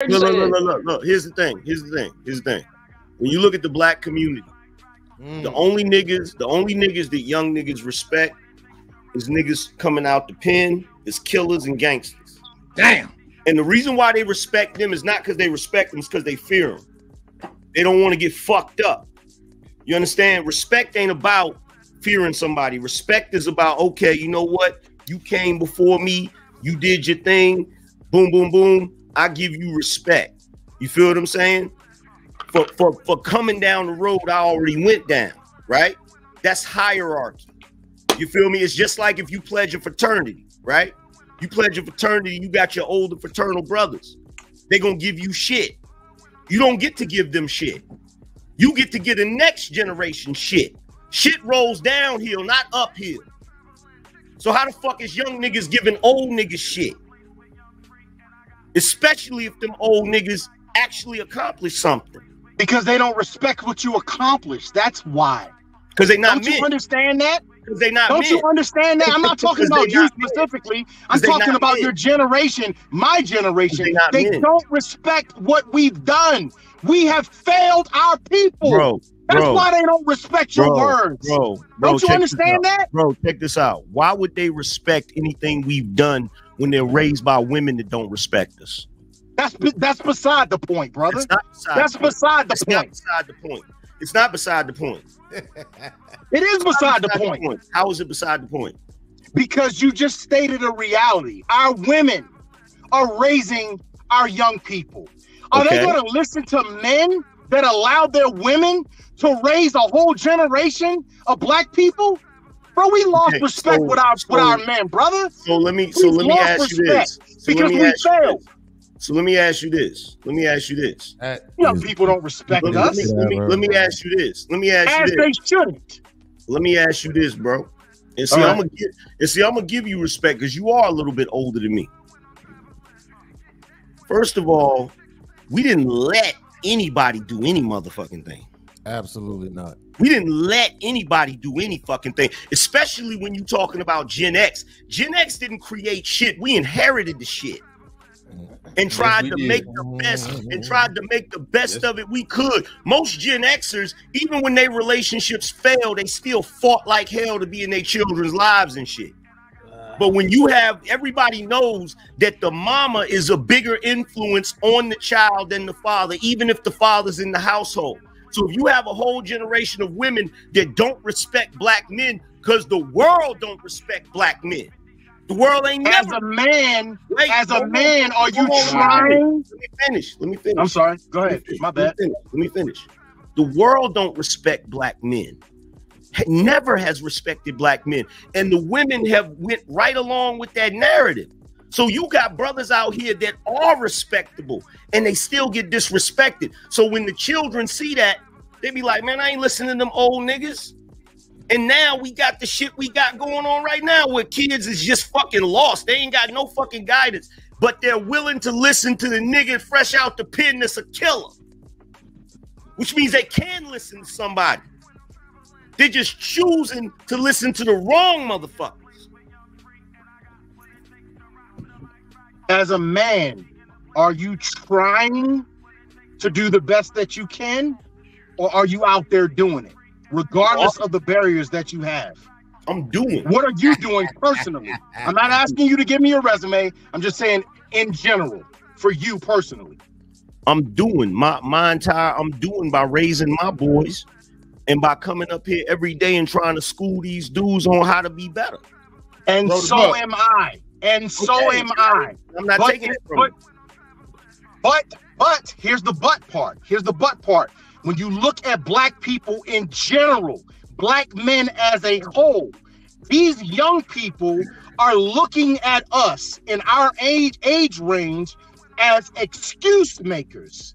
Look. Here's the thing. When you look at the black community, the only niggas that young niggas respect is niggas coming out the pen, is killers and gangsters. Damn. And the reason why they respect them is not because they respect them, it's because they fear them. They don't want to get fucked up. You understand? Respect ain't about fearing somebody. Respect is about, okay, you know what? You came before me. You did your thing. Boom, boom, boom. I give you respect. You feel what I'm saying? For coming down the road I already went down, right? That's hierarchy. You feel me? It's just like if you pledge a fraternity, right? You pledge a fraternity, you got your older fraternal brothers. They're going to give you shit. You don't get to give them shit. You get to get a next generation shit. Shit rolls downhill, not uphill. So how the fuck is young niggas giving old niggas shit? Especially if them old niggas actually accomplish something. Because they don't respect what you accomplished. That's why. Because they not Don't you understand that? Because they not Don't you understand that? I'm not talking about you specifically. I'm talking about your generation, my generation. They don't respect what we've done. We have failed our people. That's why they don't respect your words. Don't you understand that? Bro, check this out. Why would they respect anything we've done when they're raised by women that don't respect us? That's beside the point, brother. That's beside the point. It's not beside the point. It is beside the point. How is it beside the point? Because you just stated a reality. Our women are raising our young people. Are they going to listen to men that allow their women to raise a whole generation of black people? Bro, we lost respect with our men, brother. So let me ask you this. Because we failed. So let me ask you this. Young people don't respect us. Let me ask you this. As they shouldn't. Let me ask you this, bro. And see, I'm gonna give you respect because you are a little bit older than me. First of all, we didn't let anybody do any motherfucking thing. Absolutely not. We didn't let anybody do any fucking thing, especially when you're talking about Gen X. Gen X didn't create shit. We inherited the shit. And tried to make the best of it we could. Most Gen Xers, even when their relationships failed, they still fought like hell to be in their children's lives and shit. But when you have, everybody knows that the mama is a bigger influence on the child than the father, even if the father's in the household. So if you have a whole generation of women that don't respect black men because the world don't respect black men. The world ain't never. As a man, are you trying? Let me finish. I'm sorry. Go ahead. My bad. Let me finish. The world don't respect black men. Never has respected black men. And the women have went right along with that narrative. So you got brothers out here that are respectable and they still get disrespected. So when the children see that, they be like, man, I ain't listening to them old niggas. And now we got the shit we got going on right now where kids is just fucking lost. They ain't got no fucking guidance, but they're willing to listen to the nigga fresh out the pen that's a killer, which means they can listen to somebody. They're just choosing to listen to the wrong motherfuckers. As a man, are you trying to do the best that you can, or are you out there doing it? Regardless of the barriers that you have. I'm doing. What are you doing personally? I'm not asking you to give me a resume. I'm just saying in general, for you personally. I'm doing I'm doing by raising my boys and by coming up here every day and trying to school these dudes on how to be better. And so am I. And so am I. I'm not taking it from you. But here's the but part. When you look at black people in general, black men as a whole, these young people are looking at us in our age range as excuse makers.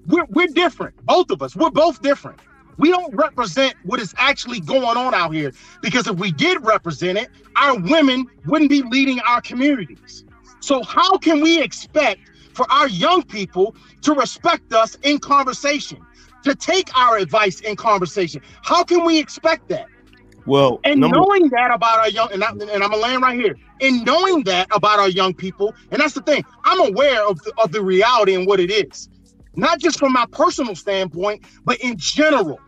We're different, both of us. We're both different. We don't represent what is actually going on out here, because if we did represent it, our women wouldn't be leading our communities. So how can we expect for our young people to respect us in conversation, to take our advice in conversation? How can we expect that? Well, and knowing that about our young, and I'm gonna land right here, in knowing that about our young people, and that's the thing, I'm aware of the reality and what it is, not just from my personal standpoint, but in general,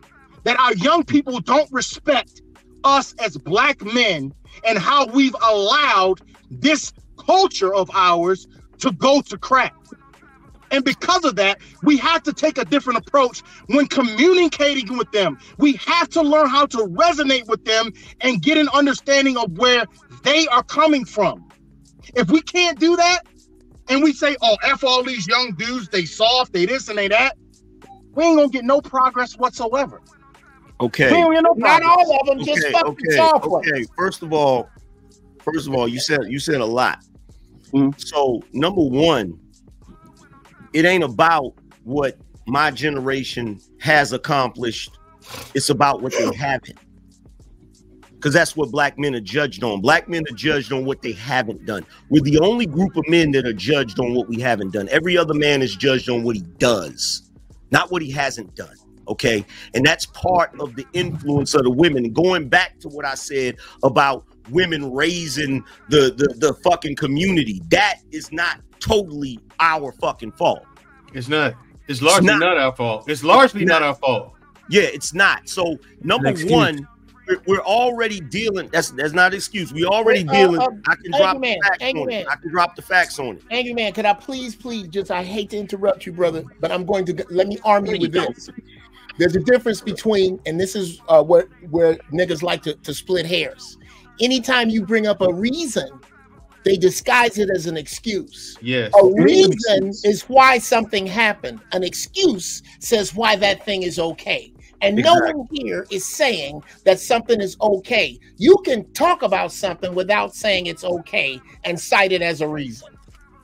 that our young people don't respect us as Black men and how we've allowed this culture of ours to go to crap. And because of that, we have to take a different approach when communicating with them. We have to learn how to resonate with them and get an understanding of where they are coming from. If we can't do that, and we say, oh, F all these young dudes, they soft, they this and they that, we ain't gonna get no progress whatsoever. Okay. We ain't gonna get no Not progress. all of them, just fucking soft ones. Okay. First of all, you said a lot. So number one, it ain't about what my generation has accomplished. It's about what they haven't. Because that's what Black men are judged on. Black men are judged on what they haven't done. We're the only group of men that are judged on what we haven't done. Every other man is judged on what he does, not what he hasn't done. Okay. And that's part of the influence of the women. And going back to what I said about women raising the fucking community, that is not totally our fucking fault. It's not. It's largely not our fault. It's largely not our fault. Yeah, it's not. So number one, we're already dealing. That's not an excuse. We already dealing. I can drop the facts on it. I can drop the facts on it. Angry Man, could I please, just, I hate to interrupt you, brother, but I'm going to, let me arm you with this. There's a difference between, and this is where niggas like to split hairs. Anytime you bring up a reason, they disguise it as an excuse. Yes. A reason is why something happened. An excuse says why that thing is okay. And no one here is saying that something is okay. You can talk about something without saying it's okay and cite it as a reason.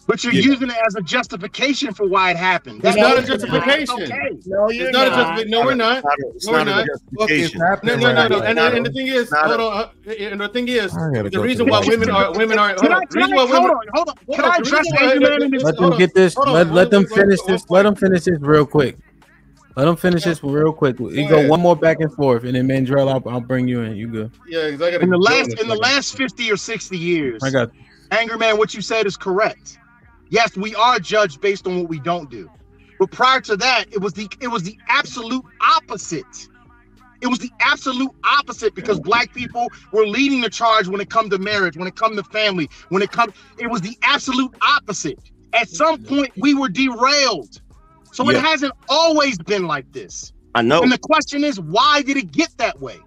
But you're using it as a justification for why it happened. That's not a justification. Okay. No, you're not. No, we're not. It's not a justification. No. And the thing is, hold on. And the thing is, the reason why women are. Hold on. Can I address Angry Man in this? Let them get this. Let them finish this. Let them finish this real quick. We go one more back and forth, and then Mandrell, I'll bring you in. You good? Yeah, exactly. In the last 50 or 60 years, I got you. Angry Man, what you said is correct. Yes, we are judged based on what we don't do. But prior to that, it was the absolute opposite. It was the absolute opposite because Black people were leading the charge when it come to marriage, when it come to family, it was the absolute opposite. At some point, we were derailed. So it hasn't always been like this. I know. And the question is, why did it get that way?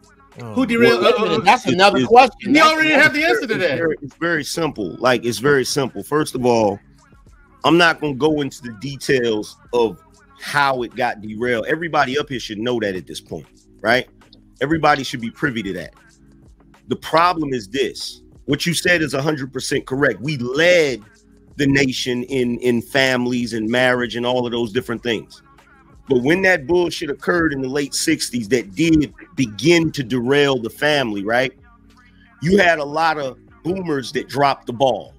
Who derailed? That's another question. We already have the answer to that. It's very simple. Like, it's very simple. First of all, I'm not going to go into the details of how it got derailed. Everybody up here should know that at this point, right? Everybody should be privy to that. The problem is this. What you said is 100% correct. We led the nation in families and marriage and all of those different things. But when that bullshit occurred in the late 60s that did begin to derail the family, right? You had a lot of boomers that dropped the ball.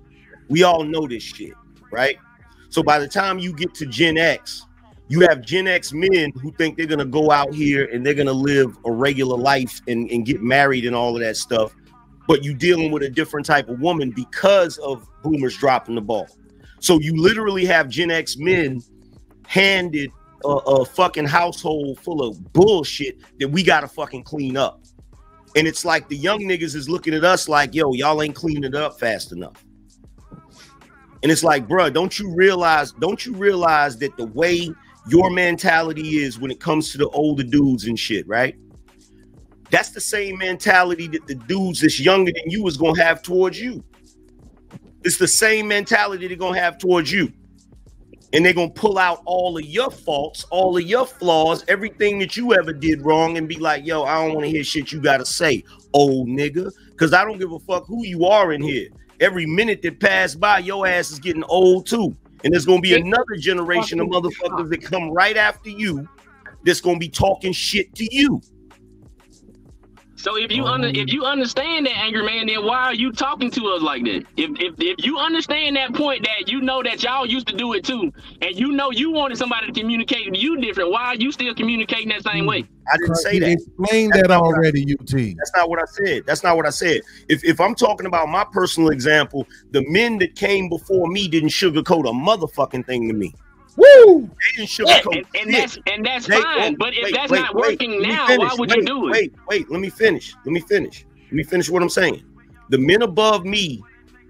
We all know this shit, right? So by the time you get to Gen X, you have Gen X men who think they're going to go out here and they're going to live a regular life and get married and all of that stuff. But you're dealing with a different type of woman because of boomers dropping the ball. So you literally have Gen X men handed a fucking household full of bullshit that we got to fucking clean up. And it's like the young niggas is looking at us like, yo, y'all ain't cleaning it up fast enough. And it's like, bro, don't you realize that the way your mentality is when it comes to the older dudes and shit, right? That's the same mentality that the dudes that's younger than you is going to have towards you. It's the same mentality they're going to have towards you. And they're going to pull out all of your faults, all of your flaws, everything that you ever did wrong and be like, yo, I don't want to hear shit you got to say, old nigga, because I don't give a fuck who you are in here. Every minute that pass by, your ass is getting old too. And there's going to be another generation of motherfuckers that come right after you that's going to be talking shit to you. So if you understand that, angry man, then why are you talking to us like that? If you understand that point, that you know that y'all used to do it too, and you know you wanted somebody to communicate with you different, why are you still communicating that same way? I didn't say that. Explain that already, UT. That's not what I said. That's not what I said. If I'm talking about my personal example, the men that came before me didn't sugarcoat a motherfucking thing to me. Woo! They didn't sugarcoat and that's fine. But if that's not working now, why would you do it? Wait. Let me finish what I'm saying. The men above me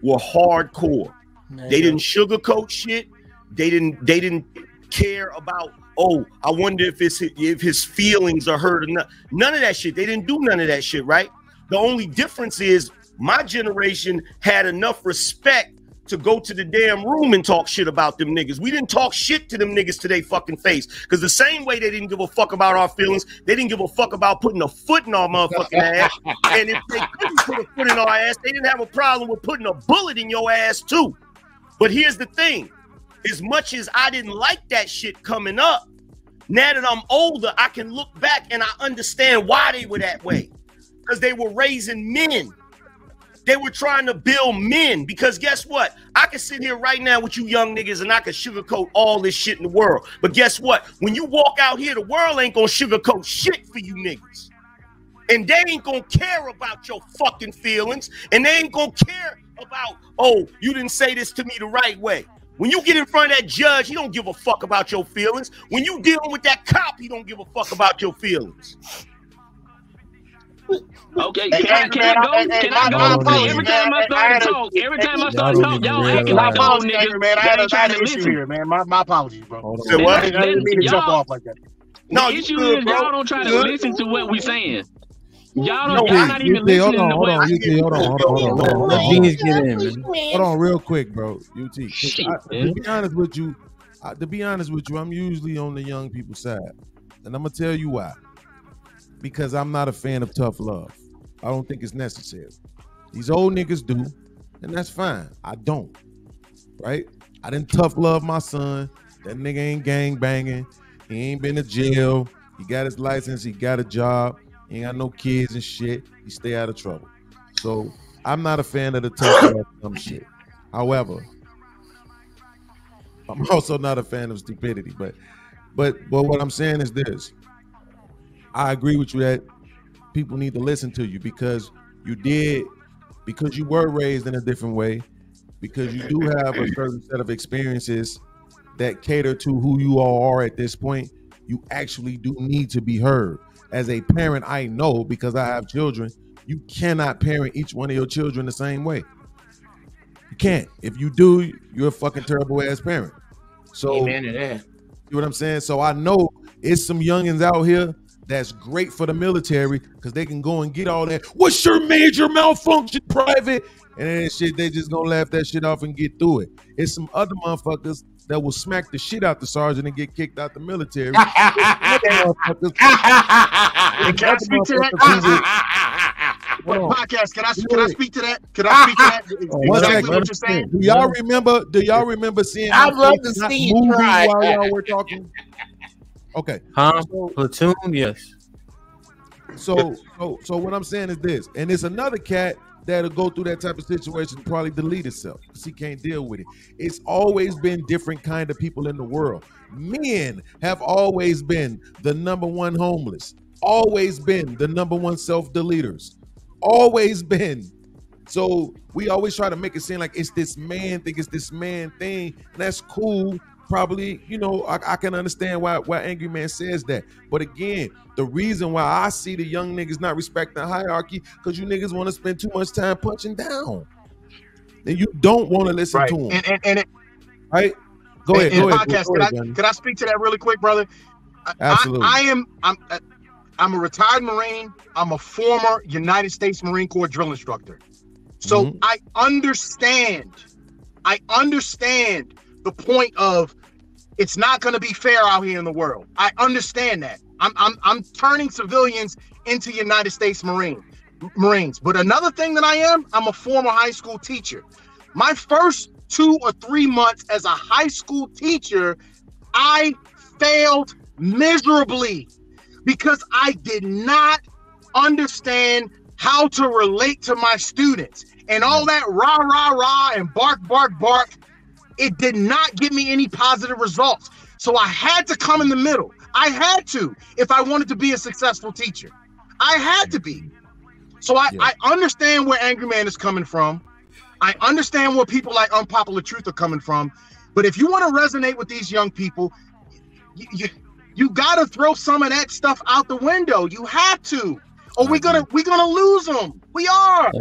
were hardcore. They didn't sugarcoat shit. They didn't care about, oh, I wonder if his feelings are hurt or not. None of that shit. They didn't do none of that shit, right? The only difference is my generation had enough respect to go to the damn room and talk shit about them niggas. We didn't talk shit to them niggas to their fucking face. Because the same way they didn't give a fuck about our feelings, they didn't give a fuck about putting a foot in our motherfucking ass. And if they couldn't put a foot in our ass, they didn't have a problem with putting a bullet in your ass too. But here's the thing. As much as I didn't like that shit coming up, now that I'm older, I can look back and I understand why they were that way. Because they were raising men. They were trying to build men, because guess what? I can sit here right now with you young niggas and I can sugarcoat all this shit in the world. But guess what? When you walk out here, the world ain't gonna sugarcoat shit for you niggas. And they ain't gonna care about your fucking feelings. And they ain't gonna care about, oh, you didn't say this to me the right way. When you get in front of that judge, he don't give a fuck about your feelings. When you dealing with that cop, he don't give a fuck about your feelings. Okay, can I go? Every time I start to talk, y'all acting like the old niggas. Man, I had an issue here, man. My apologies, bro. So what? I didn't mean to jump off like that. No, the issue is y'all don't try to listen to what we saying. Y'all not even listening to what. Hold on. Let Genius get in, man. Hold on, real quick, bro. UT. To be honest with you, I'm usually on the young people's side, and I'm gonna tell you why. Because I'm not a fan of tough love. I don't think it's necessary. These old niggas do, and that's fine. I don't, right? I didn't tough love my son. That nigga ain't gang banging. He ain't been to jail. He got his license. He got a job. He ain't got no kids and shit. He stay out of trouble. So I'm not a fan of the tough love shit. However, I'm also not a fan of stupidity. But what I'm saying is this. I agree with you that people need to listen to you because you were raised in a different way, because you do have a certain set of experiences that cater to who you all are at this point. You actually do need to be heard. As a parent, I know, because I have children, you cannot parent each one of your children the same way. You can't. If you do, you're a fucking terrible ass parent. So, amen to that. You know what I'm saying? So I know it's some youngins out here that's great for the military because they can go and get all that. What's your major malfunction, private? And then shit, they just gonna laugh that shit off and get through it. It's some other motherfuckers that will smack the shit out the sergeant and get kicked out the military. Can I speak to that? Podcast? Can I speak to that? Can I speak to that? Exactly what you're saying. Do y'all remember seeing? I'd love to see you try while y'all were talking. Okay. Platoon, yes. So what I'm saying is this, and it's another cat that'll go through that type of situation and probably delete itself because he can't deal with it. It's always been different kind of people in the world. Men have always been the number one homeless, always been the number one self-deleters, always been. So we always try to make it seem like it's this man thing, and that's cool. Probably, I can understand why Angry Man says that. But again, the reason why I see the young niggas not respecting the hierarchy, because you niggas want to spend too much time punching down. And you don't want to listen to them. Right? Go ahead. Podcast, can I speak to that really quick, brother? Absolutely. I'm a retired Marine. I'm a former United States Marine Corps drill instructor. So I understand the point of it's not going to be fair out here in the world. I understand that. I'm turning civilians into United States Marines. But another thing that I'm a former high school teacher. My first 2 or 3 months as a high school teacher, I failed miserably because I did not understand how to relate to my students. And all that rah, rah, rah and bark, bark, bark, it did not give me any positive results. So I had to come in the middle. I had to, if I wanted to be a successful teacher. I had to be. So I understand where Angry Man is coming from. I understand where people like Unpopular Truth are coming from. But if you want to resonate with these young people, you got to throw some of that stuff out the window. You have to, or we're gonna lose them. We are.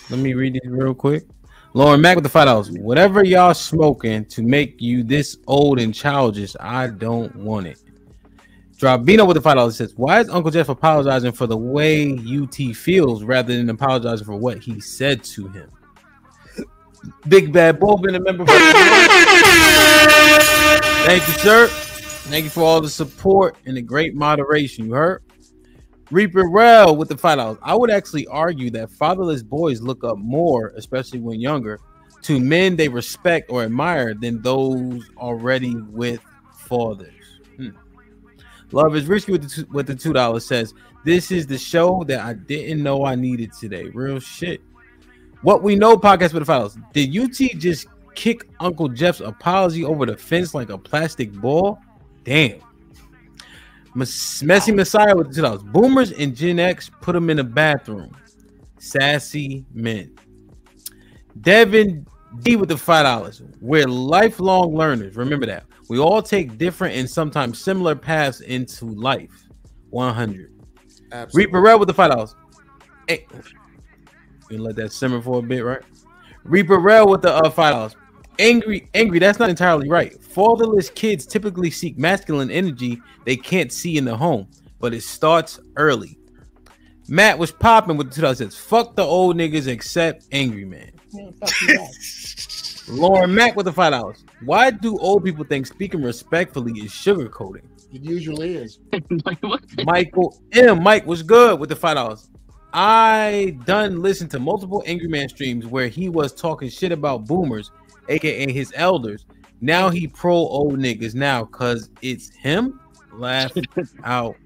Let me read it real quick. Lauren Mack with the $5. Whatever y'all smoking to make you this old and childish, I don't want it. Dravino with the $5 says, why is Uncle Jeff apologizing for the way UT feels rather than apologizing for what he said to him? Big Bad Bull been a member. Thank you, sir. Thank you for all the support and the great moderation. You heard? Reaper Rel with the $5. I would actually argue that fatherless boys look up more, especially when younger, to men they respect or admire than those already with fathers. Love is risky with the $2 says, this is the show that I didn't know I needed today. Real shit. What we know podcast with the $5. Did UT just kick Uncle Jeff's apology over the fence like a plastic ball? Damn. Messy Messiah with the $2. Boomers and Gen X put them in the bathroom. Sassy men. Devin D with the $5. We're lifelong learners. Remember that. We all take different and sometimes similar paths into life. 100. Absolutely. Reaper Red with the $5. Hey, you let that simmer for a bit, right? Reaper Red with the $5. Angry. That's not entirely right. Fatherless kids typically seek masculine energy they can't see in the home, but it starts early. Matt was popping with the $2. Says, fuck the old niggas except Angry Man. Lauren Mack with the $5. Why do old people think speaking respectfully is sugarcoating? It usually is. Michael M. Mike was good with the $5. I done listened to multiple Angry Man streams where he was talking shit about boomers, aka his elders. Now he pro old niggas now cause it's him. Laugh out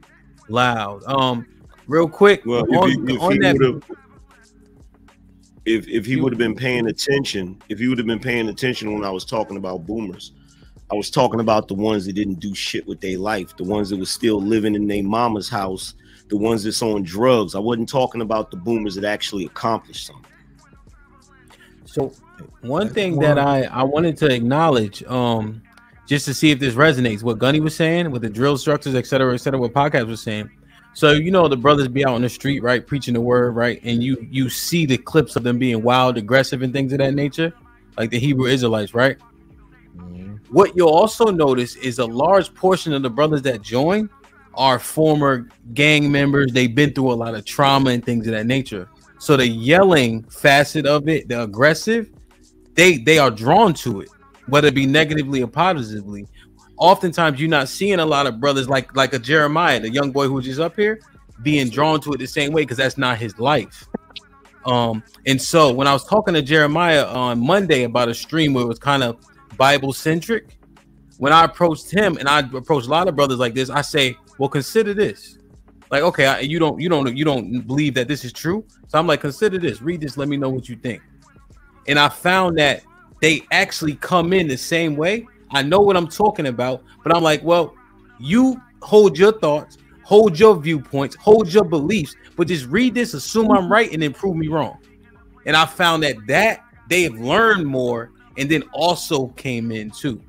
loud. Real quick. Well, if he would have been paying attention, when I was talking about boomers, I was talking about the ones that didn't do shit with their life, the ones that was still living in their mama's house, the ones that's on drugs. I wasn't talking about the boomers that actually accomplished something. So one thing that I wanted to acknowledge, just to see if this resonates, what Gunny was saying with the drill instructors, et cetera, what Podcast was saying. So, you know, the brothers be out on the street, right, preaching the word, right, and you see the clips of them being wild, aggressive, and things of that nature, like the Hebrew Israelites, right? Mm-hmm. What you'll also notice is a large portion of the brothers that join are former gang members. They've been through a lot of trauma and things of that nature. So the yelling facet of it, the aggressive, they are drawn to it, whether it be negatively or positively. Oftentimes you're not seeing a lot of brothers like a Jeremiah, the young boy who was just up here, being drawn to it the same way because that's not his life. And so when I was talking to Jeremiah on Monday about a stream where it was kind of Bible centric, when I approached him and I approached a lot of brothers like this, I say, well, consider this. Like, okay, you don't believe that this is true. So I'm like, consider this, read this, let me know what you think. And I found that they actually come in the same way. I know what I'm talking about, but I'm like, well, you hold your thoughts, hold your viewpoints, hold your beliefs, but just read this, assume I'm right, and then prove me wrong. And I found that they have learned more and then also came in too.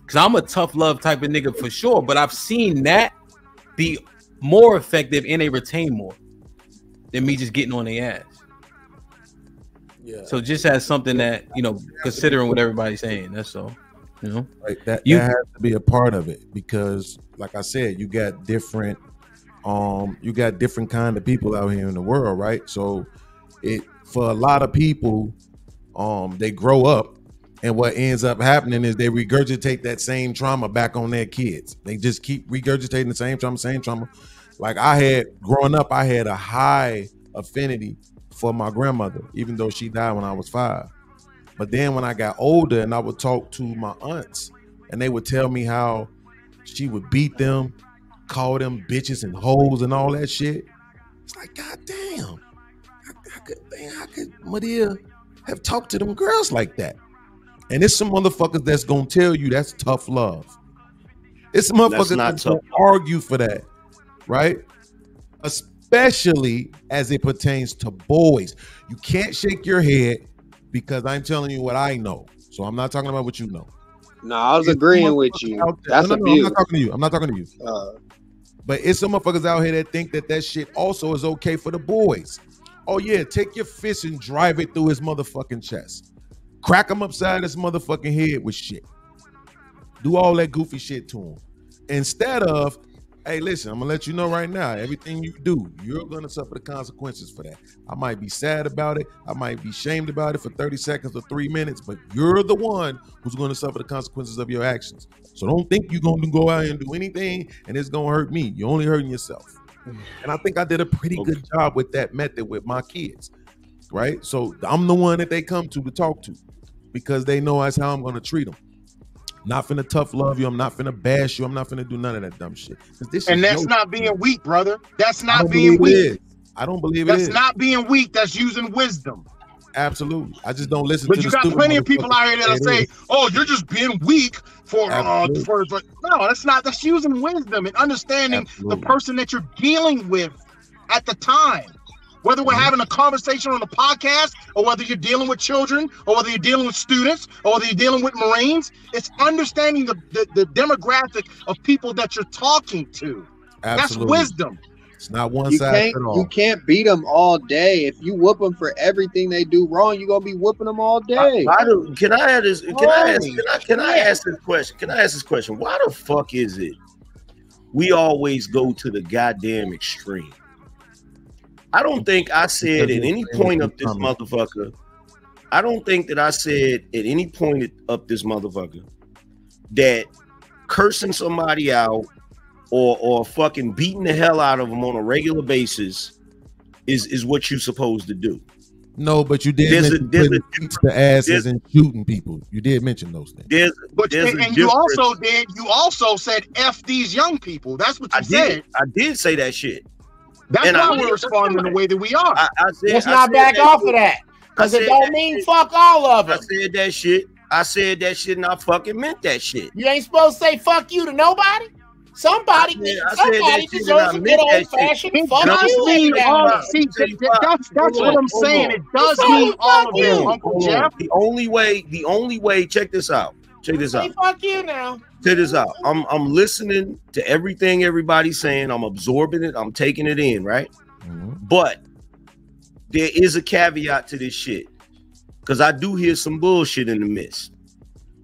Because I'm a tough love type of nigga for sure, but I've seen that be more effective and they retain more than me just getting on their ass. Yeah. So just as something that, you know, considering what everybody's saying, that's all. You know, like that has to be a part of it because, like I said, you got different kind of people out here in the world, right? So, for a lot of people, they grow up, and what ends up happening is they regurgitate that same trauma back on their kids. They just keep regurgitating the same trauma. Like growing up, I had a high affinity for my grandmother, even though she died when I was 5. But then when I got older and I would talk to my aunts and they would tell me how she would beat them, call them bitches and hoes and all that shit. It's like, goddamn, how could Madea have talked to them girls like that? And it's some motherfuckers that's gonna tell you that's tough love. It's some motherfuckers that's gonna argue for that, right? Especially as it pertains to boys. You can't shake your head because I'm telling you what I know. So I'm not talking about what you know. No, I was agreeing with you. That's abuse. I'm not talking to you. But it's some motherfuckers out here that think that shit also is okay for the boys. Oh yeah, take your fist and drive it through his motherfucking chest. Crack him upside his motherfucking head with shit. Do all that goofy shit to him. Instead of, hey, listen, I'm gonna let you know right now, everything you do, you're gonna suffer the consequences for that. I might be sad about it. I might be shamed about it for 30 seconds or 3 minutes, but you're the one who's gonna suffer the consequences of your actions. So don't think you're gonna go out and do anything and it's gonna hurt me. You're only hurting yourself. And I think I did a pretty good job with that method with my kids, right? So I'm the one that they come to talk to because they know that's how I'm gonna treat them. Not finna tough love you. I'm not finna bash you. I'm not finna do none of that dumb shit. And that's not being weak, brother. That's not being weak. I don't believe it is. That's not being weak. That's using wisdom. Absolutely. I just don't listen but to you got plenty of people out here that'll say, oh, you're just being weak for no, that's not. That's using wisdom and understanding the person that you're dealing with at the time. Whether we're having a conversation on a podcast, or whether you're dealing with children, or whether you're dealing with students, or whether you're dealing with Marines, it's understanding the demographic of people that you're talking to. Absolutely. That's wisdom. It's not one side at all. You can't beat them all day. If you whoop them for everything they do wrong, you're gonna be whooping them all day. Can I ask this question? Can I ask this question? Why the fuck is it we always go to the goddamn extreme? I don't think I said at any point of this motherfucker. I don't think that I said at any point of this motherfucker that cursing somebody out or fucking beating the hell out of them on a regular basis is what you're supposed to do. No, but you did mention the asses and shooting people. You did mention those things. You also said F these young people. That's what you said. I did say that shit. That's why we're responding the way that we are. Let's not back off of that. Because it don't mean fuck all of it. I said that shit. I said that shit and I fucking meant that shit. You ain't supposed to say fuck you to nobody. Somebody deserves a good old fashioned fuck you. That's what I'm saying. It does mean all of them, Uncle Jeff. The only way, check this out. Fuck you now. Check this out. I'm listening to everything everybody's saying. I'm absorbing it. I'm taking it in, right? Mm-hmm. But there is a caveat to this shit. Because I do hear some bullshit in the midst.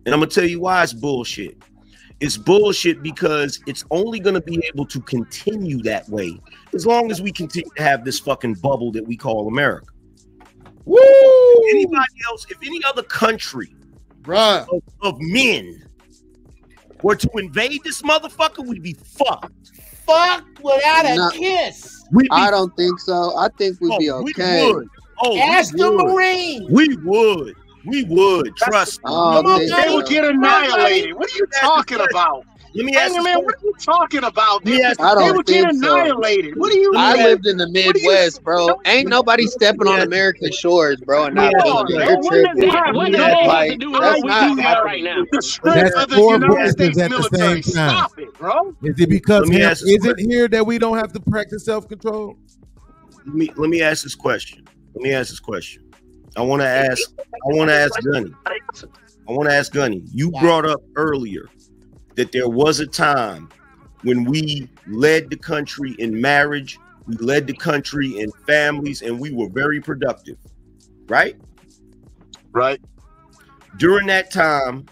And I'm going to tell you why it's bullshit. It's bullshit because it's only going to be able to continue that way as long as we continue to have this fucking bubble that we call America. Woo! Anybody else, if any other country of men were to invade this motherfucker, we'd be fucked. Fucked without a kiss. I don't think so. I think we'd be okay. Ask the Marines. We would. Trust me. They would get annihilated. What are you talking about? Let me ask you, man, what are you talking about? They would get annihilated. What do you mean? I lived in the Midwest, bro. Ain't nobody stepping on American shores, bro. And not what does that have to do with what we do right now? That's four businesses at the same time. Stop it, bro. Is it because is it here that we don't have to practice self-control? Let me ask this question. I want to ask Gunny. You brought up earlier that there was a time when we led the country in marriage, we led the country in families, and we were very productive, right? Right. During that time,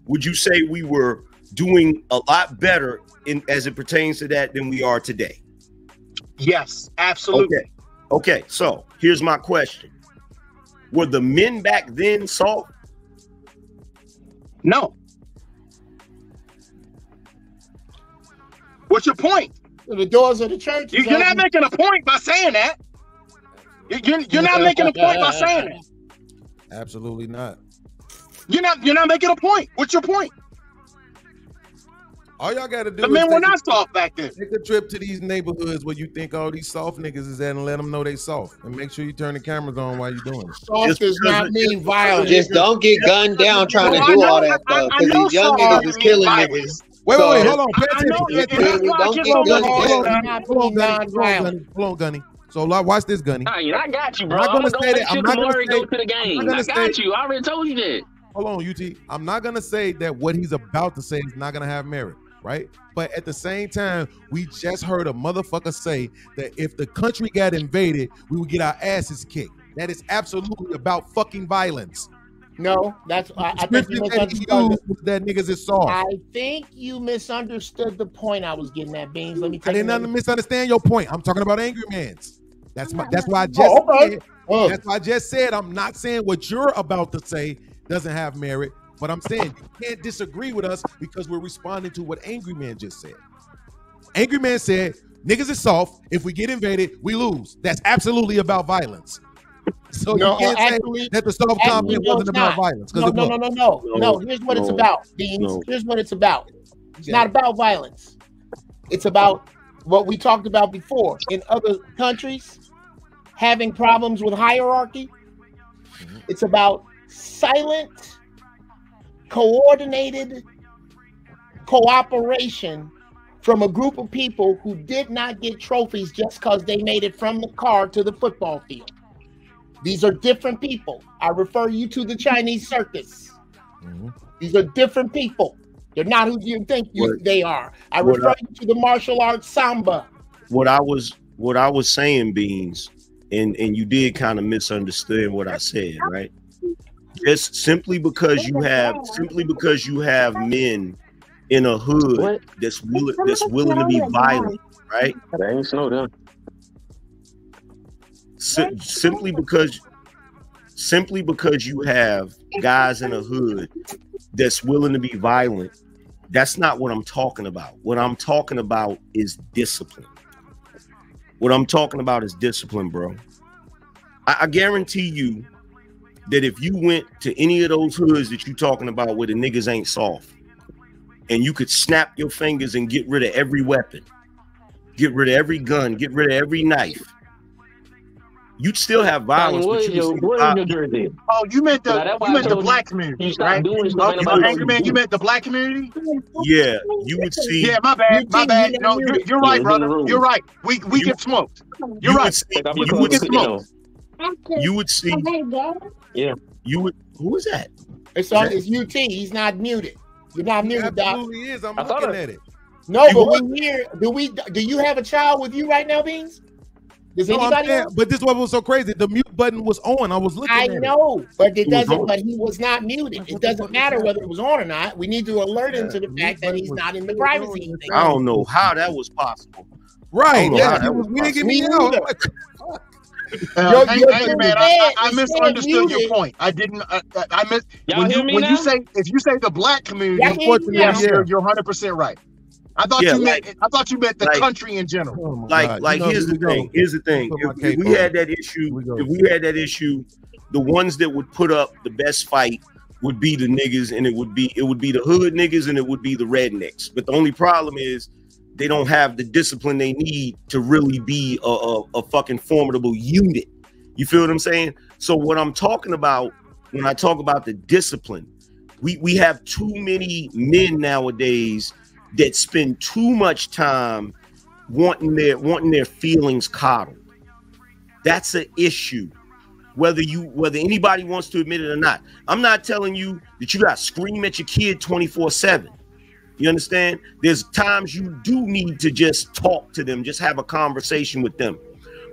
would you say we were doing a lot better as it pertains to that than we are today? Yes, absolutely. Okay, so here's my question. Were the men back then soft? No. What's your point? The doors of the church. You're not making a point by saying that. You're not making a point by saying that. Absolutely not. You're not making a point. What's your point? All y'all gotta do The men were not soft back then. Take a trip to these neighborhoods where you think all these soft niggas is at and let them know they soft. And make sure you turn the cameras on while you're doing it. Soft does not mean violent. Just don't get gunned down trying to do all that stuff. Because these young niggas is killing niggas. Wait, hold on. Pay attention. Don't get gunned down. Hold on, Gunny. So watch this, Gunny. I got you, bro. I'm gonna say that. I'm not gonna say, go to the game. I got you. I already told you that. Hold on, UT. I'm not gonna say that what he's about to say is not gonna have merit, right? But at the same time, we just heard a motherfucker say that if the country got invaded, we would get our asses kicked. That is absolutely about fucking violence. No, that's I think you misunderstood. That niggas is soft. I think you misunderstood the point I was getting at, Beans. Let me tell you. I didn't misunderstand your point. I'm talking about Angry Man's. That's why I just said. That's why I just said I'm not saying what you're about to say doesn't have merit, but I'm saying you can't disagree with us because we're responding to what Angry Man just said. Angry Man said, niggas is soft. If we get invaded, we lose. That's absolutely about violence. So you can't say that the soft comment wasn't about violence. No. Here's what it's about, Beans. Here's what it's about. It's not about violence. It's about what we talked about before. In other countries, having problems with hierarchy. It's about silent, coordinated cooperation from a group of people who did not get trophies just because they made it from the car to the football field. These are different people. I refer you to the Chinese circus. These are different people. They're not who you think they are. I refer you to the martial arts samba. What I was saying, Beans, and you did kind of misunderstand what I said, right? Just simply because you have men in a hood that's willing to be violent, right? That ain't slow down. Simply because you have guys in a hood that's willing to be violent, that's not what I'm talking about. What I'm talking about is discipline. What I'm talking about is discipline, bro. I guarantee you that if you went to any of those hoods that you're talking about where the niggas ain't soft, and you could snap your fingers and get rid of every weapon, get rid of every gun, get rid of every knife, you'd still have violence. What is your jersey? Oh, you meant the black community, right? Angry Man, you meant the black community? Yeah, you would see. Yeah, my bad. No, you're right, brother. You're right. We get smoked. You're right. You would get smoked. You would see. Yeah. You would. Who is that? It's UT. He's not muted. You're not muted, Doc. Absolutely is. I'm looking at it. No, but we hear. Do you have a child with you right now, Beans? Does anybody? But this one was so crazy. The mute button was on. I was looking. I know, but it doesn't. But he was not muted. It doesn't matter whether it was on or not. We need to alert him to the fact that he's not in the privacy thing. I don't know how that was possible. Right? Yeah, we didn't get me out. Angry Man, I misunderstood your point. I didn't. I missed. If you say the black community, unfortunately, you're 100% right. I thought you meant the country in general. Here's the thing. If we had that issue, the ones that would put up the best fight would be the niggas, and it would be the hood niggas, and it would be the rednecks. But the only problem is they don't have the discipline they need to really be a fucking formidable unit. You feel what I'm saying? So what I'm talking about when I talk about the discipline, we have too many men nowadays that spend too much time wanting their feelings coddled. That's an issue, whether anybody wants to admit it or not. I'm not telling you that you got to scream at your kid 24/7. You understand? There's times you do need to just talk to them, just have a conversation with them,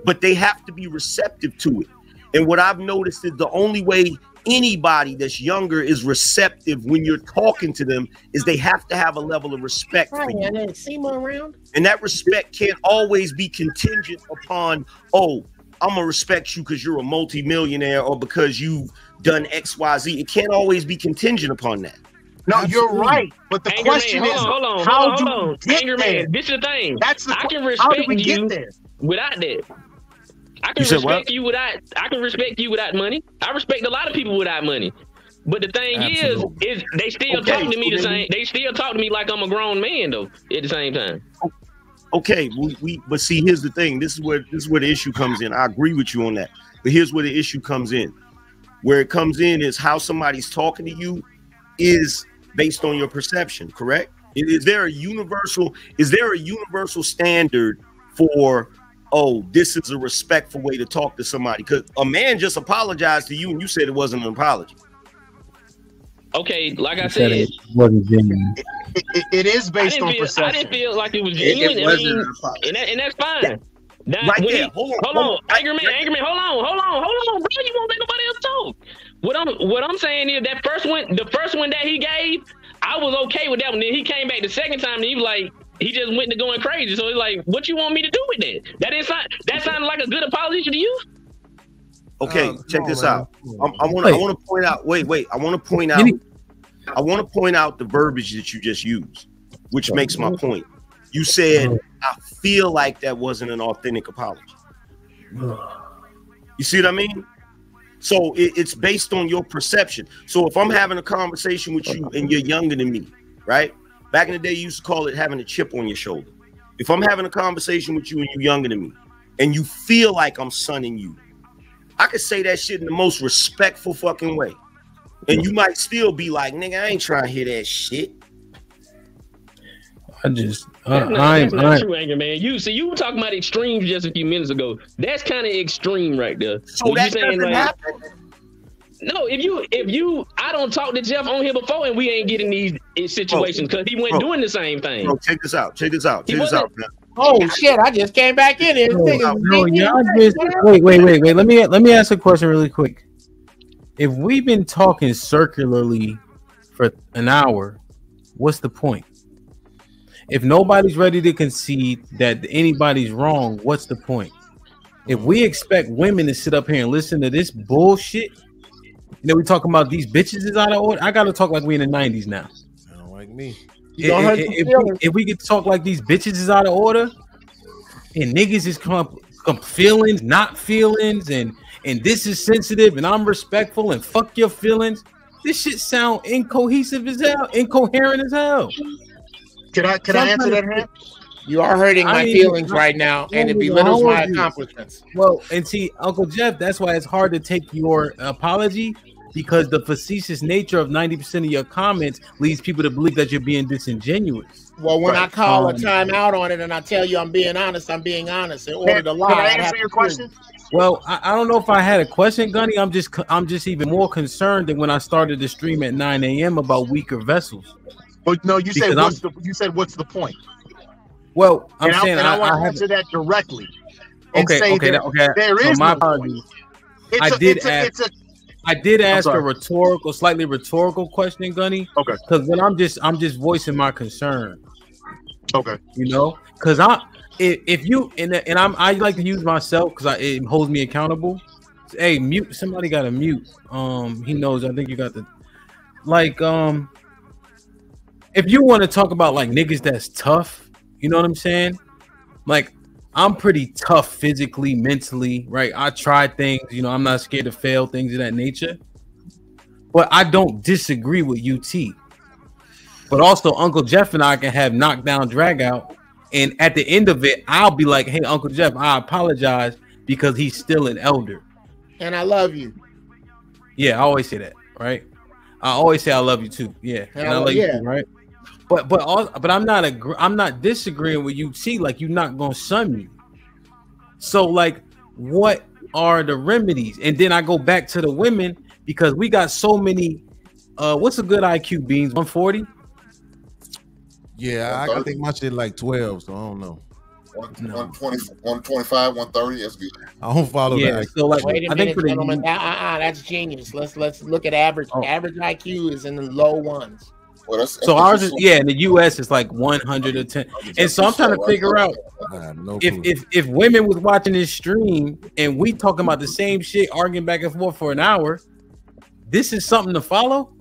but they have to be receptive to it. And what I've noticed is the only way anybody that's younger is receptive when you're talking to them is they have to have a level of respect for you. And that respect can't always be contingent upon, oh, I'm gonna respect you because you're a multimillionaire or because you've done XYZ. It can't always be contingent upon that. No, you're right. But the question is, how do you get there? This is the thing. I can respect you without that. I can respect you without money. I respect a lot of people without money. But the thing is they still talk to me the same. They still talk to me like I'm a grown man though. At the same time. Okay, but see, here's the thing. This is where the issue comes in. I agree with you on that. But here's where the issue comes in. Where it comes in is how somebody's talking to you is based on your perception, correct? Is there a universal standard for, oh, this is a respectful way to talk to somebody? Because a man just apologized to you and you said it wasn't an apology. Okay, like I said, it wasn't genuine. It is based on perception. I didn't feel like it was genuine. And that's fine. Hold on, Angry Man, hold on, bro. You won't let nobody else talk. What I'm saying is that the first one that he gave, I was okay with that one. Then he came back the second time and he was like, he just went to going crazy. So he's like, what you want me to do with that? That sounded like a good apology to you. Okay, check this out. I want to point out. Wait. I want to point out the verbiage that you just used, which makes my point. You said, I feel like that wasn't an authentic apology. You see what I mean? So it's based on your perception. So if I'm having a conversation with you and you're younger than me, right? Back in the day, you used to call it having a chip on your shoulder. If I'm having a conversation with you and you're younger than me and you feel like I'm sunning you, I could say that shit in the most respectful fucking way. And you might still be like, nigga, I ain't trying to hear that shit. That's not true, Anger Man. You were talking about extremes just a few minutes ago. That's kind of extreme right there. So that doesn't happen. No, if you, I don't talk to Jeff on here before, and we ain't getting these situations because he wasn't doing the same thing. Bro, check this out, man. Oh shit! I just came back in here. Wait. Let me ask a question really quick. If we've been talking circularly for an hour, what's the point? If nobody's ready to concede that anybody's wrong, what's the point? If we expect women to sit up here and listen to this bullshit, we talking about these bitches is out of order. I gotta talk like we in the 90s now. I don't like me. If we could talk like these bitches is out of order, and niggas is come feelings, not feelings, and this is sensitive, and I'm respectful, and fuck your feelings. This shit sound incohesive as hell, incoherent as hell. Can I answer that, Ham? You are hurting my feelings right now, and it belittles my accomplishments. Well, and see, Uncle Jeff, that's why it's hard to take your apology, because the facetious nature of 90% of your comments leads people to believe that you're being disingenuous. Well, when I call a timeout on it and I tell you I'm being honest, I'm being honest. In order to lie, can I answer your question? Well, I don't know if I had a question, Gunny. I'm just even more concerned than when I started the stream at 9 a.m. about weaker vessels. But no, you said what's the point? Well, I want to answer that directly. Okay. There is my no apologies. I did ask a slightly rhetorical question, Gunny. Okay. Because when I'm just voicing my concern. Okay. Because I like to use myself because it holds me accountable. Hey, mute. Somebody got to mute. He knows. I think you got the If you want to talk about like niggas that's tough, you know what I'm saying? Like, I'm pretty tough physically, mentally, right? I try things, I'm not scared to fail, things of that nature. But I don't disagree with UT. But also, Uncle Jeff and I can have knockdown, drag out. And at the end of it, I'll be like, hey, Uncle Jeff, I apologize because he's still an elder. And I love you. Yeah, I always say that, right? I always say I love you too. Yeah. And I love you too, right? But I'm not disagreeing with UT. Like, you're not gonna sun me. So like, what are the remedies? And then I go back to the women because we got so many. What's a good IQ, Beans? 140. Yeah, I think my shit like 12, so I don't know. 120, 125, 130. That's good. I don't follow that. So like, wait a minute, gentlemen. That's genius. Let's look at average. Average IQ is in the low ones. Well, so ours is in the US it's like 110. And so I'm trying to figure out if women was watching this stream and we talking about the same shit, arguing back and forth for an hour, this is something to follow?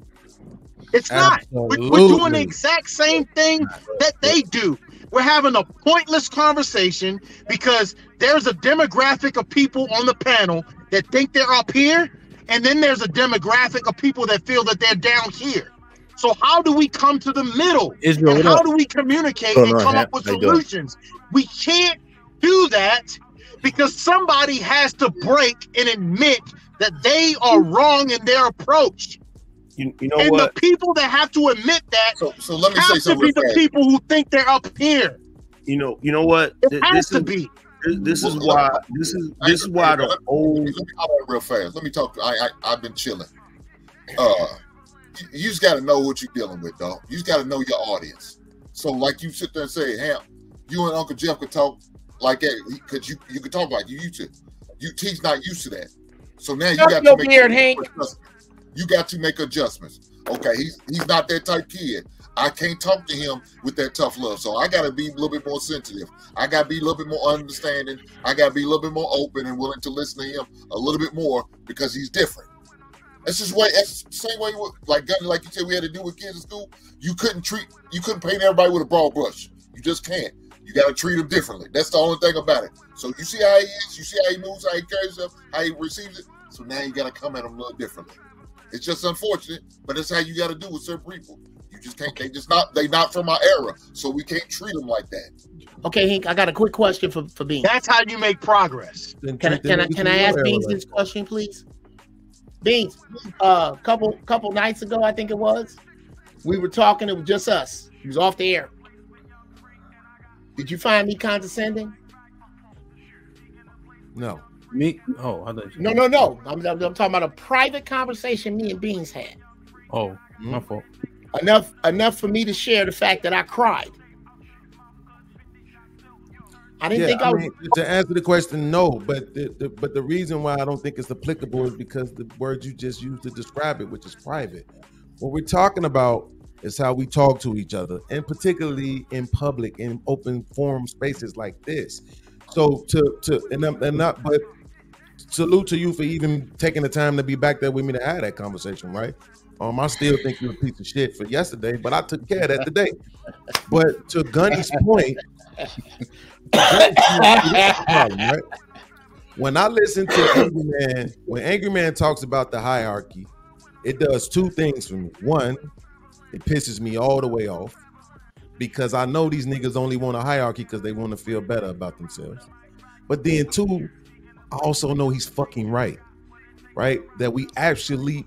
It's not. We're doing the exact same thing that they do. We're having a pointless conversation because there's a demographic of people on the panel that think they're up here, And then there's a demographic of people that feel that they're down here. So how do we come to the middle? Israel, and how do we communicate and come up with solutions? We can't do that because somebody has to break and admit that they are wrong in their approach. You know and what? The people that have to admit that so let me say something. Have to be the people who think they're up here. You know what? It has to be. This is why the old. Let me talk real fast. Let me talk. I've been chilling. You just got to know what you're dealing with, dog. You just got to know your audience. So, like you sit there and say, "Ham, you and Uncle Jeff could talk like that because you could talk like you used to. He's not used to that. So now you got to make adjustments. You got to make adjustments. Okay, he's not that type kid. I can't talk to him with that tough love. So I got to be a little bit more sensitive. I got to be a little bit more understanding. I got to be a little bit more open and willing to listen to him a little bit more because he's different. That's just way. That's the same way like you said we had to do with kids in school. You couldn't paint everybody with a broad brush. You just can't. You got to treat them differently. That's the only thing about it. So you see how he is. You see how he moves, how he carries himself, how he receives it. So now you got to come at him a little differently. It's just unfortunate, but that's how you got to do with certain people. You just can't. They not from our era, so we can't treat them like that. Okay, Hank, I got a quick question for Beans. That's how you make progress. Can I ask Beans this question, please? Beans, couple nights ago, I think it was, we were talking. It was just us. He was off the air. Did you find me condescending? No. Me? Oh, I thought you. No. I'm talking about a private conversation me and Beans had. Oh, my fault. Enough for me to share the fact that I cried. I didn't think I was. To answer the question, no. But the reason why I don't think it's applicable is because the word you just used to describe it, which is private. What we're talking about is how we talk to each other, and particularly in public, in open forum spaces like this. So but salute to you for even taking the time to be back there with me to have that conversation, right? I still think you're a piece of shit for yesterday, but I took care of that today. But to Gunny's point, right? When I listen to Angry Man, when Angry Man talks about the hierarchy, it does two things for me. One, it pisses me all the way off because I know these niggas only want a hierarchy because they want to feel better about themselves. But then two, I also know he's fucking right? That we absolutely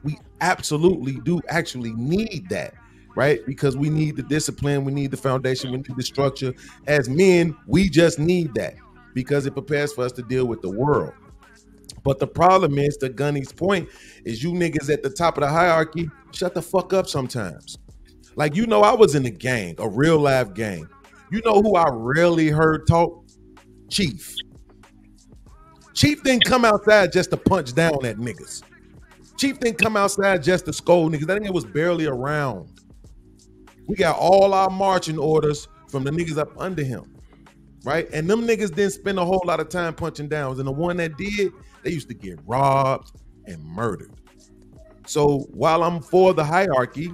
do actually need that, right? Because we need the discipline, we need the foundation, we need the structure. As men, we just need that because it prepares for us to deal with the world. But the problem is, to Gunny's point, is you niggas at the top of the hierarchy, shut the fuck up sometimes. Like, I was in a gang, a real live gang. You know who I rarely heard talk? Chief. Chief didn't come outside just to punch down at niggas. Chief didn't come outside just to scold niggas. That nigga was barely around. We got all our marching orders from the niggas up under him, right? And them niggas didn't spend a whole lot of time punching down. And the one that did, they used to get robbed and murdered. So while I'm for the hierarchy,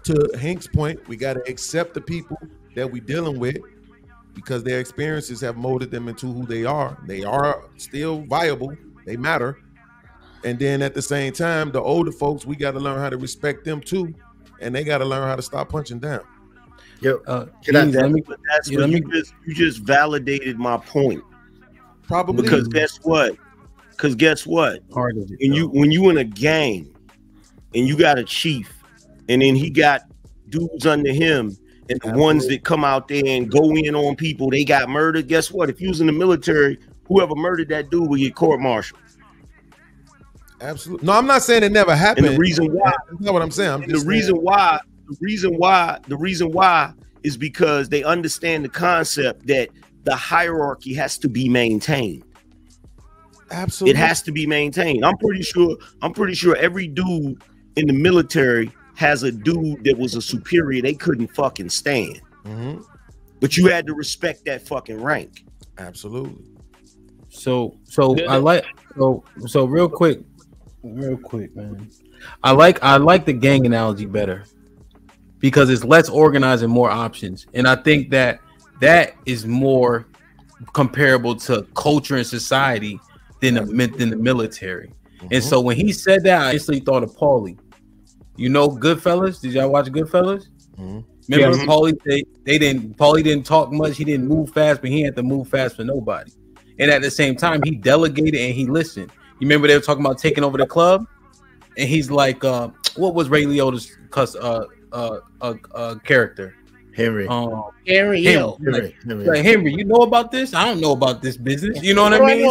to Hank's point, we got to accept the people that we dealing with because their experiences have molded them into who they are. They are still viable. They matter. And then at the same time, the older folks, we got to learn how to respect them too. And they got to learn how to stop punching down. You just validated my point. Probably. Because guess what? When you in a gang and you got a chief and then he got dudes under him and the ones that come out there and go in on people, they got murdered. Guess what? If you was in the military, whoever murdered that dude will get court-martialed. Absolutely. No, I'm not saying it never happened. And the reason why, that's not what I'm saying. The reason why is because they understand the concept that the hierarchy has to be maintained. Absolutely. It has to be maintained. I'm pretty sure every dude in the military has a dude that was a superior they couldn't fucking stand. Mm-hmm. But you had to respect that fucking rank. Absolutely. So real quick, man. I like the gang analogy better because it's less organized and more options. And I think that is more comparable to culture and society than the military. And so when he said that, I instantly thought of Paulie. You know Goodfellas? Did y'all watch Goodfellas? Remember Paulie? Paulie didn't talk much. He didn't move fast, but he had to move fast for nobody. And at the same time, he delegated and he listened. You remember they were talking about taking over the club, and he's like, "What was Ray Liotta's character?" Henry. Henry. Like, Henry, you know about this? I don't know about this business. You know what I mean?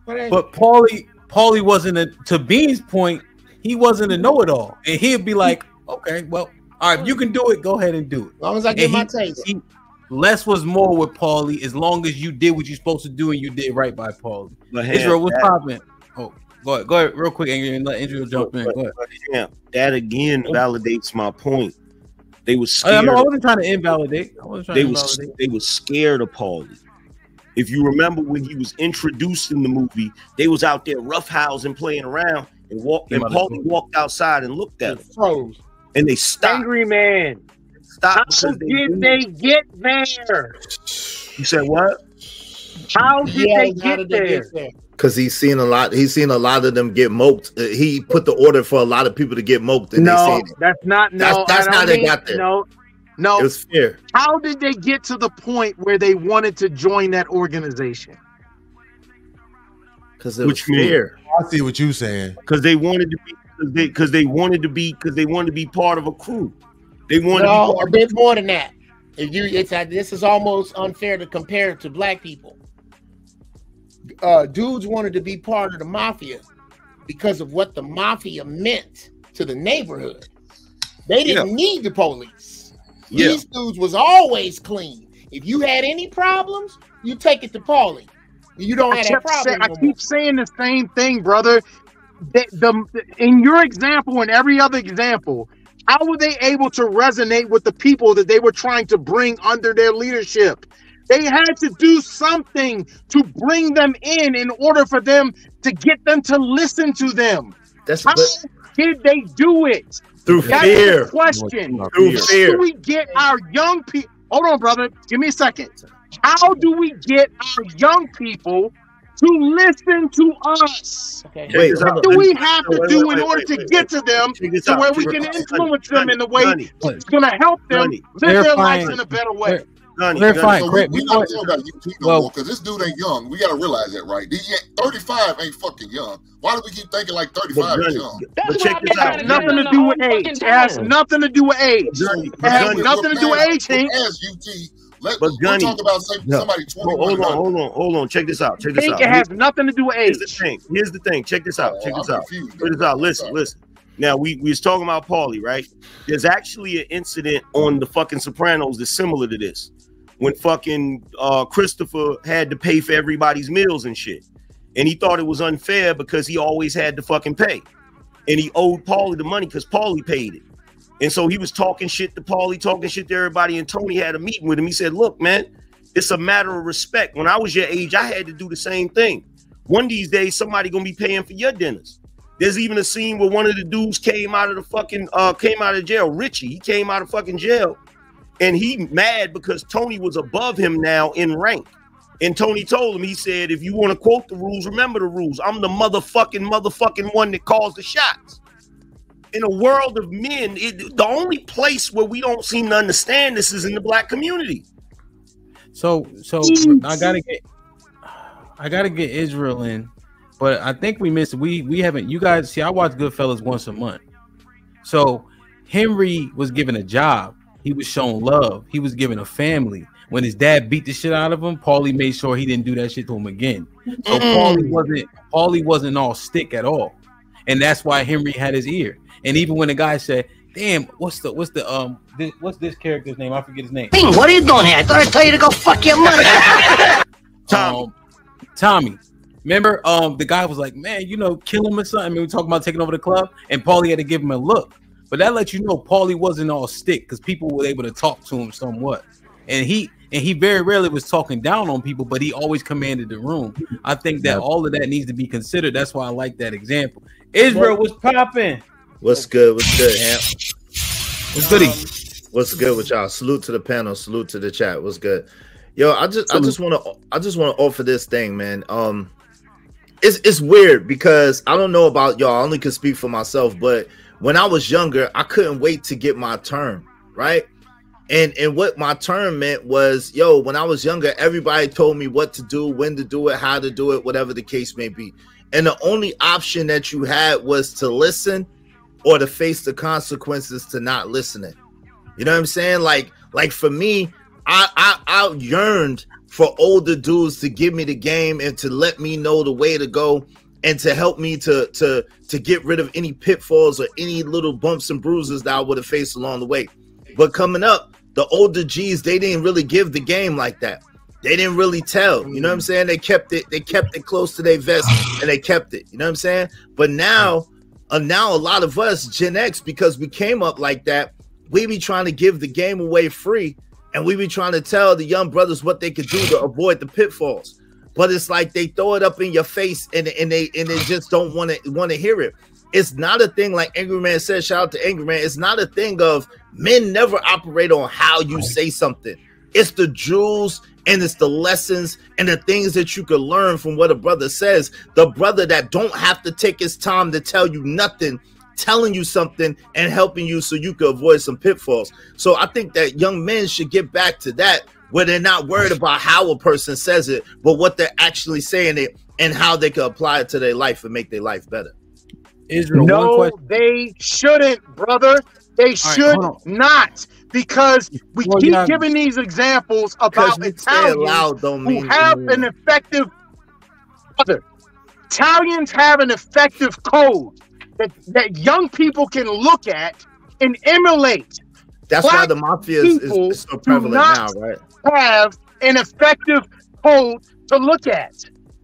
But Paulie wasn't to Bean's point. He wasn't a know-it-all, and he'd be like, "Okay, well, all right, if you can do it, go ahead and do it. As long as I get my taste." Less was more with Paulie, as long as you did what you're supposed to do and you did right by Paulie. Israel was popping. Oh, go ahead, real quick, and let Israel jump in. Go ahead. That again validates my point. They were scared. I wasn't trying to invalidate. They were scared of Paulie. If you remember when he was introduced in the movie, they was out there roughhousing, playing around, and Paulie walked outside and looked at him. And they stopped. Angry Man. How did they get there? You said what? How did they get there? Because he's seen a lot. He's seen a lot of them get moped. He put the order for a lot of people to get moped. And that's not. No, that's how they got there. No, it was fair. How did they get to the point where they wanted to join that organization? Because it was fair. I see what you're saying. Because they wanted to be. Because they wanted to be part of a crew. They wanted to be a bit more than that. This is almost unfair to compare it to black people. Dudes wanted to be part of the mafia because of what the mafia meant to the neighborhood. They didn't need the police. These dudes was always clean. If you had any problems, you take it to Paulie. You don't have that problem. I keep saying the same thing, brother. In your example and every other example, how were they able to resonate with the people that they were trying to bring under their leadership? They had to do something to bring them in order for them to get them to listen to them. How did they do it? Through fear. The question. Through fear. How do we get our young people? Hold on, brother. Give me a second. How do we get our young people to listen to us? What do we have to do in order to get to them to where we can influence them in the way that's going to help them live their lives in a better way? We're not talking about UT no more because this dude ain't young. We got to realize that, right? 35 ain't fucking young. Why do we keep thinking like 35 is young? But check this out. Nothing to do with age. It has nothing to do with age. It has nothing to do with age, Hank. But Gunny, talk about somebody 21. Hold on. Check this out. It has nothing to do with age. Here's the thing. Check this out. Listen. Now we was talking about Paulie, right? There's actually an incident on the fucking Sopranos that's similar to this. When fucking Christopher had to pay for everybody's meals and shit. And he thought it was unfair because he always had to fucking pay. And he owed Paulie the money because Paulie paid it. And so he was talking shit to Paulie, talking shit to everybody. And Tony had a meeting with him. He said, look, man, it's a matter of respect. When I was your age, I had to do the same thing. One of these days, somebody gonna be paying for your dinners. There's even a scene where one of the dudes came out of jail. Richie, he came out of fucking jail. And he mad because Tony was above him now in rank. And Tony told him, he said, if you want to quote the rules, remember the rules. I'm the motherfucking one that calls the shots. In a world of men, the only place where we don't seem to understand this is in the black community. So I gotta get Israel in, but I think we missed. We haven't. You guys see, I watch Goodfellas once a month. So Henry was given a job. He was shown love. He was given a family. When his dad beat the shit out of him, Paulie made sure he didn't do that shit to him again. So Paulie wasn't all stick at all, and that's why Henry had his ear. And even when the guy said, "Damn, what's this character's name? I forget his name." What are you doing here? I thought I told you to go fuck your mother. Tommy. Remember, the guy was like, "Man, kill him or something." I mean, we talking about taking over the club, and Paulie had to give him a look. But that lets you know Paulie wasn't all stick because people were able to talk to him somewhat, and he very rarely was talking down on people, but he always commanded the room. I think that all of that needs to be considered. That's why I like that example. Israel was popping. What's good, Ham? What's goody? What's good with y'all? Salute to the panel. Salute to the chat. What's good? Yo, I just want to offer this thing, man. it's weird because I don't know about y'all. I only can speak for myself, but when I was younger, I couldn't wait to get my turn, right? And what my turn meant was, yo, when I was younger, everybody told me what to do, when to do it, how to do it, whatever the case may be. And the only option that you had was to listen or to face the consequences to not listening. You know what I'm saying? Like for me, I yearned for older dudes to give me the game and to let me know the way to go and to help me to get rid of any pitfalls or any little bumps and bruises that I would have faced along the way. But coming up, the older G's, they didn't really give the game like that. They didn't really tell. You know what I'm saying? They kept it close to their vest and they kept it. You know what I'm saying? But now a lot of us, Gen X, because we came up like that, we be trying to give the game away free, and we be trying to tell the young brothers what they could do to avoid the pitfalls. But it's like they throw it up in your face and they just don't want to hear it. It's not a thing like Angry Man said. Shout out to Angry Man. It's not a thing of men never operate on how you say something. It's the jewels and it's the lessons and the things that you can learn from what a brother says. The brother that don't have to take his time to tell you nothing, telling you something and helping you so you can avoid some pitfalls. So I think that young men should get back to that, where they're not worried about how a person says it, but what they're actually saying it and how they can apply it to their life and make their life better. Israel, no, they shouldn't, brother. They should not, because we keep giving these examples about Italians who have an effective brother. Italians have an effective code that young people can look at and emulate. That's why the mafia is so prevalent now, right? Have an effective code to look at.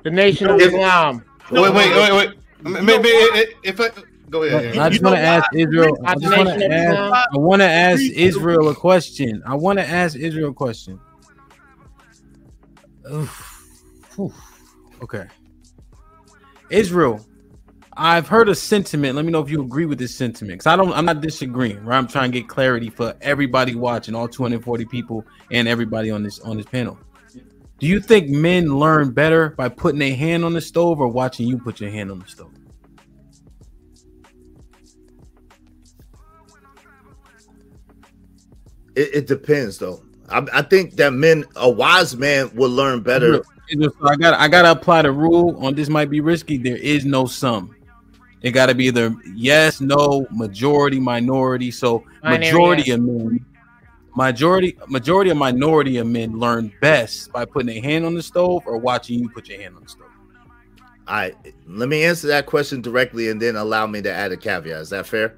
The Nation of Islam. Wait. Maybe if I go ahead. I just want to ask Israel. I want to ask Israel a question. Okay. Israel, I've heard a sentiment. Let me know if you agree with this sentiment. Because I'm not disagreeing, right? I'm trying to get clarity for everybody watching, all 240 people and everybody on this panel. Do you think men learn better by putting their hand on the stove or watching you put your hand on the stove? It depends, though. I think that a wise man will learn better. I gotta apply the rule on this. Might be risky. There is no sum. It got to be either yes, no, majority, minority. So majority of men learn best by putting a hand on the stove or watching you put your hand on the stove. All right, let me answer that question directly and then allow me to add a caveat. Is that fair?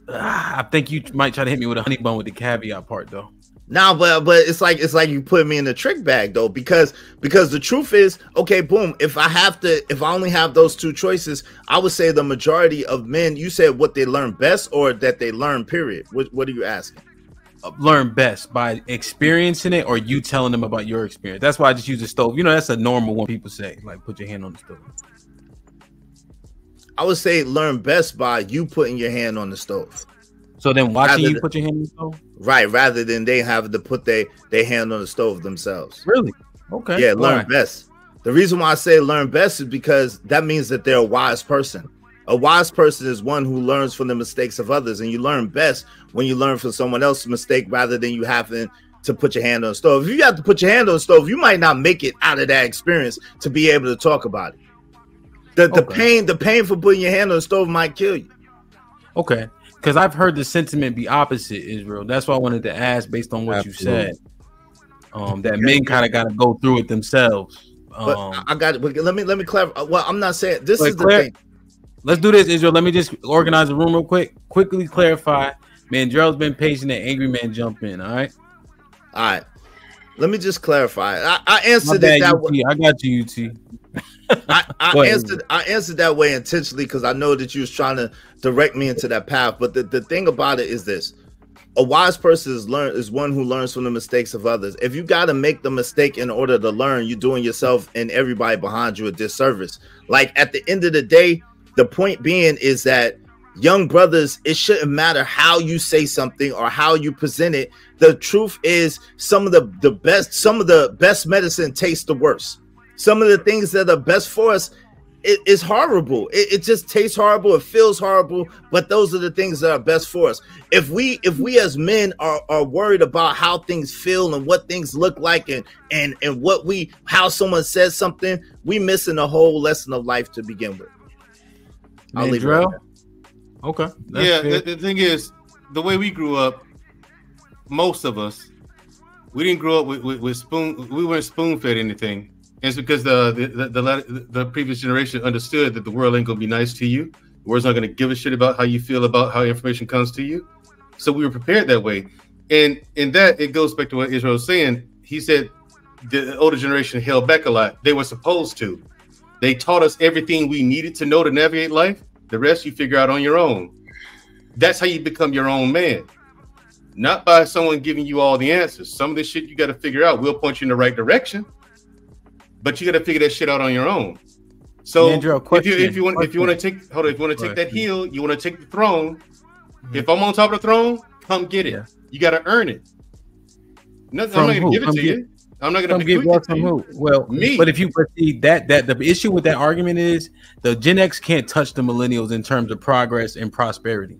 I think you might try to hit me with a honey bun with the caveat part, though. No, but it's like you put me in the trick bag, though, because the truth is, okay, boom. If I only have those two choices, I would say the majority of men. You said what they learn best, or that they learn. Period. What are you asking? Learn best by experiencing it, or you telling them about your experience. That's why I just use the stove. You know, that's a normal one people say, like put your hand on the stove. I would say learn best by you putting your hand on the stove. So then watching you put your hand on the stove? Right, rather than they have to put their hand on the stove themselves. Really? Okay. Yeah, learn best. The reason why I say learn best is because that means that they're a wise person. A wise person is one who learns from the mistakes of others, and you learn best when you learn from someone else's mistake rather than you having to put your hand on the stove. If you have to put your hand on the stove, you might not make it out of that experience to be able to talk about it. The pain for putting your hand on the stove might kill you. Okay, because I've heard the sentiment be opposite, Israel. That's why I wanted to ask, based on what you said, that men kind of got to go through it themselves. But I got it. But let me clarify. Well, I'm not saying this is the thing. Let's do this, Israel. Let me just organize the room real quick. Quickly clarify. Man, Gerald's been patient. And Angry Man jump in. All right. Let me just clarify. I answered it that way. I got you, UT. I answered that way intentionally because I know that you was trying to direct me into that path. But the thing about it is this: a wise person is one who learns from the mistakes of others. If you got to make the mistake in order to learn, you're doing yourself and everybody behind you a disservice. Like at the end of the day, the point being is that young brothers, it shouldn't matter how you say something or how you present it. The truth is, some of the best medicine tastes the worst. some of the things that are best for us, it's horrible. It just tastes horrible. It feels horrible. But those are the things that are best for us. If we as men are worried about how things feel and what things look like and how someone says something, we missing the whole lesson of life to begin with. I'll leave it at that. Okay. The thing is, the way we grew up, most of us, we didn't grow up with spoon. We weren't spoon fed anything. And it's because the previous generation understood that the world ain't gonna be nice to you. The world's not gonna give a shit about how you feel about how information comes to you. So we were prepared that way. And in that, it goes back to what Israel was saying. He said the older generation held back a lot. They were supposed to. They taught us everything we needed to know to navigate life. The rest you figure out on your own. That's how you become your own man. Not by someone giving you all the answers. Some of this shit you got to figure out. We'll point you in the right direction, but you got to figure that shit out on your own. So Andrew, if you want to take that heel, you want to take the throne. If I'm on top of the throne, come get it. Yeah. You got to earn it. I'm not going to give it to you. I'm not going to give it to you. Well, me. But if you see that the issue with that argument is the Gen X can't touch the millennials in terms of progress and prosperity.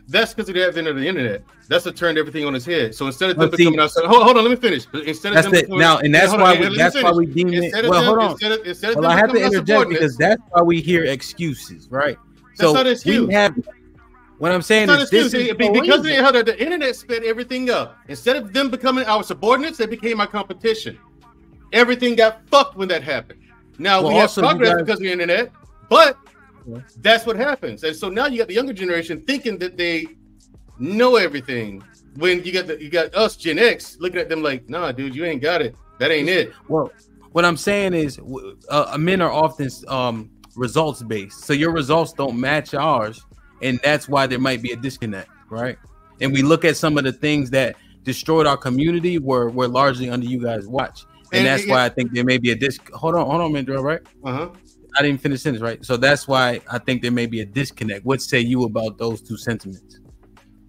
That's because of the advent of the internet. That's what turned everything on its head. So instead of them becoming outside, hold on, let me finish. Instead of them now, and that's why we deem it. Well, hold on. Well, I have to interject because that's why we hear excuses, right? That's not an excuse. What I'm saying is this is because the internet sped everything up. Instead of them becoming our subordinates, they became our competition. Everything got fucked when that happened. Now we have progress because of the internet, but that's what happens. And so now you got the younger generation thinking that they know everything. When you got us Gen X looking at them like, nah, dude, you ain't got it. That ain't it. Well, what I'm saying is men are often results based. So your results don't match ours. And that's why there might be a disconnect, right? And we look at some of the things that destroyed our community were largely under you guys' watch. And that's why I think there may be a hold on, Mandrell, right? I didn't finish the sentence, right? So that's why I think there may be a disconnect. What say you about those two sentiments?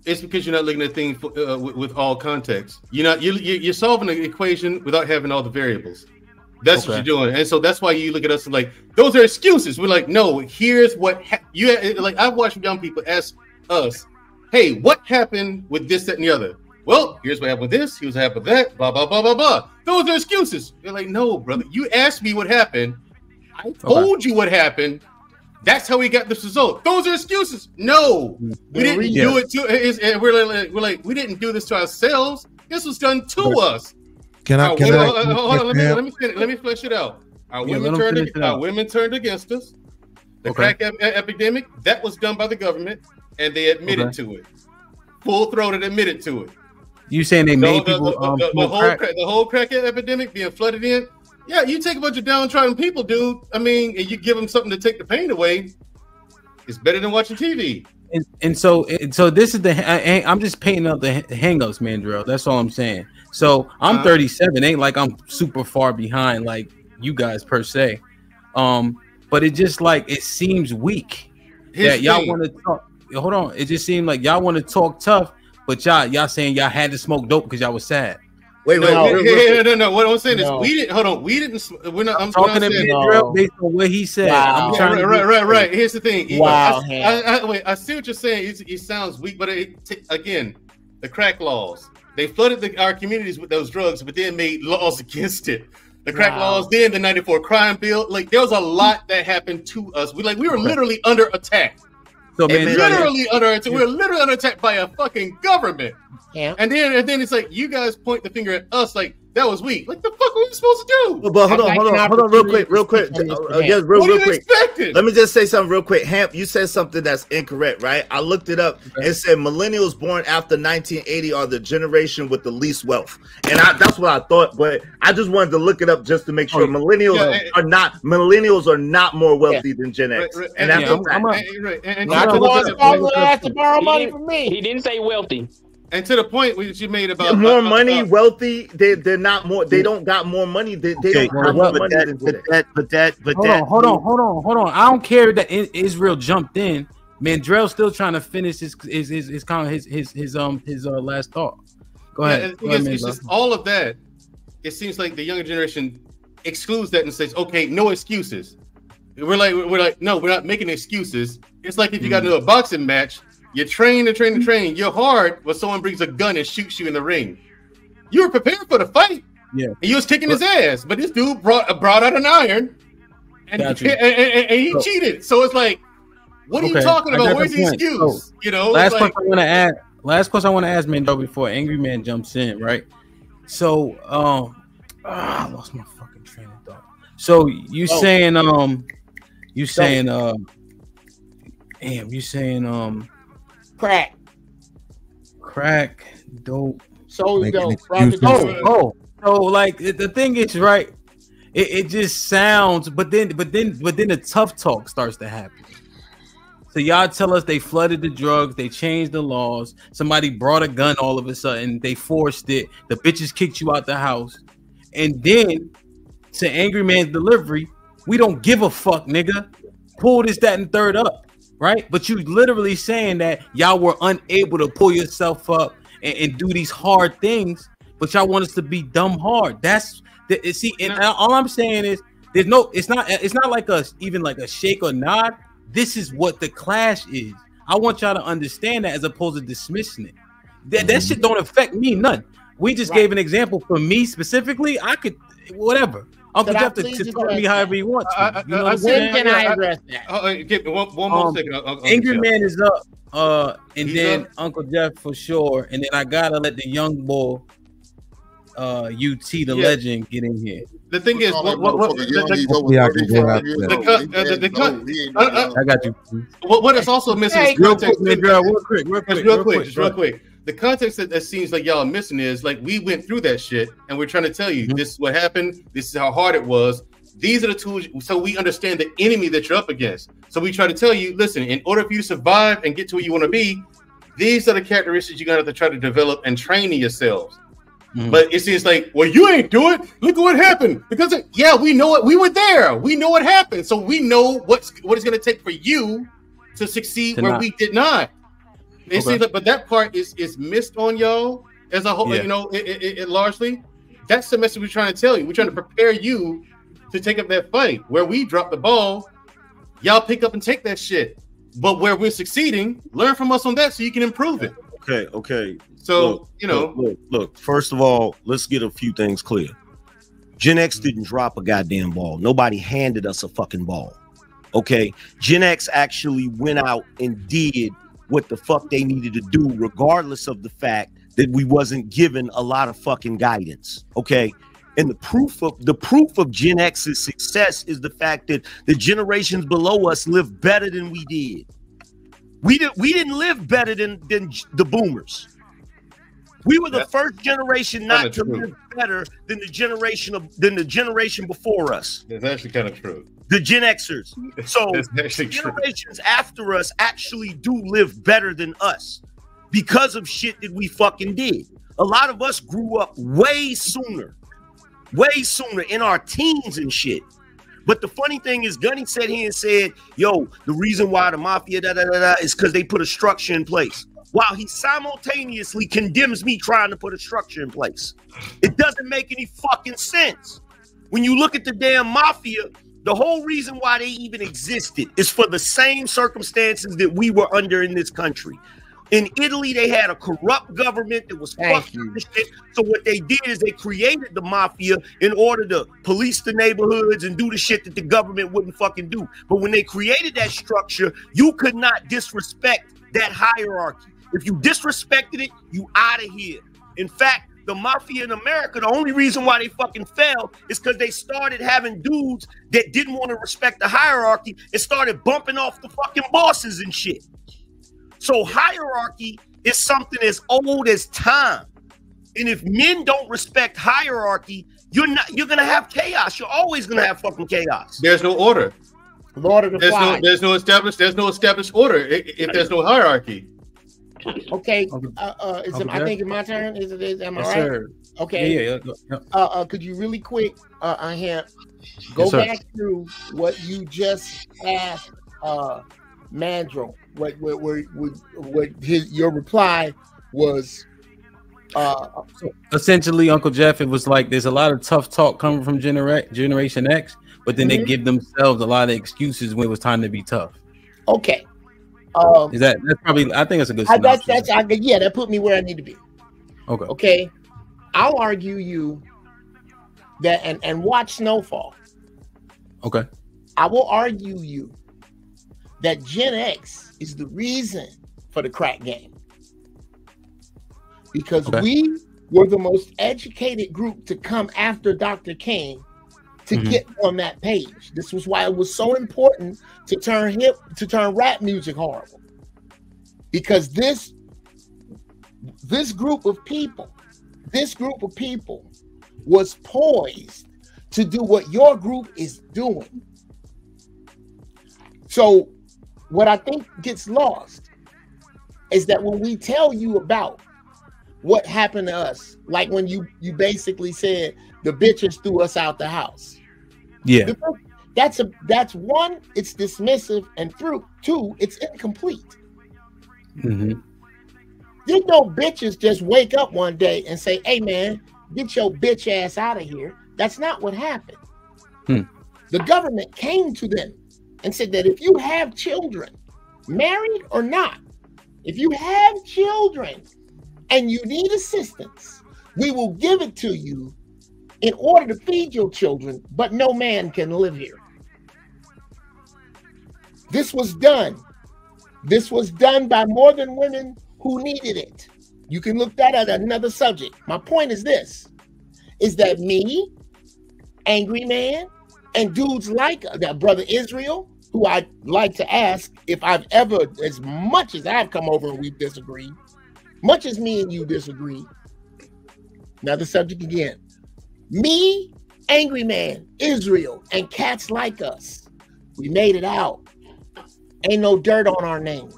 It's because you're not looking at things with all context. You're solving an equation without having all the variables. That's what you're doing, and so that's why you look at us and like those are excuses. We're like, no, here's what like. I've watched young people ask us, "Hey, what happened with this, that, and the other?" Well, here's what happened with this. Here's what happened with that. Blah blah blah blah blah. Those are excuses. You're like, no, brother. You asked me what happened. I told you what happened. That's how we got this result. Those are excuses. No, we didn't do it to. We're like, we didn't do this to ourselves. This was done to us. Hold on, let me flesh it out. Our women turned against us. The crack epidemic, that was done by the government, and they admitted to it. Full-throated admitted to it. You saying they made people the whole crack epidemic being flooded in? Yeah, you take a bunch of downtrodden people, dude. I mean, and you give them something to take the pain away. It's better than watching TV. And so this is I'm just painting up the hang-ups, Mandrell. That's all I'm saying. So I'm 37. Ain't like I'm super far behind like you guys per se. But it just like it seems weak that y'all want to talk. Hold on. It just seemed like y'all want to talk tough, but y'all saying y'all had to smoke dope because y'all was sad. Wait. No. What I'm saying is we didn't. We're not. I'm talking to Mandrell based on what he said. Wow. Right. Here's the thing. Wow. I see what you're saying. It sounds weak, but again, the crack laws. They flooded our communities with those drugs, but then made laws against it. The crack laws, then the 94 crime bill. Like there was a lot that happened to us. We were literally under attack. So we were literally under attack by a fucking government. Yeah. And then it's like you guys point the finger at us like that was weak. Like the fuck were we supposed to do? But hold on, real quick. Real quick. Let me just say something real quick. Hamp, you said something that's incorrect, right? I looked it up. It said millennials born after 1980 are the generation with the least wealth, and that's what I thought. But I just wanted to look it up just to make sure millennials are not more wealthy than Gen X, and that's a fact. Not the ones who have to borrow money from me. He didn't say wealthy. And to the point which you made about more money, wealthy, they're not more. They don't got more money. They don't have more money than that. Hold on. I don't care that Israel jumped in. Mandrell's still trying to finish his last thought. Go ahead. It's just all of that. It seems like the younger generation excludes that and says, okay, no excuses. We're like, no, we're not making excuses. It's like if you got into a boxing match, you train and train and train. You're hard, but someone brings a gun and shoots you in the ring. You were prepared for the fight. Yeah, and you was kicking his ass, but this dude brought out an iron, and he cheated. So it's like, what are you talking about? Where's the excuse? So, you know. Last question I want to add. Last question I want to ask, Mando, before Angry Man jumps in, right? So, I lost my fucking train of thought. So you saying, crack, dope. So dope. So like the thing is, right? It just sounds, but then the tough talk starts to happen. So y'all tell us they flooded the drugs, they changed the laws, somebody brought a gun all of a sudden, they forced it, the bitches kicked you out the house, and then to Angry Man's delivery, we don't give a fuck, nigga. Pull this, that, and third up, right? But you literally saying that y'all were unable to pull yourself up and do these hard things, but y'all want us to be dumb hard. See, and all I'm saying is it's not like even like a shake or nod. This is what the clash is. I want y'all to understand that as opposed to dismissing it. That shit don't affect me none. We just gave an example for me specifically. I could whatever. Uncle Jeff to tell me however he wants. When can I address that? Give me one more second. Angry Man is up, and then up. Uncle Jeff for sure, and then I gotta let the young boy, UT the legend, get in here. The thing is, I got you. What is also missing is context. Real quick. The context that seems like y'all are missing is like we went through that shit and we're trying to tell you this is what happened. This is how hard it was. These are the tools, so we understand the enemy that you're up against. So we try to tell you, listen, in order for you to survive and get to where you want to be, these are the characteristics you're gonna have to try to develop and train in yourselves. But it seems like, well, you ain't do it. Look at what happened. Because we know it. We were there. We know what happened. So we know what it's going to take for you to succeed where we did not. It seems like, but that part is missed on y'all as a whole. You know, it largely. That's the message we're trying to tell you. We're trying to prepare you to take up that fight. Where we drop the ball, y'all pick up and take that shit. But where we're succeeding, learn from us on that so you can improve it. Okay. So, look, first of all, let's get a few things clear. Gen X didn't drop a goddamn ball. Nobody handed us a fucking ball. Okay. Gen X actually went out and did what the fuck they needed to do, regardless of the fact that we wasn't given a lot of fucking guidance. Okay. And the proof of Gen X's success is the fact that the generations below us lived better than we did. We didn't live better than the boomers. We were the first generation not to live better than the generation before us. That's actually kind of true. The Gen Xers. So generations after us actually do live better than us because of shit that we fucking did. A lot of us grew up way sooner in our teens and shit. But the funny thing is, Gunny sat here and said, yo, the reason why the mafia is because they put a structure in place. While he simultaneously condemns me trying to put a structure in place. It doesn't make any fucking sense. When you look at the damn mafia, the whole reason why they even existed is for the same circumstances that we were under in this country. In Italy, they had a corrupt government that was fucking shit. So what they did is they created the mafia in order to police the neighborhoods and do the shit that the government wouldn't fucking do. But when they created that structure, you could not disrespect that hierarchy. If you disrespected it, you out of here. In fact, the mafia in America, the only reason why they fucking fell is because they started having dudes that didn't want to respect the hierarchy and started bumping off the fucking bosses and shit. So hierarchy is something as old as time. And if men don't respect hierarchy, you're gonna have chaos. You're always gonna have fucking chaos. There's no order. There's no established order if there's no hierarchy. Okay. I think it's my turn. Am I right? Sir. Okay. Yeah. Could you really quick, go back through what you just asked Mandro? What your reply was So essentially, Uncle Jeff, it was like there's a lot of tough talk coming from Generation X, but then they give themselves a lot of excuses when it was time to be tough. Okay. Is that's probably? I think that's a good. That put me where I need to be. Okay. Okay. I'll argue you that and watch Snowfall. Okay. I will argue you that Gen X is the reason for the crack game. Because we were the most educated group to come after Dr. King to get on that page. This was why it was so important to turn rap music horrible. Because this group of people was poised to do what your group is doing. So what I think gets lost is that when we tell you about what happened to us, like when you basically said the bitches threw us out the house. Yeah. That's one, it's dismissive, and two, it's incomplete. Didn't no bitches just wake up one day and say, hey man, get your bitch ass out of here. That's not what happened. The government came to them and said that if you have children, married or not, if you have children and you need assistance, we will give it to you in order to feed your children, but no man can live here. This was done. This was done by more than women who needed it. You can look that at another subject. My point is this, is that me, Angry Man, and dudes like that brother Israel, who I'd like to ask if I've ever, as much as I've come over and we've disagreed, much as me and you disagree. Now the subject again. Me, Angry Man, Israel, and cats like us. We made it out. Ain't no dirt on our name.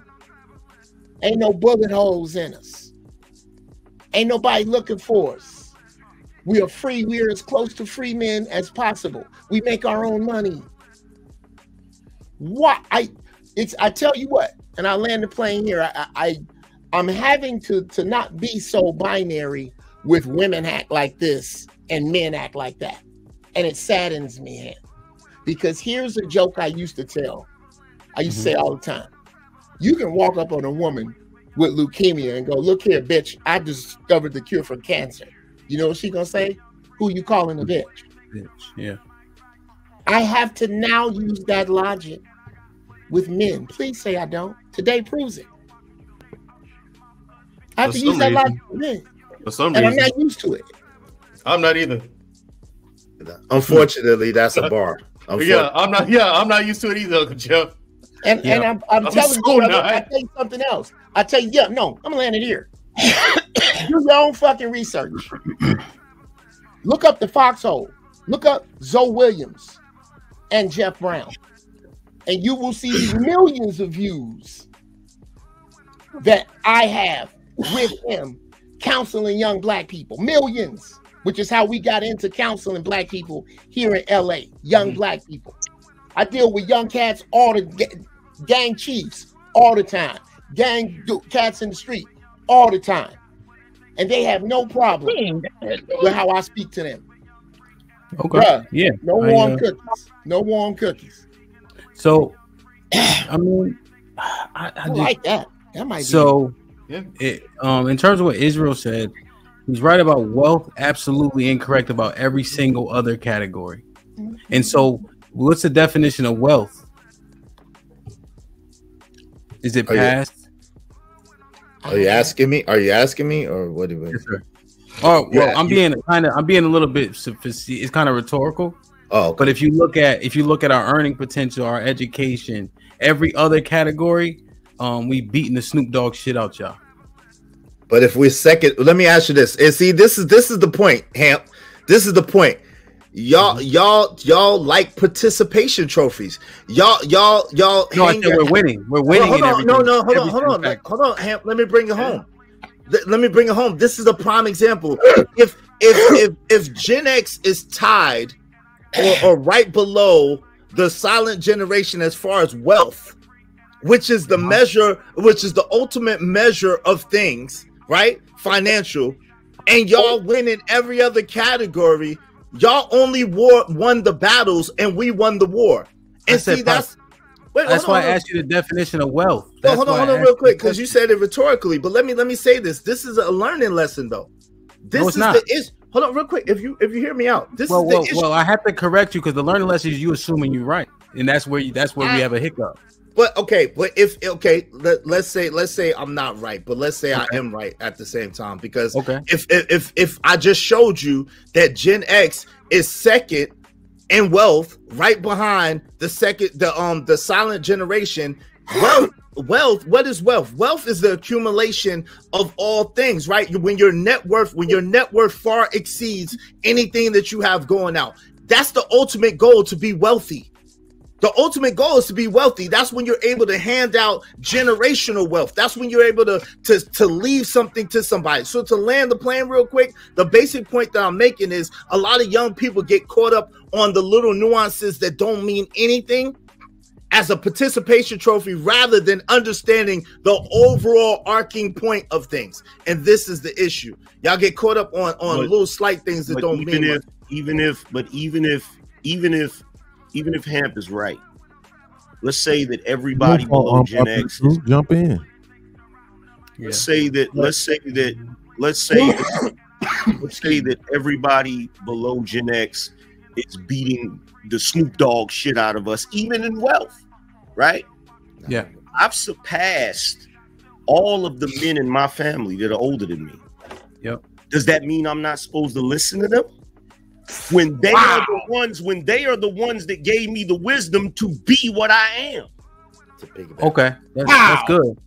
Ain't no bullet holes in us. Ain't nobody looking for us. We are free. We are as close to free men as possible. We make our own money. What I tell you what, and I'll land the plane here. I'm having to not be so binary with women act like this and men act like that. And it saddens me, because here's a joke I used to tell. I used to say all the time. You can walk up on a woman with leukemia and go, look here, bitch, I discovered the cure for cancer. You know what she's gonna say? Who you calling a bitch? Yeah. I have to now use that logic with men. Please say I don't. Today proves it. I have to use that logic with men. For some reason. I'm not used to it. I'm not either. Unfortunately, that's a bar. Yeah, I'm not used to it either, Uncle Jeff. And I'm telling you, brother, I tell you something else. I tell you, I'm gonna land it here. Do your own fucking research. Look up the Foxhole. Look up Zoe Williams and Jeff Brown, and you will see millions of views that I have with him counseling young black people. Millions, which is how we got into counseling black people here in LA. Young black people. I deal with young cats all the gang chiefs all the time. Gang cats in the street all the time. And they have no problem with how I speak to them. Okay. Bruh, yeah. No warm cookies. No warm cookies. So, I mean, I like that. That might be. So, in terms of what Israel said, he's right about wealth, absolutely incorrect about every single other category. And so, what's the definition of wealth? Is it past? Are you asking me? Are you asking me, or what? Yes, sir. Oh well, I'm being a little bit sophisticated. It's kind of rhetorical. Oh, okay. But if you look at our earning potential, our education, every other category, we beating the Snoop Dogg shit out y'all. But if we're second, let me ask you this. And see, this is the point, Hamp. This is the point. Y'all like participation trophies. Y'all. No, I said we're winning. We're winning. Hold on, Hamp. Let me bring it home. This is a prime example. If Gen X is tied or right below the silent generation as far as wealth, which is the measure, which is the ultimate measure of things, right? Financial. and y'all win in every other category. Y'all only won the battles, and we won the war. And see, that's why I asked you the definition of wealth. Hold on, real quick, because you said it rhetorically. But let me say this. This is a learning lesson, though. This is the issue. Hold on, real quick. If you hear me out, this is the issue. Well, I have to correct you because the learning lesson is you assuming you're right, and that's where we have a hiccup. But let's say I'm not right, but let's say I am right at the same time, because if I just showed you that Gen X is second in wealth, right behind the silent generation, wealth. What is wealth? Wealth is the accumulation of all things, right? When your net worth far exceeds anything that you have going out. That's the ultimate goal, to be wealthy. The ultimate goal is to be wealthy. That's when you're able to hand out generational wealth. That's when you're able to leave something to somebody. So to land the plane real quick, the basic point that I'm making is a lot of young people get caught up on the little nuances that don't mean anything as a participation trophy, rather than understanding the overall arcing point of things. And this is the issue. Y'all get caught up on little slight things that don't mean much. Even if Hamp is right, let's say that everybody below Gen X jump in. Let's say that everybody below Gen X is beating the Snoop Dogg shit out of us, even in wealth, right? Yeah. I've surpassed all of the men in my family that are older than me. Yep. Does that mean I'm not supposed to listen to them? When they are the ones that gave me the wisdom to be what I am. Okay, that's good.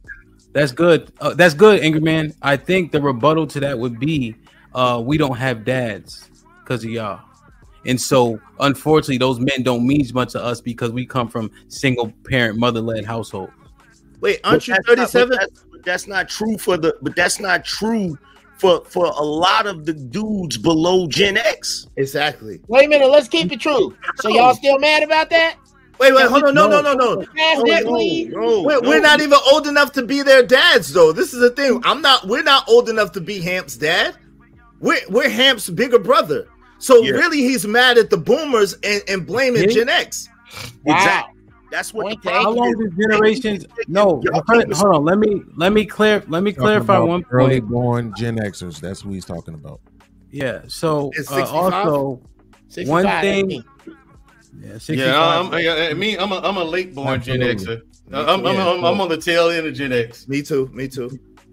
That's good. That's good, Angry Man. I think the rebuttal to that would be, we don't have dads because of y'all, and so unfortunately, those men don't mean as much to us because we come from single parent, mother led households. Wait, aren't you 37? That's not true for a lot of the dudes below Gen X. Exactly. Wait a minute, let's keep it true. So y'all still mad about that? Wait, hold on, no. We're not even old enough to be their dads, though. This is the thing. We're not old enough to be Hamp's dad. We're Hamp's bigger brother. So really, he's mad at the boomers and blaming Gen X. Wow. Exactly. That's what. How long does generations? No, hold on. Let me clarify one point. Early born Gen Xers. That's what he's talking about. Yeah. So also 65, one thing. Yeah, 65. I'm a late born Gen Xer. I'm on the tail end of Gen X. Me too.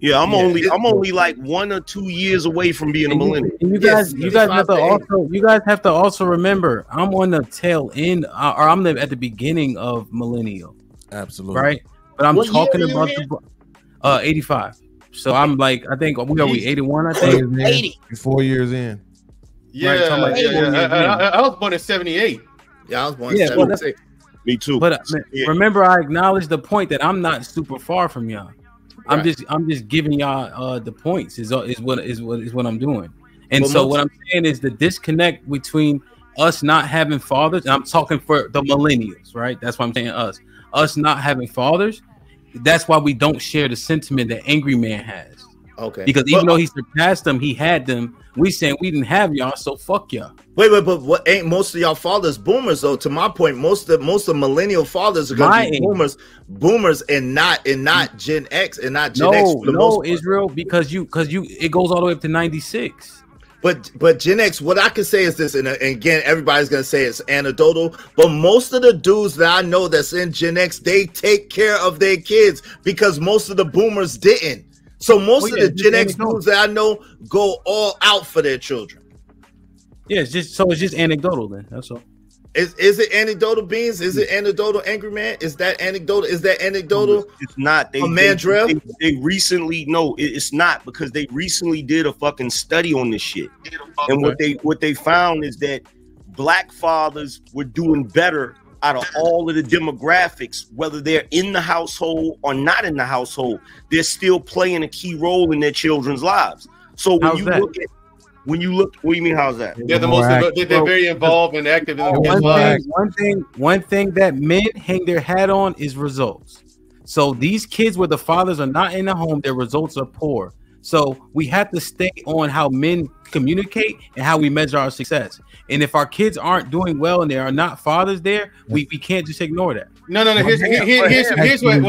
Yeah, I'm only like 1 or 2 years away from being a millennial. You guys have to also remember, I'm on the tail end, or I'm at the beginning of millennial. Absolutely. Right? But I'm talking about 85. So I'm like, I think we 81, I think. 80. 4 years in. Yeah, right, I was born in 78. Yeah, I was born in 76. Me too. But remember, I acknowledged the point that I'm not super far from y'all. I'm just giving y'all the points is what I'm doing. And so what I'm saying is the disconnect between us not having fathers, and I'm talking for the millennials, right? That's why I'm saying us not having fathers. That's why we don't share the sentiment that Angry Man has. Okay. Because even though he surpassed them, he had them. We saying we didn't have y'all, so fuck y'all. Wait, but what ain't most of y'all fathers boomers though? To my point, most of millennial fathers are gonna be boomers, and not Gen X and not Gen X. No, Israel, because it goes all the way up to 96. But Gen X, what I can say is this, and again, everybody's gonna say it's anecdotal, but most of the dudes that I know that's in Gen X, they take care of their kids because most of the boomers didn't. So most of the Gen X dudes that I know go all out for their children. Yeah, it's just anecdotal then. That's all. Is it anecdotal, Beans? Is it anecdotal, Angry Man? Is that anecdotal? It's not. They recently it's not, because they recently did a fucking study on this shit. And what they found is that black fathers were doing better out of all of the demographics, whether they're in the household or not in the household. They're still playing a key role in their children's lives. So when you look, what do you mean? How's that? They're the most. They're very involved and active in their lives. One thing that men hang their hat on is results. So these kids where the fathers are not in the home, their results are poor. So we have to stay on how men communicate and how we measure our success. And if our kids aren't doing well and there are not fathers there, we can't just ignore that. No. Here's what.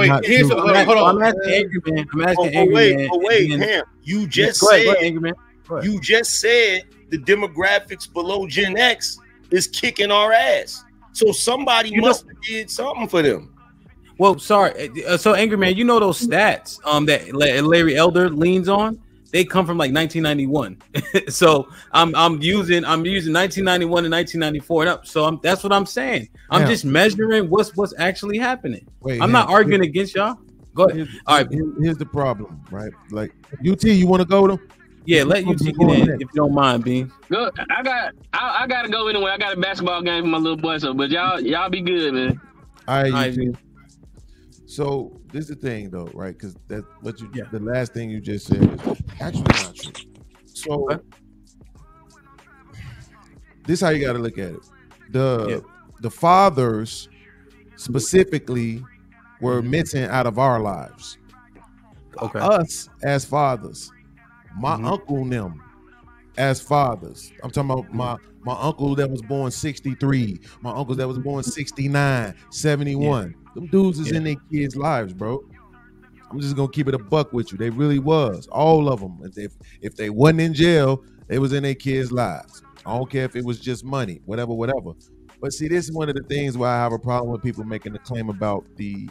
Hold on. I'm asking Angry Man. I'm asking Angry Man. Wait, Ham. You just said. Go ahead, Angry Man. You just said the demographics below Gen X is kicking our ass. So somebody must have did something for them. Well, sorry. So Angry Man, you know those stats that Larry Elder leans on? They come from like 1991. So I'm using 1991 and 1994 and up. So that's what I'm saying. I'm just measuring what's actually happening. I'm not arguing against y'all. Go ahead. All right. Here's the problem, right? Like UT, you want to go to? Yeah, let UT get in if you don't mind, Beans. Good. I gotta go anyway. I got a basketball game for my little boy. So, but y'all be good, man. All right. So this is the thing, though, right? Because that's what the last thing you just said is actually not true. So this is how you got to look at it. The fathers specifically were missing out of our lives. Okay, us as fathers, my uncle and them as fathers. I'm talking about my uncle that was born 63, my uncles that was born 69, 71. Them dudes is in their kids' lives, bro. I'm just gonna keep it a buck with you. They really was. All of them. If they wasn't in jail, they was in their kids' lives. I don't care if it was just money, whatever. But see, this is one of the things why I have a problem with people making the claim about the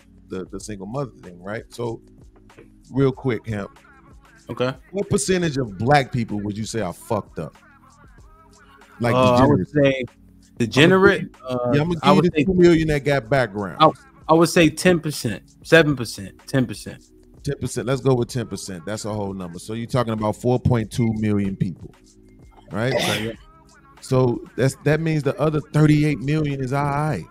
single mother thing, right? So real quick, Hemp. Okay. What percentage of black people would you say are fucked up? Like I would say degenerate. I'm gonna give you the 2 million that got background. I would say 10%, 7%, 10%. 10%. Let's go with 10%. That's a whole number. So you're talking about 4.2 million people, right? So that means the other 38 million is all right.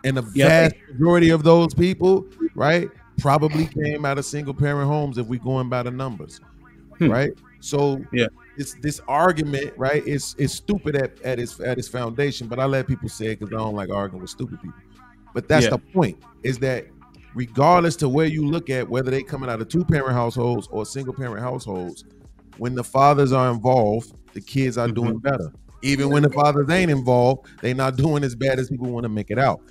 And the vast majority of those people, right, probably came out of single parent homes if we're going by the numbers, right? So it's this argument, right? It's stupid at its foundation, but I let people say it because I don't like arguing with stupid people. But that's the point, is that regardless to where you look at, whether they coming out of 2-parent households or single-parent households, when the fathers are involved, the kids are doing better. Even when the fathers ain't involved, they not doing as bad as people want to make it out.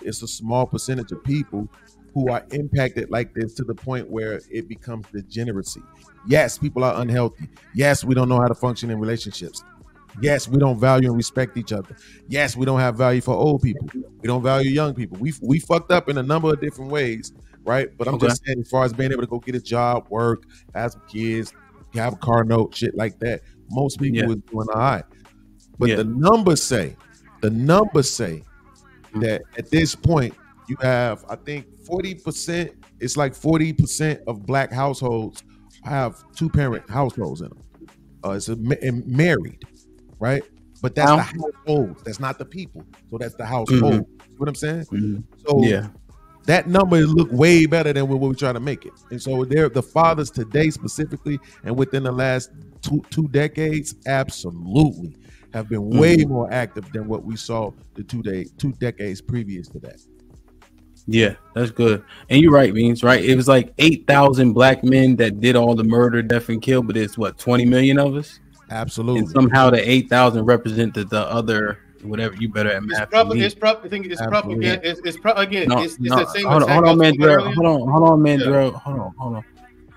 It's a small percentage of people who are impacted like this to the point where it becomes degeneracy. Yes, people are unhealthy. Yes, we don't know how to function in relationships. Yes, we don't value and respect each other. Yes, we don't have value for old people. We don't value young people. We fucked up in a number of different ways, right? But I'm just saying, as far as being able to go get a job, work, have some kids, have a car note, shit like that, most people is doing all right. But the numbers say that at this point, you have, I think 40%, it's like 40% of black households have 2-parent households in them. It's married. Right, but that's the household. That's not the people. So that's the household. You know what I'm saying? So that number look way better than what we're trying to make it. And so the fathers today specifically, and within the last two decades, absolutely have been way more active than what we saw the 2 decades previous to that. Yeah, that's good. And you're right, Beans, right? It was like 8,000 black men that did all the murder, death, and kill, but it's what, 20 million of us? Absolutely. And somehow the 8,000 represented the other, whatever. You better at math. It's propaganda. It's the same. Hold on, Mandrell. Hold on, Mandrell. Hold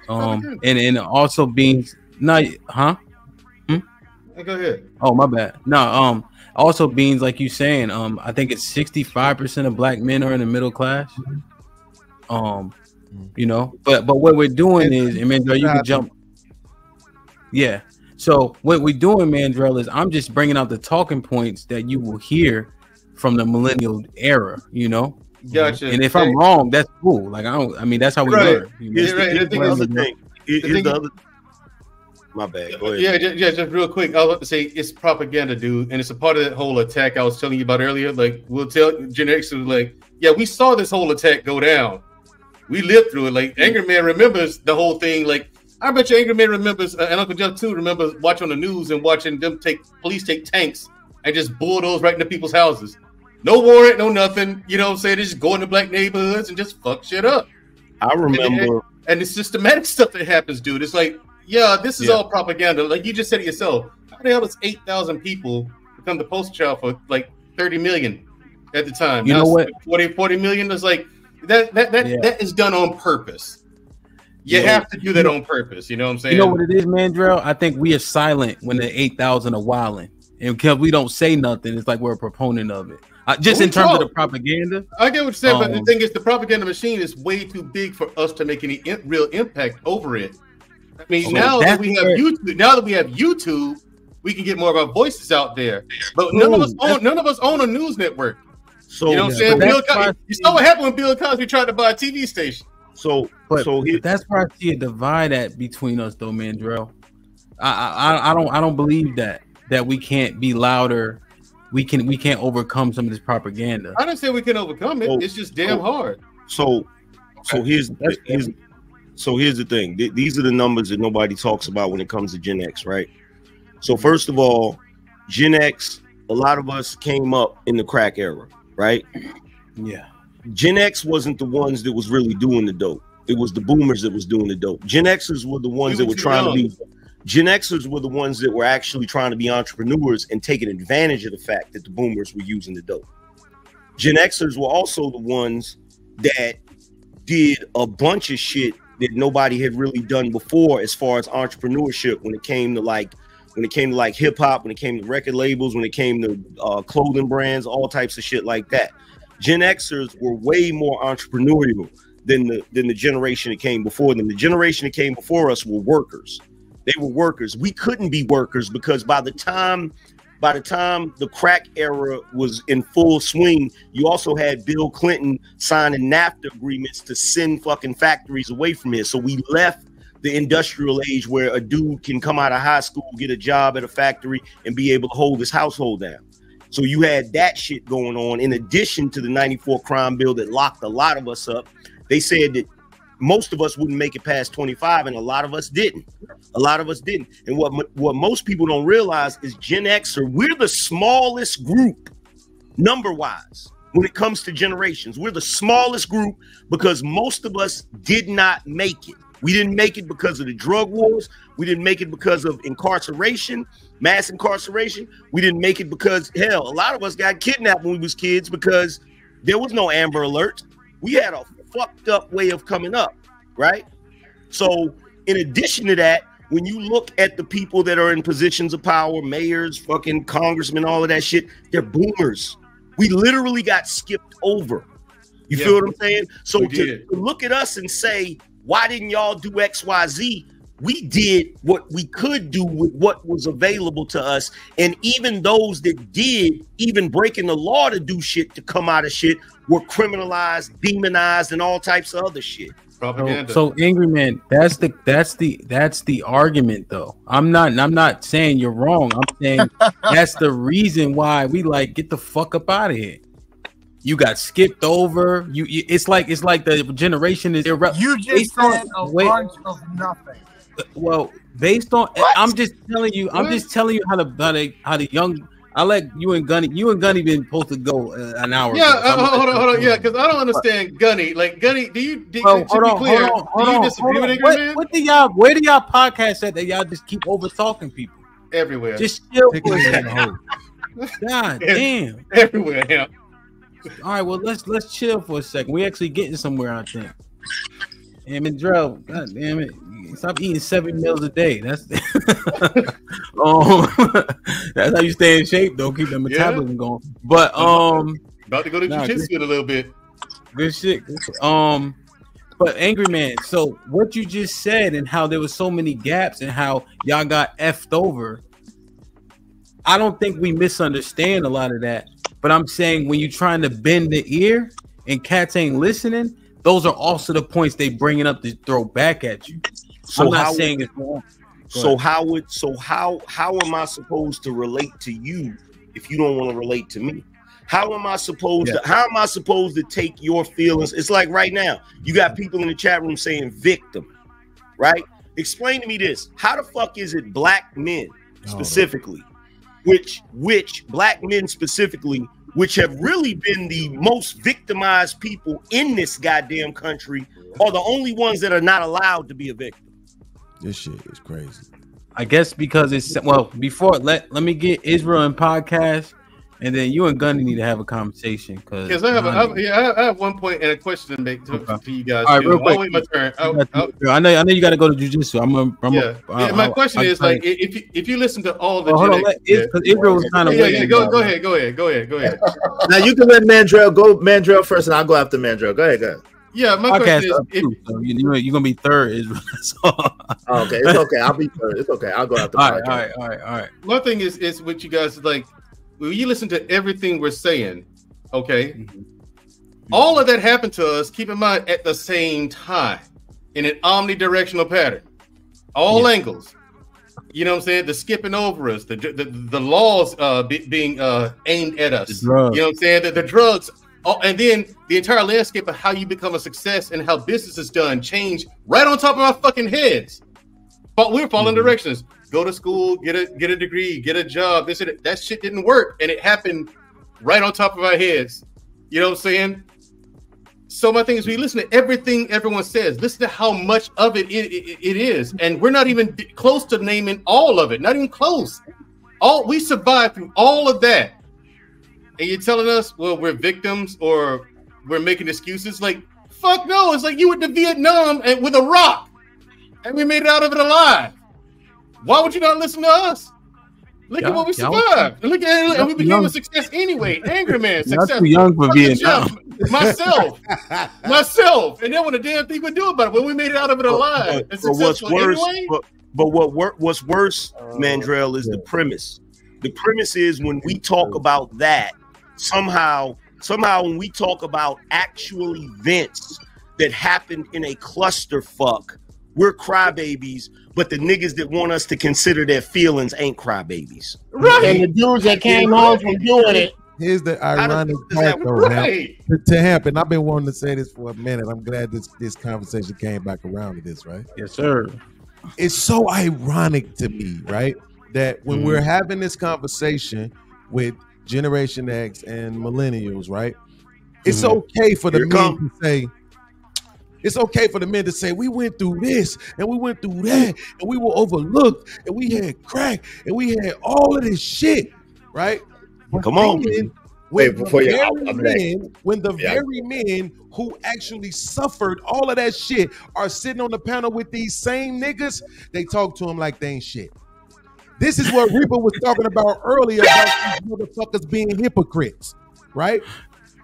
on. And also Beans. No, huh? Go ahead. Oh, my bad. No, also Beans, like you saying, I think it's 65% of black men are in the middle class. You know, but what we're doing is, and Mandrell, you can jump. Yeah. So what we're doing, Mandrell, is I'm just bringing out the talking points that you will hear from the millennial era, you know? Gotcha. And if I'm wrong, that's cool. Like, I mean, that's how we learn. Here's the other thing. Here's the other. My bad. Go ahead. Yeah, just real quick. I was about to say it's propaganda, dude. And it's a part of that whole attack I was telling you about earlier. Like, we'll tell Gen X, like, yeah, we saw this whole attack go down. We lived through it. Like, Angry Man remembers the whole thing. Like, I bet you Angry Man remembers, and Uncle Jeff too remembers watching the news and watching them police take tanks and just bulldoze right into people's houses. No warrant, no nothing. You know what I'm saying? They just go into black neighborhoods and just fuck shit up. I remember. And the systematic stuff that happens, dude. It's like Yeah, this is all propaganda. Like you just said it yourself. How the hell does 8,000 people become the poster child for like 30 million at the time? You know what? 40 million is like that is done on purpose. You have to do that on purpose. You know what I'm saying? You know what it is, Mandrell? I think we are silent when the 8,000 are wilding. And because we don't say nothing, it's like we're a proponent of it. Just in terms of the propaganda. I get what you're saying, but the thing is, the propaganda machine is way too big for us to make any real impact over it. I mean, now that we have YouTube, we can get more of our voices out there. But none of us own a news network. So you know what I'm saying? You saw what happened when Bill Cosby tried to buy a TV station. So that's where I see a divide between us, though, Mandrell. I don't believe that we can't be louder. We can't overcome some of this propaganda. I didn't say we can overcome it. It's just damn hard. So here's the thing. These are the numbers that nobody talks about when it comes to Gen X, right? So first of all, Gen X, a lot of us came up in the crack era, right? Yeah. Gen X wasn't the ones that was really doing the dope. It was the boomers that was doing the dope. Gen Xers were the ones that were trying to be. Gen Xers were the ones that were actually trying to be entrepreneurs and taking advantage of the fact that the boomers were using the dope. Gen Xers were also the ones that did a bunch of shit that nobody had really done before as far as entrepreneurship when it came to hip hop, when it came to record labels, when it came to clothing brands, all types of shit like that. Gen Xers were way more entrepreneurial than the generation that came before them. The generation that came before us were workers. They were workers. We couldn't be workers because by the time the crack era was in full swing, you also had Bill Clinton signing NAFTA agreements to send fucking factories away from here. So we left the industrial age where a dude can come out of high school, get a job at a factory, and be able to hold his household down. So you had that shit going on in addition to the 94 crime bill that locked a lot of us up. They said that most of us wouldn't make it past 25, and a lot of us didn't. And what most people don't realize is Gen Xer, we're the smallest group number-wise when it comes to generations. We're the smallest group because most of us did not make it. We didn't make it because of the drug wars. We didn't make it because of incarceration, mass incarceration. We didn't make it because, hell, a lot of us got kidnapped when we was kids because there was no Amber Alert. We had a fucked up way of coming up, right? So in addition to that, when you look at the people that are in positions of power, mayors, fucking congressmen, all of that shit, they're boomers. We literally got skipped over. You feel what I'm saying? So to look at us and say, why didn't y'all do X, Y, Z? We did what we could do with what was available to us. And even those that did, even breaking the law to do shit, to come out of shit, were criminalized, demonized, and all types of other shit. Propaganda. So Angry Man, that's the argument though. I'm not saying you're wrong. I'm saying that's the reason why we like get the fuck up out of here. You got skipped over. It's like the generation is irrelevant. You just said a bunch of nothing. Well, based on I'm just telling you how the young. I let you and Gunny been supposed to go an hour. Yeah, hold on. Yeah, because I don't understand Gunny. Like Gunny, do you disagree with Angry Man? Where do y'all podcast at that y'all just keep over talking people? Everywhere. Just chill for a second. God damn. Everywhere. Yeah. All right, well let's chill for a second. We actually getting somewhere, I think. Damn it, Drell. God damn it. Stop eating 7 meals a day. That's that's how you stay in shape, though. Keep the metabolism going. But about to go to jiu-jitsu in a little bit. Good shit. But Angry Man, so what you just said and how there was so many gaps and how y'all got effed over, I don't think we misunderstand a lot of that. But I'm saying when you're trying to bend the ear and cats ain't listening, those are also the points they bringing up to throw back at you. So I'm not saying it's wrong. So how am I supposed to relate to you if you don't want to relate to me? How am I supposed to take your feelings? It's like right now, you got people in the chat room saying victim, right? Explain to me this. How the fuck is it black men specifically, which black men specifically, which have really been the most victimized people in this goddamn country, are the only ones that are not allowed to be a victim? This shit is crazy. I guess because it's before let me get Israel in podcast, and then you and Gunny need to have a conversation because I have one point and a question to make to you guys. All right, real quick. I'll wait my turn. I know you got to go to jujitsu. My question is like if you listen to all the because Israel was kind of go ahead. Now you can let Mandrell first, and I'll go after Mandrell. Go ahead. Yeah, my question is, you're gonna be third, Israel. Okay, it's okay. I'll be third. It's okay. I'll go after. All right. One thing is what you guys like. When you listen to everything we're saying, okay, all of that happened to us. Keep in mind at the same time in an omnidirectional pattern, all angles. You know what I'm saying? The skipping over us, the laws being aimed at us. You know what I'm saying? The drugs. Oh, and then the entire landscape of how you become a success and how business is done change right on top of our fucking heads. But we're following directions. Go to school, get a degree, get a job. That shit didn't work, and it happened right on top of our heads. You know what I'm saying? So my thing is, we listen to everything everyone says. Listen to how much of it is, and we're not even close to naming all of it. Not even close. We survived through all of that. And you're telling us, well, we're victims or we're making excuses? Like, fuck no. It's like you went to Vietnam and with a rock and we made it out of it alive. Why would you not listen to us? Look at what we survived. And look at it, and we became a success anyway. Angry Man, success. Not too young for Vietnam. Myself. And then when a damn thing we do about it, when we made it out of it alive. But what's worse, what's worse, Mandrell, is the premise. The premise is when we talk about that, somehow when we talk about actual events that happened in a clusterfuck, we're crybabies, but the niggas that want us to consider their feelings ain't crybabies. Right. And the dudes that came home from doing it. Here's the ironic part, though, to happen. I've been wanting to say this for a minute. I'm glad this conversation came back around to this, right? Yes, sir. It's so ironic to me, right? That when we're having this conversation with Generation X and millennials, right? It's okay for the men to say, it's okay for the men to say, we went through this and we went through that and we were overlooked and we had crack and we had all of this shit, right? Come on. When the very men who actually suffered all of that shit are sitting on the panel with these same niggas, they talk to them like they ain't shit. This is what Reaper was talking about earlier about these motherfuckers being hypocrites, right?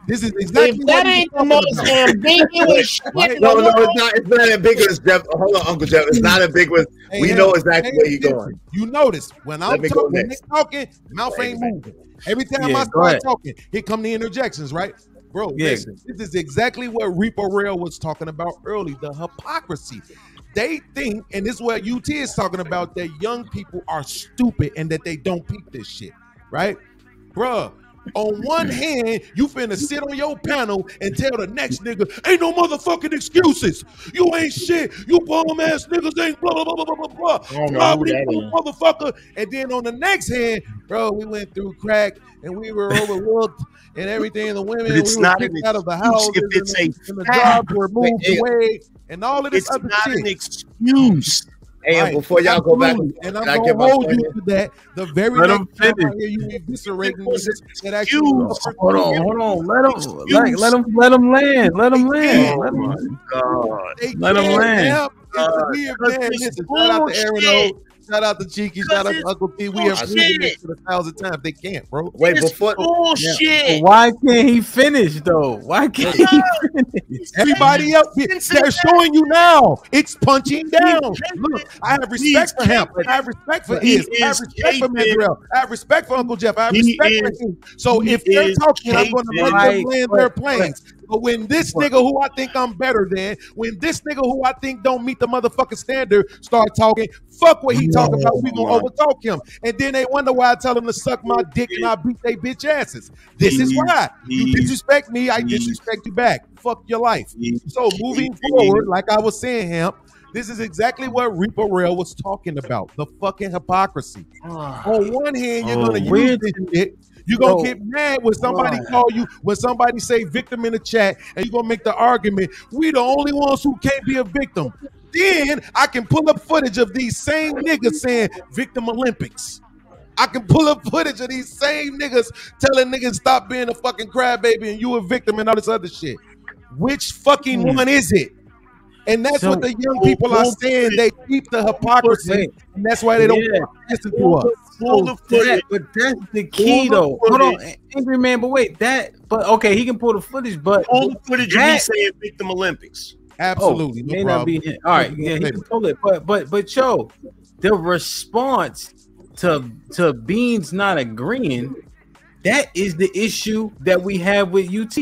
This is exactly that ain't the most ambiguous shit. No, it's not ambiguous, Jeff. Hold on, Uncle Jeff. It's not ambiguous. We know exactly where you're going. You notice when I'm talking, when they talking, mouth ain't moving. Every time I start talking, here come the interjections, right? Bro, listen, this is exactly what Reaper Rail was talking about early, the hypocrisy. They think, and this is what UT is talking about, that young people are stupid and that they don't peep this shit, right? Bruh, on one hand, you finna sit on your panel and tell the next nigga, ain't no motherfucking excuses. You ain't shit. You bum ass niggas ain't blah, blah, blah, blah, blah, blah. Motherfucker. And then on the next hand, bro, we went through crack and we were overlooked and everything. The women, we were kicked out of the house and the jobs were moved away. And all of this other shit. It's not an excuse. Hey, before y'all go back, and I'm going to hold you to that. The very next time I hear you eviscerating me, that actually hold on. Let him land. Let him land. Shout out to Aaron O. Shout out to Cheeky. Shout out to Uncle P. We have proven this 1,000 times. They can't, bro. Wait, before bullshit. Why can't he finish though? Why can't he finish? Everybody else, they're showing you now. It's punching down. Look, I have respect for him. I have respect for Iz. I have respect for Mandrell. I have respect for Uncle Jeff. I have respect for him. So if they're talking, I'm going to let them land their planes. But when this nigga who I think I'm better than, when this nigga who I think don't meet the motherfucking standard start talking, fuck what he talking about, we gonna overtalk him. And then they wonder why I tell them to suck my dick and I beat they bitch asses. This is why. You disrespect me, I disrespect you back. Fuck your life. So moving forward, like I was saying, Hemp, this is exactly what Reaper Rail was talking about. The fucking hypocrisy. On one hand, you're gonna use this shit. You're going to get mad when somebody call you, when somebody say victim in the chat, and you're going to make the argument, we the only ones who can't be a victim. then I can pull up footage of these same niggas saying victim Olympics. I can pull up footage of these same niggas telling niggas stop being a fucking crybaby and you a victim and all this other shit. Which fucking one is it? And that's what the young people are saying. They keep the hypocrisy, and that's why they don't listen to us. But that's the key, though. Hold on, Angry Man. But wait, okay, he can pull the footage, but pull the footage of me saying victim Olympics. Absolutely, may not be him. All right, yeah, he can pull it, but yo, the response to Beans not agreeing, that is the issue that we have with UT.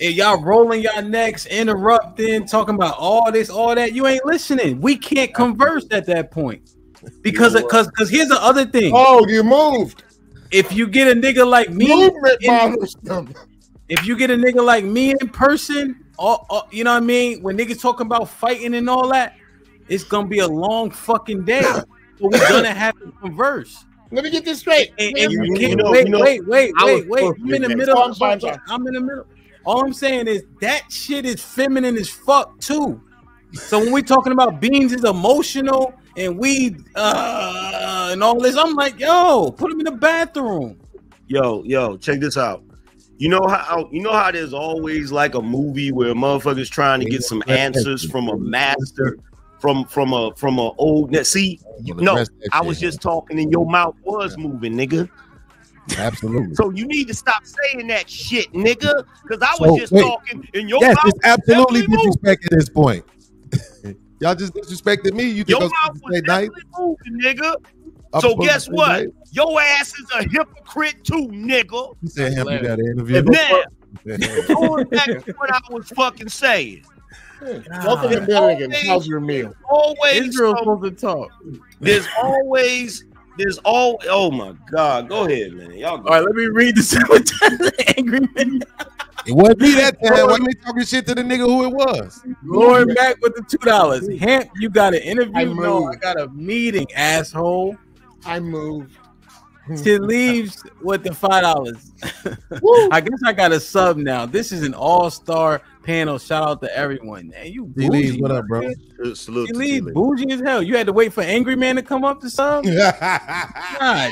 And y'all rolling y'all necks, interrupting, talking about all this, all that. You ain't listening. We can't converse at that point because here's the other thing. Oh, you moved. If you get a nigga like me, if you get a nigga like me in person, you know what I mean? When niggas talking about fighting and all that, it's gonna be a long fucking day. So we're gonna have to converse. Let me get this straight. And you can't wait. I'm in the middle. I'm in the middle. All I'm saying is that shit is feminine as fuck too. So when we talking about Beans is emotional and we and all this, I'm like, yo, put him in the bathroom. Yo, check this out. You know how there's always like a movie where motherfuckers trying to get some answers from a master, from a old. See, I was just talking and your mouth was moving, nigga. Absolutely. So you need to stop saying that shit, nigga, because I was just talking and your mouth it's absolutely disrespect at this point. Y'all just disrespected me. You think your mouth was definitely moving, nigga. So guess what? Night? Your ass is a hypocrite too, nigga. You said him, you got an interview. Now, going back to what I was fucking saying. Welcome to Milligan. How's your meal? Israel's supposed to talk. There's always. Oh my God. Go ahead, man. Y'all go. All right, let me read this. Angry Man. It wasn't me that time. Why you talking shit to the nigga who it was? Lauren back with the $2. Hamp, you got an interview? No, I got a meeting, asshole. I moved. She leaves with the $5. I guess I got a sub now. This is an all-star panel. Shout out to everyone. Man, you bougie. What up, bro? Salute. Bougie as hell. You had to wait for Angry Man to come up to sub? God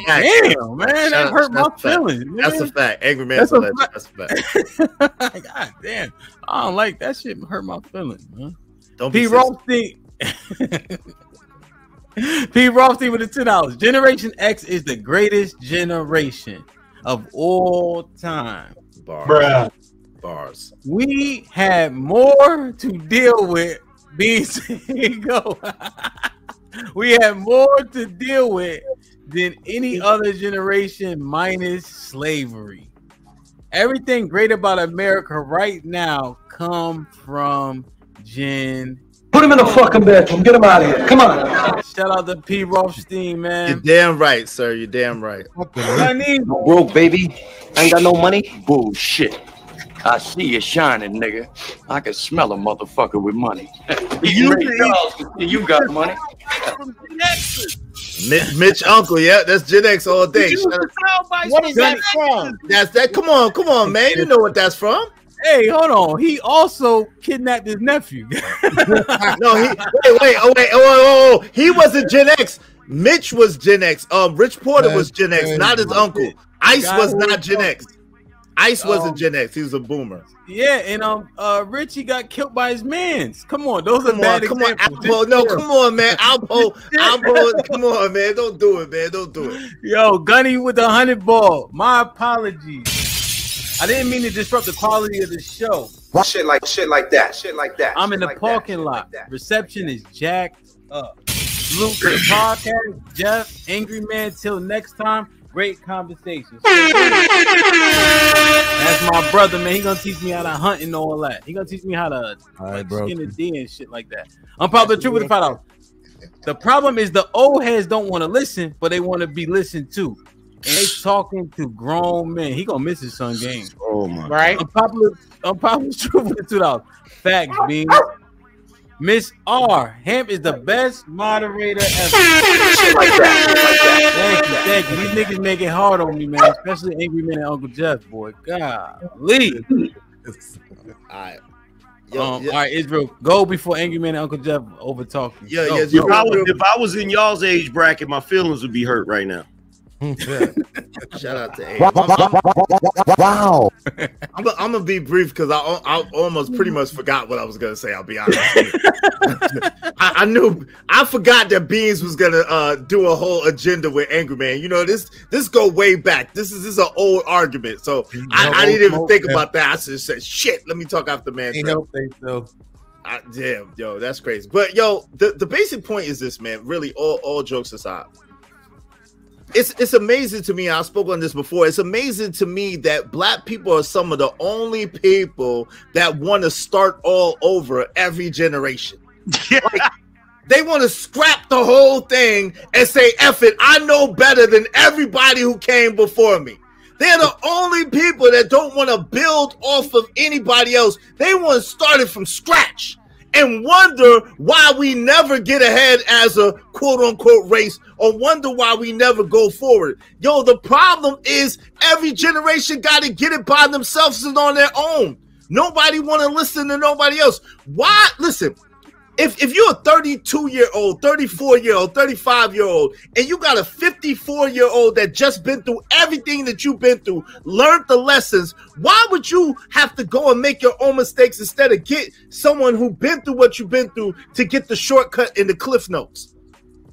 damn, man. That hurt my feelings. Man. That's a fact. Angry Man's a legend. That's a fact. God damn. I don't like that shit. Hurt my feelings, man. Don't be Rothstein. P. Rothstein with the $10. Generation X is the greatest generation of all time. Bars. We had more to deal with. We had more to deal with than any other generation minus slavery. Everything great about America right now come from Gen. Put him in the fucking bedroom. Get him out of here. Come on. Shout out to P. Rothstein, man. You're damn right, sir. You're damn right. Broke, baby. I ain't got no money. Bullshit. I see you shining, nigga. I can smell a motherfucker with money. You got money. Mitch Uncle, yeah, that's Gen X all day. What is that from? That's that. Come on, man. You know what that's from. Hey, hold on. He also kidnapped his nephew. No, he wasn't Gen X. Mitch was Gen X. Rich Porter was Gen X, not his uncle. Ice was not Gen X. Ice wasn't Gen X. He was a boomer. Yeah, and Richie got killed by his mans. Come on, those are bad examples. Come on, man. Alpo. Come on, man. Don't do it, man. Don't do it. Yo, Gunny with the 100 ball. My apologies. I didn't mean to disrupt the quality of the show. Shit like that. I'm in the parking lot. Reception is jacked up. Salute to the podcast, Jeff, Angry Man. Till next time, great conversation. That's my brother, man. He gonna teach me how to hunt and all that. He gonna teach me how to skin a deer and shit like that. I'm probably true with the $5. The problem is the old heads don't want to listen, but they want to be listened to. And they talking to grown men. He gonna miss his son game. Oh my! Right? I'm probably true with the $2. Facts, Beans. Miss R. Hamp is the best moderator ever. Shit like that. Thank you. These niggas make it hard on me, man. Especially Angry Man and Uncle Jeff, boy. Golly. All right. All right, Israel, go before Angry Man and Uncle Jeff overtalk you. If I was in y'all's age bracket, my feelings would be hurt right now. Shout out to A. Wow. I'm gonna be brief because I almost pretty much forgot what I was gonna say. I'll be honest. I forgot that Beans was gonna do a whole agenda with Angry Man. You know, this go way back. This is an old argument, so I didn't even think about that. I just said, "Shit, let me talk after man." Damn, yo, that's crazy. But yo, the basic point is this, man. Really, all jokes aside. It's amazing to me. I spoke on this before. It's amazing to me that black people are some of the only people that want to start all over every generation. Like, they want to scrap the whole thing and say, F it, I know better than everybody who came before me. They're the only people that don't want to build off of anybody else. They want to start it from scratch and wonder why we never get ahead as a quote-unquote race, or wonder why we never go forward. Yo, the problem is every generation got to get it by themselves and on their own. Nobody want to listen to nobody else. Why? Listen, if you're a 32-year-old, 34-year-old, 35-year-old, and you got a 54-year-old that just been through everything that you've been through, learned the lessons, why would you have to go and make your own mistakes instead of get someone who been through what you've been through to get the shortcut in the cliff notes?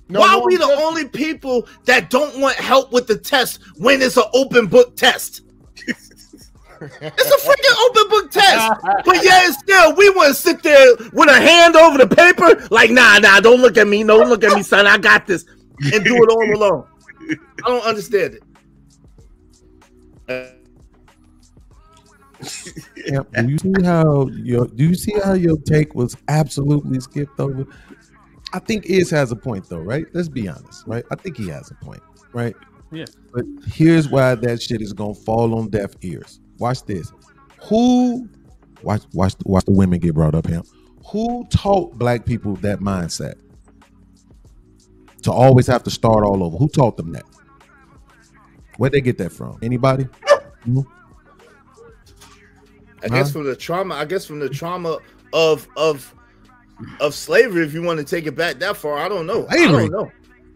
Why are we the only people that don't want help with the test when it's an open book test? It's a freaking open book test. But yeah, still, we want to sit there with a hand over the paper like, nah, don't look at me. Don't look at me, son. I got this. And do it all alone. I don't understand it. Yeah, do you see how your take was absolutely skipped over? I think Iz has a point though, right? Let's be honest, right? I think he has a point, right? Yeah. But here's why that shit is gonna fall on deaf ears. Watch this. Watch the women get brought up here. Who taught black people that mindset? To always have to start all over. Who taught them that? Where'd they get that from? Anybody? Mm-hmm. I guess from the trauma of slavery, if you want to take it back that far. I don't know. Slavery? I don't know.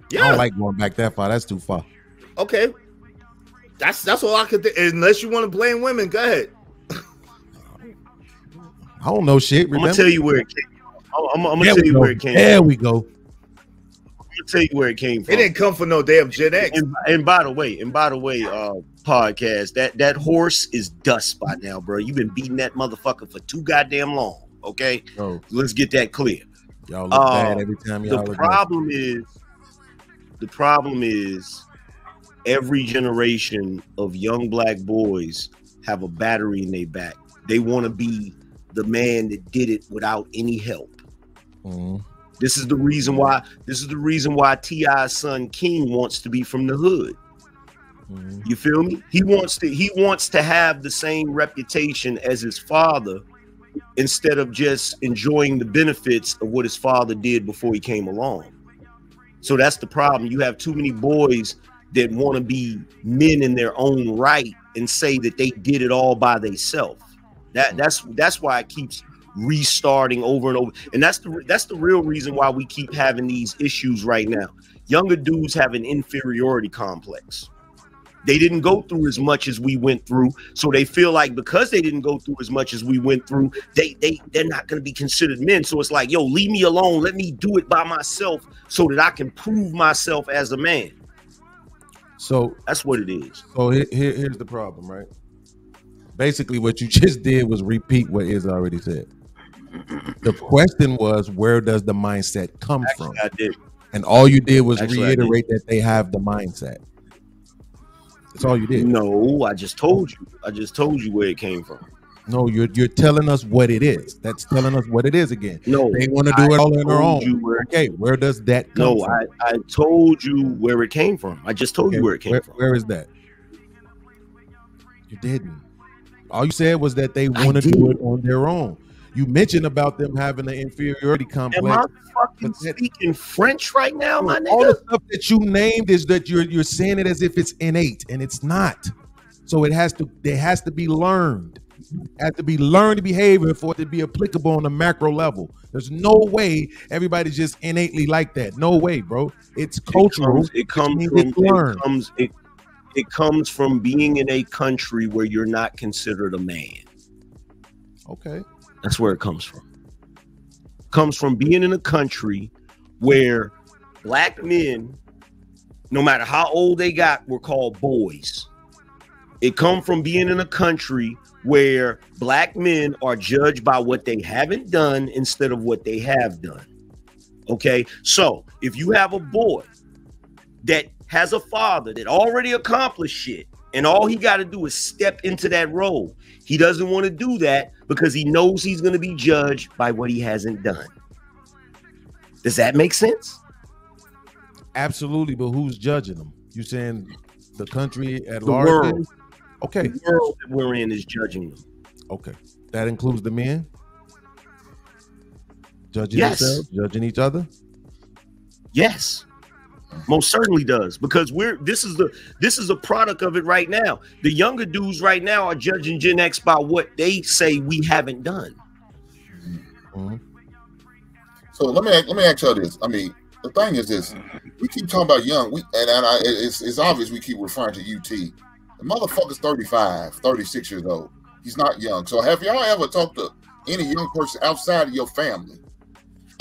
Yeah. I don't like going back that far. That's too far. Okay. That's all I could think. Unless you want to blame women, go ahead. I don't know shit. I'm gonna tell you where it came from. I'm gonna tell you where it came from. There we go. I'm gonna tell you where it came from. It didn't come from no damn Gen X. And by the way, podcast, that horse is dust by now, bro. You've been beating that motherfucker for too goddamn long. Okay, let's get that clear. Y'all look bad every time y'all. The problem is every generation of young black boys have a battery in their back. They want to be the man that did it without any help. Mm-hmm. This is the reason why T.I.'s son King wants to be from the hood. Mm-hmm. You feel me? He wants to have the same reputation as his father, instead of just enjoying the benefits of what his father did before he came along. So that's the problem. You have too many boys that want to be men in their own right and say that they did it all by themselves. That's why it keeps restarting over and over. And that's the real reason why we keep having these issues right now. Younger dudes have an inferiority complex. They didn't go through as much as we went through, so they feel like because they didn't go through as much as we went through, they're not going to be considered men. So it's like, yo, leave me alone. Let me do it by myself so that I can prove myself as a man. So that's what it is. So here's the problem, right? Basically, what you just did was repeat what Iz already said. The question was, where does the mindset come from? I did. And all you did was reiterate that they have the mindset. That's all you did. No, I just told you where it came from. No, you're telling us what it is. That's telling us what it is again. No, they want to do it all on their own. Okay, where does that come from? No, I told you where it came from. I just told you where it came from. Where is that? You didn't. All you said was that they want to do it on their own. You mentioned about them having an inferiority complex. Am I fucking speaking French right now, my nigga? All the stuff that you named is that you're saying it as if it's innate, and it's not. So there has to be learned. has to be learned behavior for it to be applicable on a macro level. There's no way everybody's just innately like that. No way, bro. It's cultural. It comes from being in a country where you're not considered a man. Okay. That's where it comes from. It comes from being in a country where black men, no matter how old they got, were called boys. It comes from being in a country where black men are judged by what they haven't done instead of what they have done. Okay, so if you have a boy that has a father that already accomplished shit and all he got to do is step into that role, he doesn't want to do that because he knows he's going to be judged by what he hasn't done. Does that make sense? Absolutely, but who's judging them? You saying the country at The large? world. Okay. The world that we're in is judging them. Okay. That includes the men? Judging Yes. themselves? Judging each other? Yes. Most certainly does, because this is a product of it right now. The younger dudes right now are judging Gen X by what they say we haven't done. Mm-hmm. So let me ask y'all this. I mean, the thing is this: we keep talking about young. It's obvious we keep referring to UT. The motherfucker's 35, 36 years old. He's not young. So have y'all ever talked to any young person outside of your family?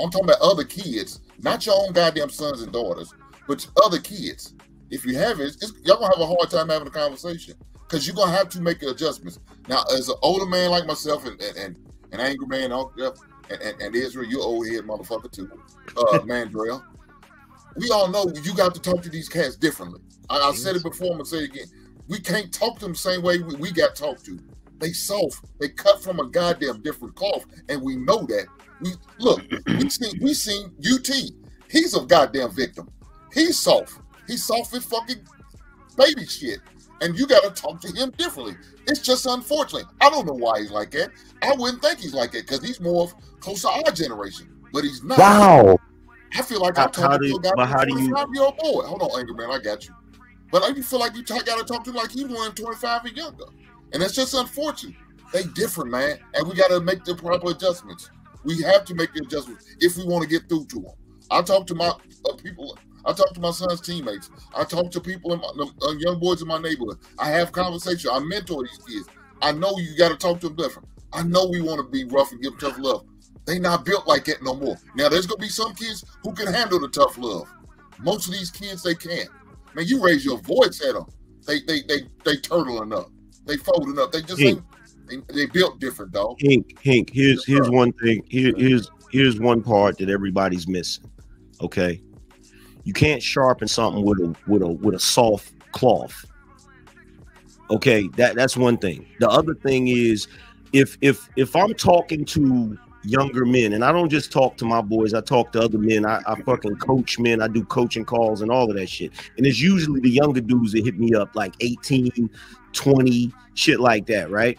I'm talking about other kids, not your own goddamn sons and daughters, but other kids. If you haven't, y'all gonna have a hard time having a conversation because you're gonna have to make adjustments. Now, as an older man like myself and angry man, and Israel, you old head motherfucker too, Mandrell. We all know you got to talk to these cats differently. I said it before, I'm gonna say it again. We can't talk to them the same way we got talked to. They soft. They cut from a goddamn different cloth, and we know that. We seen UT. He's a goddamn victim. He's soft. He's soft as fucking baby shit. And you got to talk to him differently. It's just unfortunate. I don't know why he's like that. I wouldn't think he's like that because he's more close to our generation. But he's not. Wow. I feel like I'm talking to a guy 25-year-old boy. Hold on, Angry Man, I got you. But I feel like you got to talk to him like he's one 25 and younger. And it's just unfortunate. They different, man. And we got to make the proper adjustments. We have to make the adjustments if we want to get through to them. I talk to my people. I talk to my son's teammates. I talk to people, young boys in my neighborhood. I have conversations. I mentor these kids. I know you got to talk to them different. I know we want to be rough and give them tough love. They not built like that no more. Now, there's going to be some kids who can handle the tough love. Most of these kids, they can't. Man, you raise your voice at them. They turtling up. They folding up. They just ain't. They built different, dog. Hank. Here's one thing. Here's one part that everybody's missing. Okay, you can't sharpen something with a soft cloth. Okay, that's one thing. The other thing is, if I'm talking to younger men, and I don't just talk to my boys, I talk to other men. I fucking coach men. I do coaching calls and all of that shit. And it's usually the younger dudes that hit me up, like 18, 20, shit like that, right?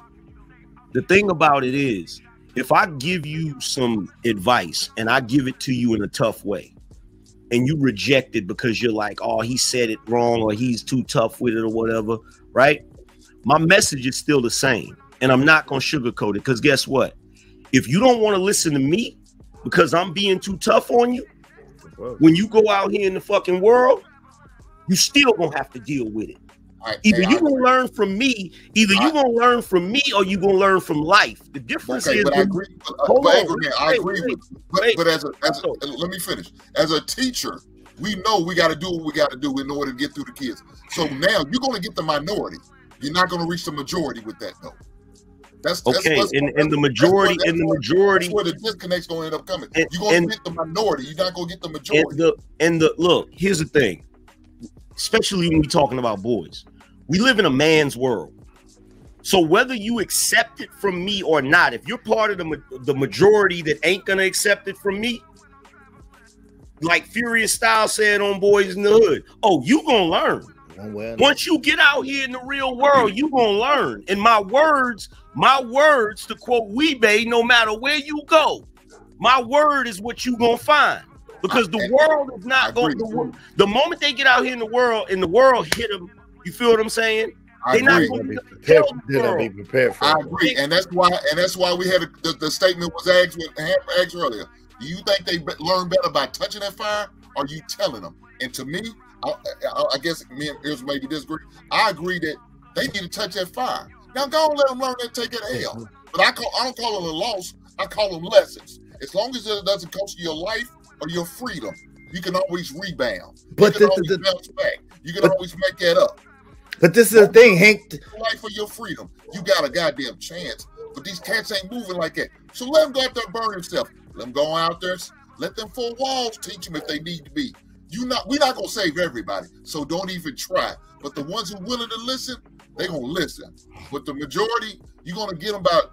The thing about it is, if I give you some advice and I give it to you in a tough way, and you reject it because you're like, oh, he said it wrong or he's too tough with it or whatever, right? My message is still the same. And I'm not going to sugarcoat it because guess what? If you don't want to listen to me because I'm being too tough on you, when you go out here in the fucking world, you still going to have to deal with it. Either you're going to learn from me, you're going to learn from me or you're going to learn from life. The difference is... But I agree. But let me finish. As a teacher, we know we got to do what we got to do in order to get through the kids. So now you're going to get the minority. You're not going to reach the majority with that, though. That's the majority. That's where the disconnect's going to end up coming. You're going to get the minority. You're not going to get the majority. Look, here's the thing. Especially when we're talking about boys. We live in a man's world. So whether you accept it from me or not, if you're part of the majority that ain't going to accept it from me, like Furious Style said on Boys in the Hood, oh, you going to learn. Once you get out here in the real world, you going to learn. And my words, to quote Weebay, no matter where you go, my word is what you going to find. Because the world is not going to... The moment they get out here in the world hit them, you feel what I'm saying? They're not going to tell the world. Prepared for I agree, and that's why we had the statement was asked earlier. Do you think they learn better by touching that fire, or you telling them? And to me, I guess me and Israel maybe disagree. I agree that they need to touch that fire. Now go and let them learn that take that L. But I don't call it a loss. I call them lessons. As long as it doesn't cost you your life or your freedom, you can always rebound. But you can always bounce back. You can always make that up. But this is the thing, Hank. Life or your freedom, you got a goddamn chance. But these cats ain't moving like that. So let them go out there and burn themselves. Let them go out there. Let them four walls teach them if they need to be. We're not gonna save everybody, so don't even try. But the ones who are willing to listen, they're gonna listen. But the majority, you're gonna get them about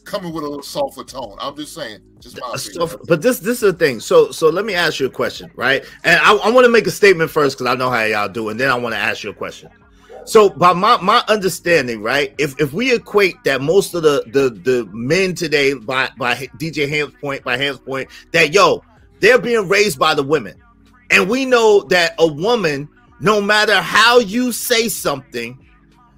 coming with a little softer tone. I'm just saying, just my opinion. But this is the thing. So let me ask you a question, right? And I want to make a statement first because I know how y'all do, and then I want to ask you a question. So by my understanding, right? If we equate that most of the men today by DJ Ham's point, that they're being raised by the women. And we know that a woman, no matter how you say something,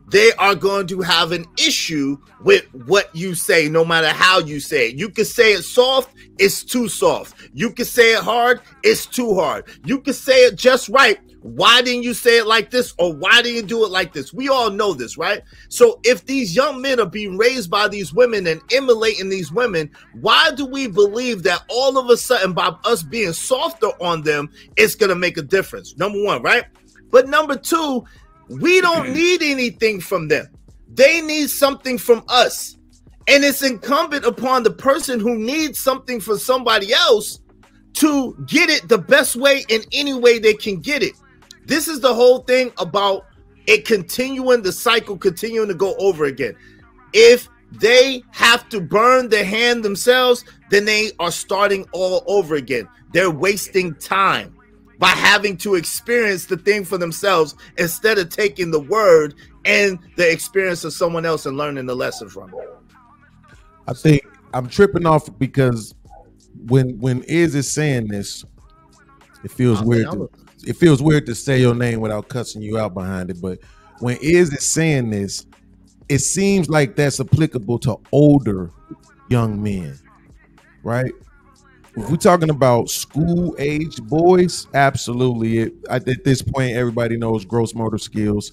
they are going to have an issue with what you say, no matter how you say it. You can say it soft, it's too soft. You can say it hard, it's too hard. You can say it just right. Why didn't you say it like this? Or why didn't you do it like this? We all know this, right? So if these young men are being raised by these women and emulating these women, why do we believe that all of a sudden by us being softer on them, it's going to make a difference? Number one, right? But number two, we don't need anything from them. They need something from us. And it's incumbent upon the person who needs something from somebody else to get it the best way in any way they can get it. This is the whole thing about it continuing, the cycle continuing to go over again. If they have to burn their hand themselves, then they are starting all over again. They're wasting time by having to experience the thing for themselves instead of taking the word and the experience of someone else and learning the lesson from it. I think I'm tripping off because when Iz is saying this, it feels weird. It feels weird to say your name without cussing you out behind it. But when Iz is saying this, it seems like that's applicable to older young men, right? If we're talking about school-aged boys, absolutely. At this point, everybody knows gross motor skills.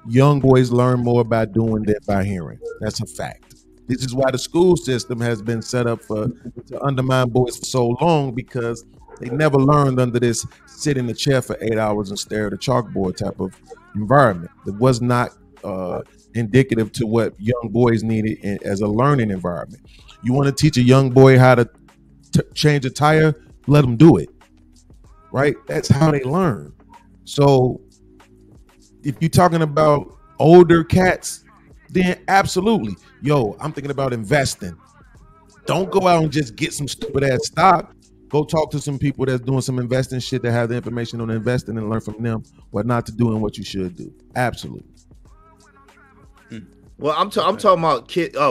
Young boys learn more by doing than by hearing. That's a fact. This is why the school system has been set up to undermine boys for so long, because they never learned under this sit in the chair for 8 hours and stare at a chalkboard type of environment. It was not indicative to what young boys needed as a learning environment. You want to teach a young boy how to change a tire, let them do it, right? That's how they learn. So if you're talking about older cats, then absolutely. Yo, I'm thinking about investing. Don't go out and just get some stupid ass stock. Go talk to some people that's doing some investing shit that have the information on investing and learn from them what not to do and what you should do. Absolutely. Well, I'm talking about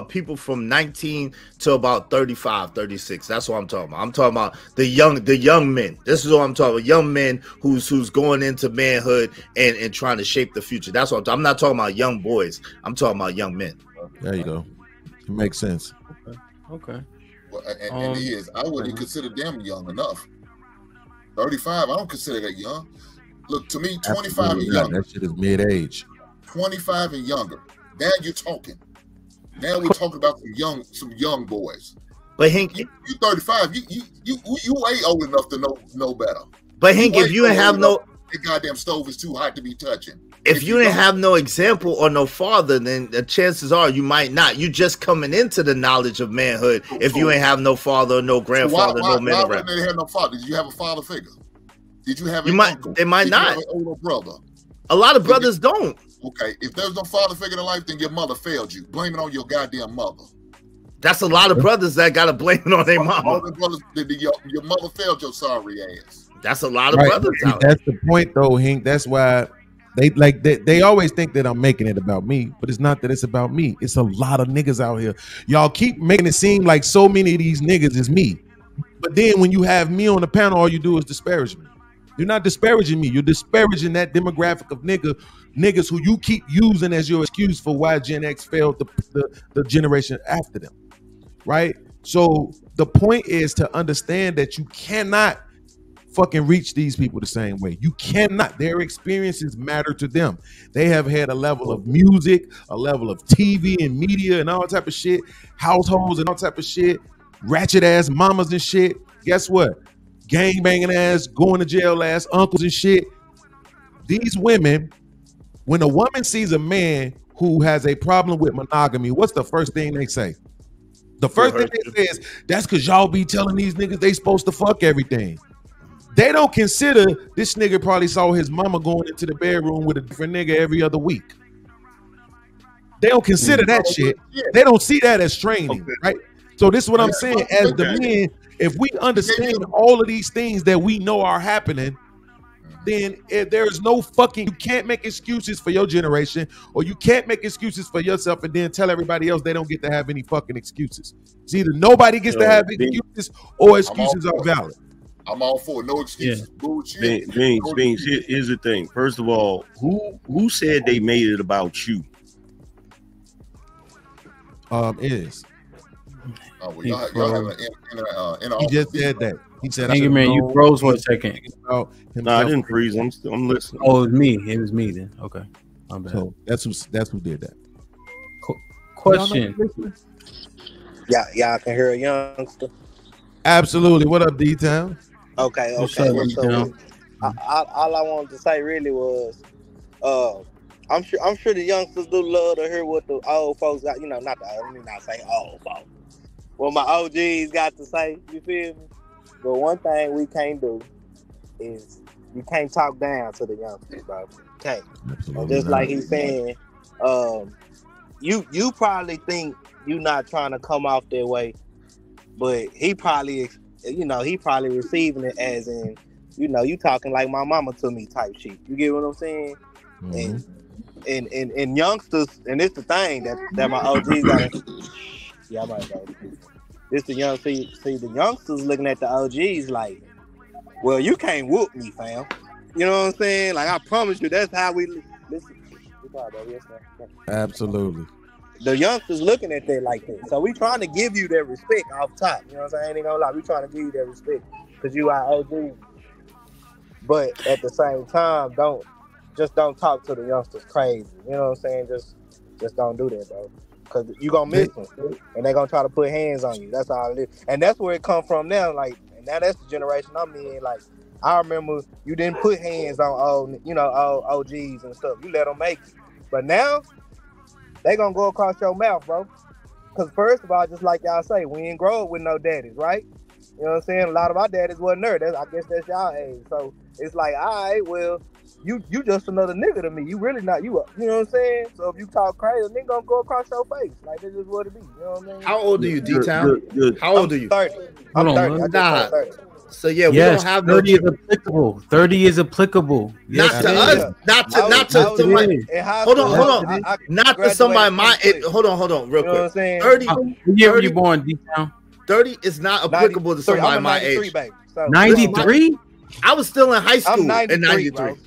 people from 19 to about 35, 36. That's what I'm talking about. I'm talking about the young men. This is what I'm talking about. Young men who's going into manhood and trying to shape the future. That's what I'm not talking about young boys. I'm talking about young men. There you go. It makes sense. Okay. Well, and he is. I wouldn't consider them young enough. 35, I don't consider that young. Look, to me, 25 and younger. That shit is mid-age. 25 and younger. Now you're talking. Now we're talking about some young boys. But Hank, you 35. You ain't old enough to know better. But Hank, if you didn't have no, the goddamn stove is too hot to be touching. If you didn't have no example or no father, then the chances are you might not. You just coming into the knowledge of manhood if you ain't have no father, no grandfather, no man around. Why wouldn't they have no father? Did you have a father figure? Did you have? They might not. Have an older brother. A lot of brothers don't. Okay, if there's no father figure in life, then your mother failed you. Blame it on your goddamn mother. That's a lot of brothers that gotta blame it on their mama. All the brothers, your mother failed your sorry ass. That's a lot of brothers. That's the point, though, Hank. That's why they always think that I'm making it about me, but it's not that it's about me. It's a lot of niggas out here. Y'all keep making it seem like so many of these niggas is me, but then when you have me on the panel, all you do is disparage me. You're not disparaging me. You're disparaging that demographic of niggas who you keep using as your excuse for why Gen X failed the generation after them, right? So the point is to understand that you cannot fucking reach these people the same way. You cannot. Their experiences matter to them. They have had a level of music, a level of TV and media and all type of shit, households and all type of shit, ratchet ass mamas and shit. Guess what? Gang banging ass, going to jail ass uncles and shit. These women, when a woman sees a man who has a problem with monogamy, what's the first thing they say? The first thing they say is, that's because y'all be telling these niggas they supposed to fuck everything. They don't consider this nigga probably saw his mama going into the bedroom with a different nigga every other week. They don't consider that shit. They don't see that as training, right? So this is what I'm saying. As the men, if we understand all of these things that we know are happening, then there is no fucking, you can't make excuses for your generation, or you can't make excuses for yourself and then tell everybody else they don't get to have any fucking excuses. It's either nobody gets to have excuses or excuses are valid. I'm all for no excuses. Bullshit. Beans. Here's the thing. First of all, who said they made it about you? It is. Oh, well, y'all have he just said that. He said, "Thank you, man. You froze for a second." No, I didn't freeze. I'm listening. Oh, it was me. It was me then. Okay, I'm bad. So that's who did that. Question. Y'all can hear a youngster. Absolutely. What up, D-Town? Okay. What's up, So all I wanted to say really was, I'm sure the youngsters do love to hear what the old folks got. You know, not the old. Let me not say old folks. What my OGs got to say. You feel me? But one thing we can't do is you can't talk down to the youngsters, bro. Can't. And just like he's saying, you probably think you're not trying to come off that way, but he probably receiving it as in, you talking like my mama to me type shit. You get what I'm saying? Mm-hmm. And youngsters, and it's the thing that my OGs got. Yeah, I might go. This the the youngsters looking at the OGs like, well, you can't whoop me, fam. You know what I'm saying? Like, I promise you, that's how we listen. Absolutely. The youngsters looking at that like that. So we trying to give you that respect off top. You know what I'm saying? I ain't gonna lie. We trying to give you that respect because you are OG. But at the same time, don't talk to the youngsters crazy. You know what I'm saying? Just don't do that, bro. Because you gonna miss them, and they gonna try to put hands on you. That's all it is. And that's where it come from now. Like, and now that's the generation I'm in. Like, I remember you didn't put hands on old OGs and stuff. You let them make it. But now they gonna go across your mouth, bro. Because first of all, just like y'all say, we ain't grow up with no daddies, right? You know what I'm saying? A lot of our daddies wasn't there. I guess that's y'all age. So it's like, all right, well, you just another nigga to me. You really not you up. You know what I'm saying? So if you talk crazy, nigga gonna go across your face. Like, this is what it be. You know what I mean? How old are you, D-Town? How old are you? 30. I'm 30. Nah. 30. So yeah, we yes, don't have 30 is applicable. 30 is applicable. Not Yes, to us. Not to somebody. Hold on. Not to somebody my age. Hold on, real quick. 30. What year were you born, D-Town? 30 is not applicable to somebody my age. 93? I was still in high school in 93. Bro.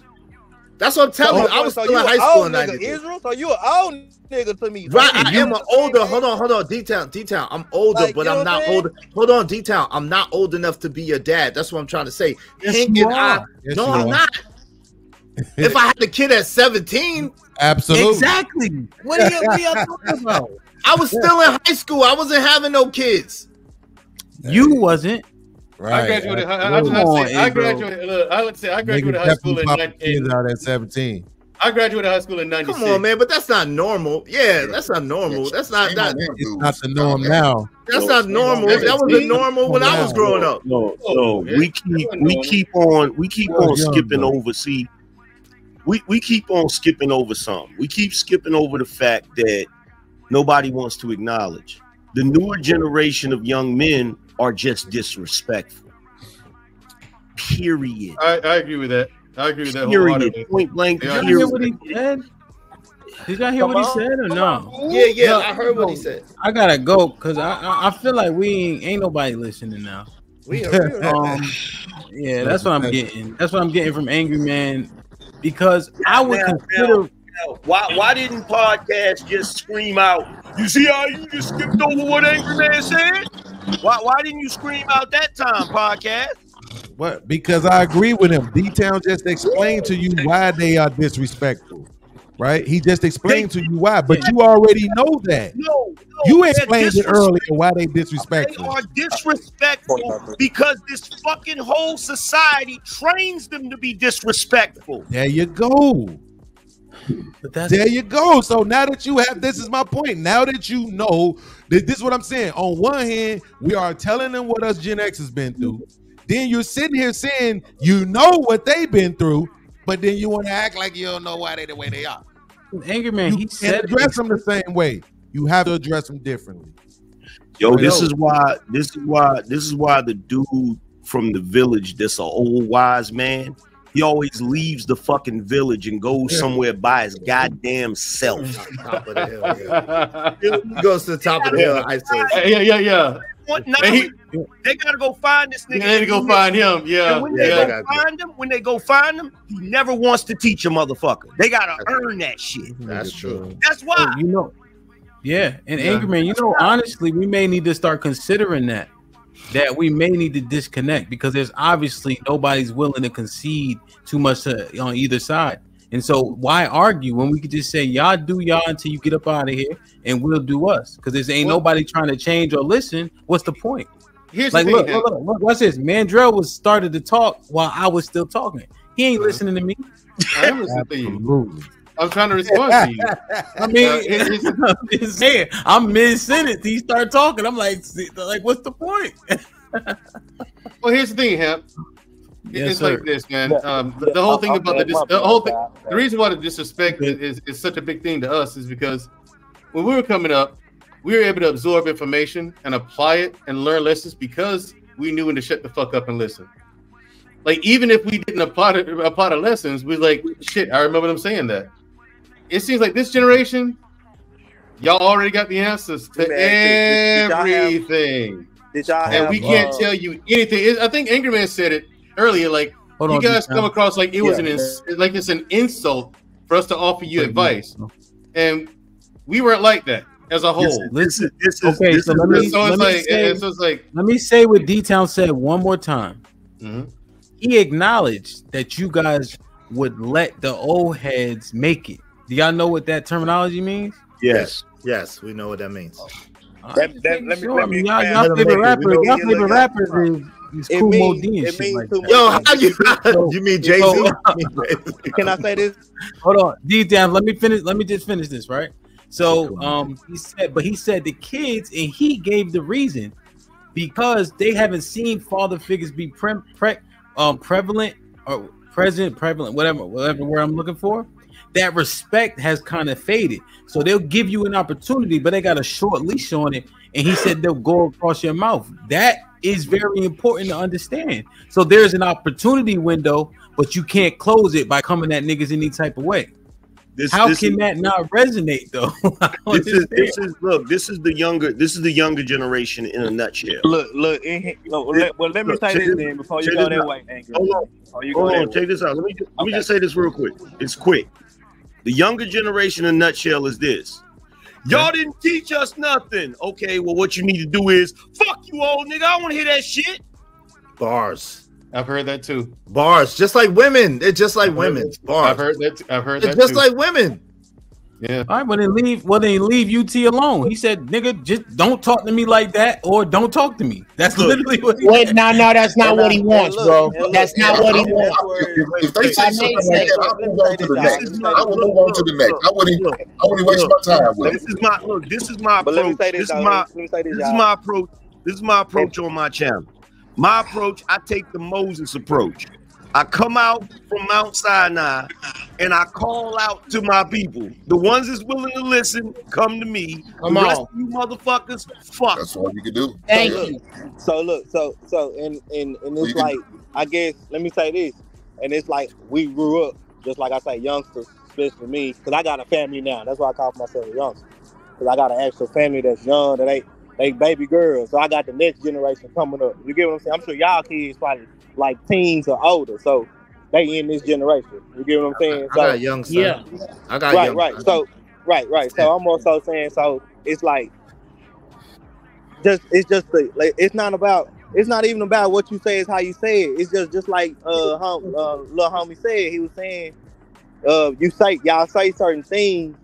That's what I'm telling you. I was still in high school in 93. Israel, so you an old nigga to me. Right, I am an older. Hold on, D-Town. I'm older, like, but I'm not older. Hold on, D-Town. I'm not old enough to be your dad. That's what I'm trying to say. Hank and I. No, I'm not. If I had a kid at 17, absolutely. Exactly. What are you talking about? I was still in high school. I wasn't having no kids. You wasn't. Right. I graduated. I would say I graduated high school at 17. I graduated high school in 96. Come on, man, but that's not normal. Yeah, that's not normal. That's not that. It's not the norm now. That's not normal. That was the normal when I was growing up. No, we keep on skipping over. See, we keep on skipping over something. We keep skipping over the fact that nobody wants to acknowledge the newer generation of young men are just disrespectful. Period. I agree with that. Period. Point blank. Did y'all hear what he said? Did y'all hear what he said or no? Yeah. I heard what he said. I gotta go because I feel like we ain't nobody listening now. Yeah, that's what I'm getting. That's what I'm getting from Angry Man, because I would consider. Why didn't podcast just scream out? You see how you just skipped over what Angry Man said? Why didn't you scream out that time, podcast? What? Because I agree with him. D-Town just explained to you why they are disrespectful, right? He just explained to you why, but you already know that. No, you explained it earlier why they disrespectful. They are disrespectful because this fucking whole society trains them to be disrespectful. There you go. There you go. So now that you have, this is my point. Now that you know, this is what I'm saying. On one hand, we are telling them what us Gen X has been through. Then you're sitting here saying you know what they've been through, but then you want to act like you don't know why they the way they are. Angry Man, he said address them the same way. You have to address them differently. Yo, this is why the dude from the village, this old wise man, he always leaves the fucking village and goes somewhere by his goddamn self. Top of the hill. He goes to the top of the hill. I say, yeah. They gotta go find this nigga. They gotta go find him. Yeah. And when they go find him, he never wants to teach a motherfucker. They gotta earn that shit. That's true. That's why. You know. Yeah, and Angry Man, you know, honestly, we may need to start considering that we may need to disconnect, because there's obviously nobody's willing to concede too much on either side. And so why argue when we could just say y'all do y'all until you get up out of here and we'll do us? Because there ain't nobody trying to change or listen. What's the point? Here's like, the thing, look, what's this? Mandrell was started to talk while I was still talking. He ain't listening to me. I am listening to you. I'm trying to respond to you. I mean, I'm just saying, I'm mid-sentence. He started talking. I'm like, what's the point? Well, here's the thing, Hemp. It's like this, man. The whole thing about the reason why the disrespect is such a big thing to us is because when we were coming up, we were able to absorb information and apply it and learn lessons because we knew when to shut the fuck up and listen. Like, even if we didn't apply the lessons, we like, shit, I remember them saying that. It seems like this generation, y'all already got the answers to everything. And we can't tell you anything. I think Angry Man said it earlier, like, you guys come across like it was like it's an insult for us to offer you advice. And we weren't like that as a whole. Let me say what D-Town said one more time. Mm-hmm. He acknowledged that you guys would let the old heads make it. Do y'all know what that terminology means? Yes, we know what that means. Y'all favorite rapper is Cool Modine. Yo, how you mean Jay-Z? Can I say this? Hold on, D-Down. Let me just finish this, right? So he said the kids, and he gave the reason because they haven't seen father figures be prevalent or present, whatever word I'm looking for. That respect has kind of faded. So they'll give you an opportunity, but they got a short leash on it. And he said they'll go across your mouth. That is very important to understand. So there's an opportunity window, but you can't close it by coming at niggas any type of way. How can that not resonate though? This is the younger generation in a nutshell. Look. Let me say this then before you go that way. Hold on. Check this out. Let me just say this real quick. It's quick. The younger generation in a nutshell is this. Y'all didn't teach us nothing. Okay, well, what you need to do is fuck you, old nigga. I want to hear that shit. Bars. I've heard that too. Bars, just like women. They're just like women. Bars. I've heard that. They're just like women. Yeah. All right, well then leave UT alone. He said, "Nigga, just don't talk to me like that, or don't talk to me." That's literally what he said. No, that's not what he wants, bro. That's not what he wants. If they say something like that, I will move on to the next. I will move on to the next. I wouldn't waste my time with it. This is my approach. This is my approach on my channel. My approach, I take the Moses approach. I come out from Mount Sinai and I call out to my people. The ones that's willing to listen, come to me. The rest of you motherfuckers, fuck. That's all you can do. Thank you. So and it's like, I guess, let me say this. And it's like we grew up, just like I say, youngsters, especially me, because I got a family now. That's why I call myself a youngster. Because I got an actual family that's young, that they baby girls. So I got the next generation coming up. You get what I'm saying? I'm sure y'all kids probably like teens or older, so they in this generation. You get what I'm saying? I got young son. Yeah. I got young. Right. So So I'm also saying, so it's like, it's not even about what you say, it's how you say it. It's just like little homie said. He was saying, y'all say certain things